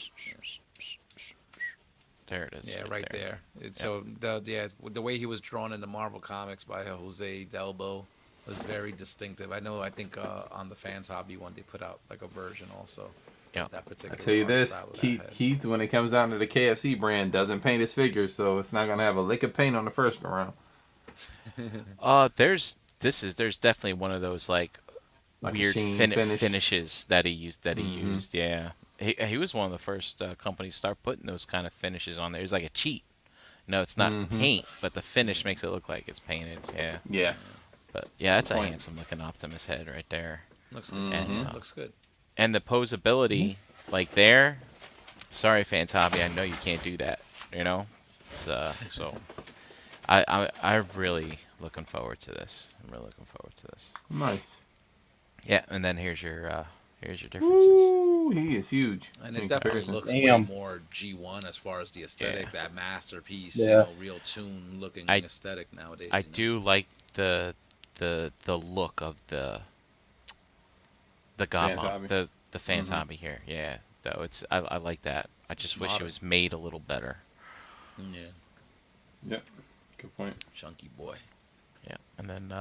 There it is. Yeah, right there. So the way he was drawn in the Marvel Comics by Jose Delbo was very distinctive. I think on the Fans Hobby one they put out like a version also. Yeah. of That I particular. tell you art this, style of that Keith, head. Keith, when it comes down to the KFC brand, doesn't paint his figures, so it's not gonna have a lick of paint on the first go round. There's definitely one of those like Like a weird sheen finish. finish. finishes that he used. Mhm. Yeah. he was one of the first companies to start putting those kind of finishes on there. It's like a cheat. No, it's not Mm-hmm. paint, but the finish makes it look like it's painted. Yeah. Yeah. But yeah, that's a point. handsome looking Optimus head right there. Looks good. Mhm. Looks good. And the posability, like there. Sorry, Fans Hobby, I know you can't do that. You know, it's so. I'm really looking forward to this. I'm really looking forward to this. Nice. Yeah, and then here's your differences. Ooh, he is huge. And in it definitely comparison. looks Damn. way more G1 as far as the aesthetic, that masterpiece, Yeah. real tune looking I- aesthetic nowadays. I do like the look of the Fans Godmom, Hobby. the Fans Mhm. Hobby here. Yeah, though I like that. I just It's wish it modern. was made a little better. Yeah, Yep. Good point. chunky boy. Yeah, and then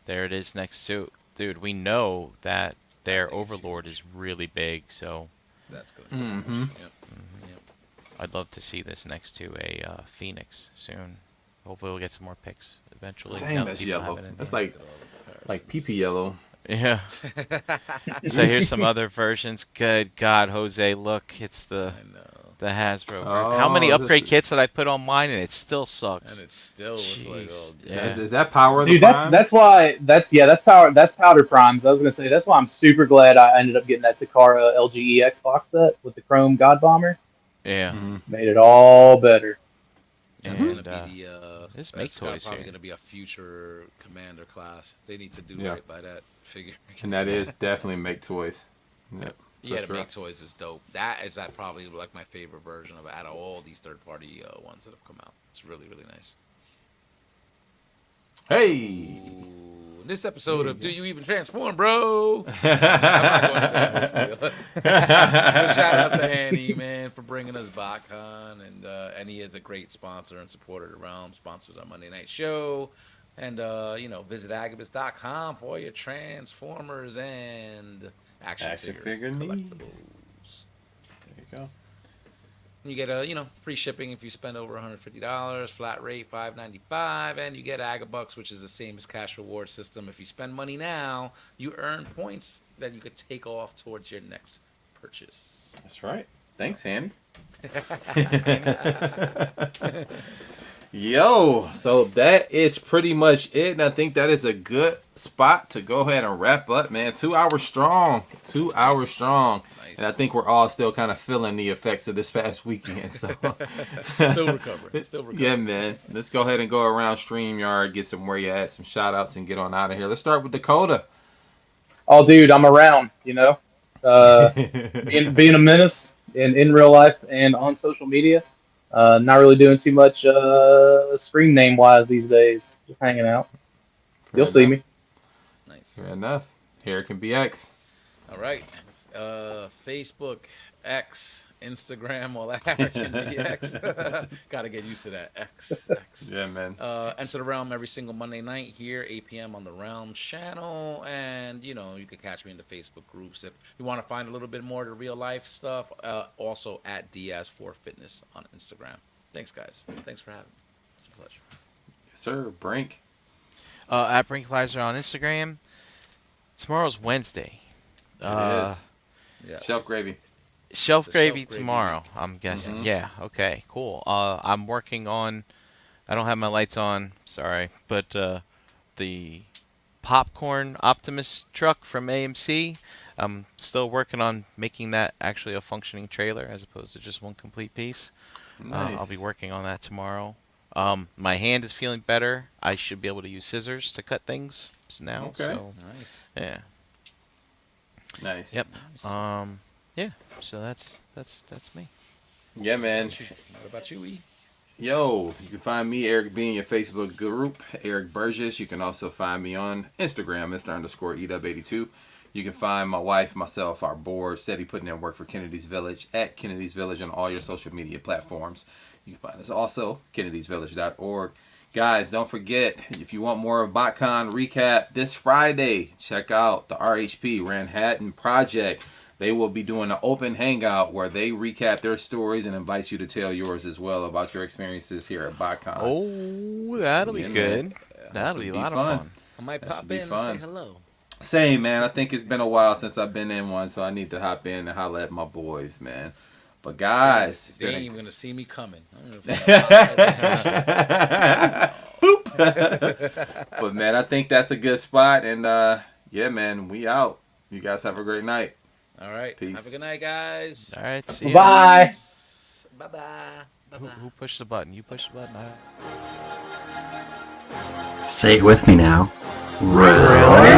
there it is next to, dude. We know that their think it's Overlord is really big, so That's good. Mhm. Yep. Yep. I'd love to see this next to a Phoenix soon. Hopefully, we'll get some more picks eventually. Dang, now that that's people yellow. have it in That's here. like PP yellow. Yeah. So here's some other versions. Good God, Jose, look, it's the I know. Hasbro. How many Oh, upgrade this is- kits did I put on mine and it still sucks? And it still was like, Jeez. oh, Yeah. Is that power of Dude, the Prime? that's why that's powder primes. I was gonna say that's why I'm super glad I ended up getting that Takara LGE Xbox set with the Chrome God Bomber. Yeah. Mhm. Made it all better. That's And gonna be the this make that's toys probably here. gonna be a future commander class. They need to do Yeah. right by that figure. And that is definitely make toys. Yep. Yeah, for to sure. make toys is dope. That is probably like my favorite version of it out of all these third party ones that have come out. It's really really nice. Hey. Ooh, this episode of Do You Even Transform, bro? I'm not going into that whole spiel. But shout out to Annie, man, for bringing us Botcon, and he is a great sponsor and supporter of the Realm. Sponsors our Monday night show, and visit agabus.com for all your Transformers and action figure needs. collectibles. There you go. You get free shipping if you spend over $150, flat rate $5.95, and you get Agabucks, which is the same as cash reward system. If you spend money now, you earn points that you could take off towards your next purchase. That's right. Thanks, Hanny. Yo, so that is pretty much it, and I think that is a good spot to go ahead and wrap up, man. 2 hours strong. 2 hours strong. Nice. And I think we're all still kind of feeling the effects of this past weekend. So Still recovering. Still recovering. yeah, man. Let's go ahead and go around StreamYard, get some where you at, some shout outs, and get on out of here. Let's start with Dakota. Oh, dude, I'm around. Being a menace in real life and on social media. Not really doing too much screen name wise these days. Just hanging out. You'll see me. Nice. Fair enough. Here can be X. All right. Facebook, X, Instagram, all that can be X. Got to get used to that. X. Yeah, man. Enter the Realm every single Monday night here, 8 p.m. on the Realm channel. And, you can catch me in the Facebook groups. If you want to find a little bit more of the real life stuff, also at Diaz4Fitness on Instagram. Thanks, guys. Thanks for having me. It's a pleasure. Yes, sir. Brink. At Brinklizer on Instagram. Tomorrow's Wednesday. It is. Yes. Shelf gravy. Shelf It's a gravy shelf gravy tomorrow, week. I'm guessing. Mhm. Yeah, okay, cool. I'm working on, I don't have my lights on, sorry, but the popcorn Optimus truck from AMC, I'm still working on making that actually a functioning trailer as opposed to just one complete piece. Nice. I'll be working on that tomorrow. My hand is feeling better. I should be able to use scissors to cut things now. Okay. So, Nice. yeah. Nice. Yep. Nice. Yeah. So that's me. Yeah, man. What about you, E? Yo, you can find me, Eric B, in your Facebook group, Eric Burgess. You can also find me on Instagram, Mr._EW82. You can find my wife, myself, our board, steady putting in work for Kennedy's Village at Kennedy's Village on all your social media platforms. You can find us also, kennedysvillage.org. Guys, don't forget, if you want more of Botcon recap this Friday, check out the RHP, Manhattan Project. They will be doing an open hangout where they recap their stories and invite you to tell yours as well about your experiences here at Botcon. Oh, that'll be Yeah, good. man. That'll be a This'll lot be of fun. fun. I might That pop should be in and fun. say hello. Same, man. I think it's been a while since I've been in one, so I need to hop in and holler at my boys, man. But guys, it's They been ain't even gonna see me coming. But man, I think that's a good spot, and yeah, man, we out. You guys have a great night. All right. Peace. Have a good night, guys. All right, see ya. Bye. Bye bye. Who pushed the button? You pushed the button. Say it with me now. Really?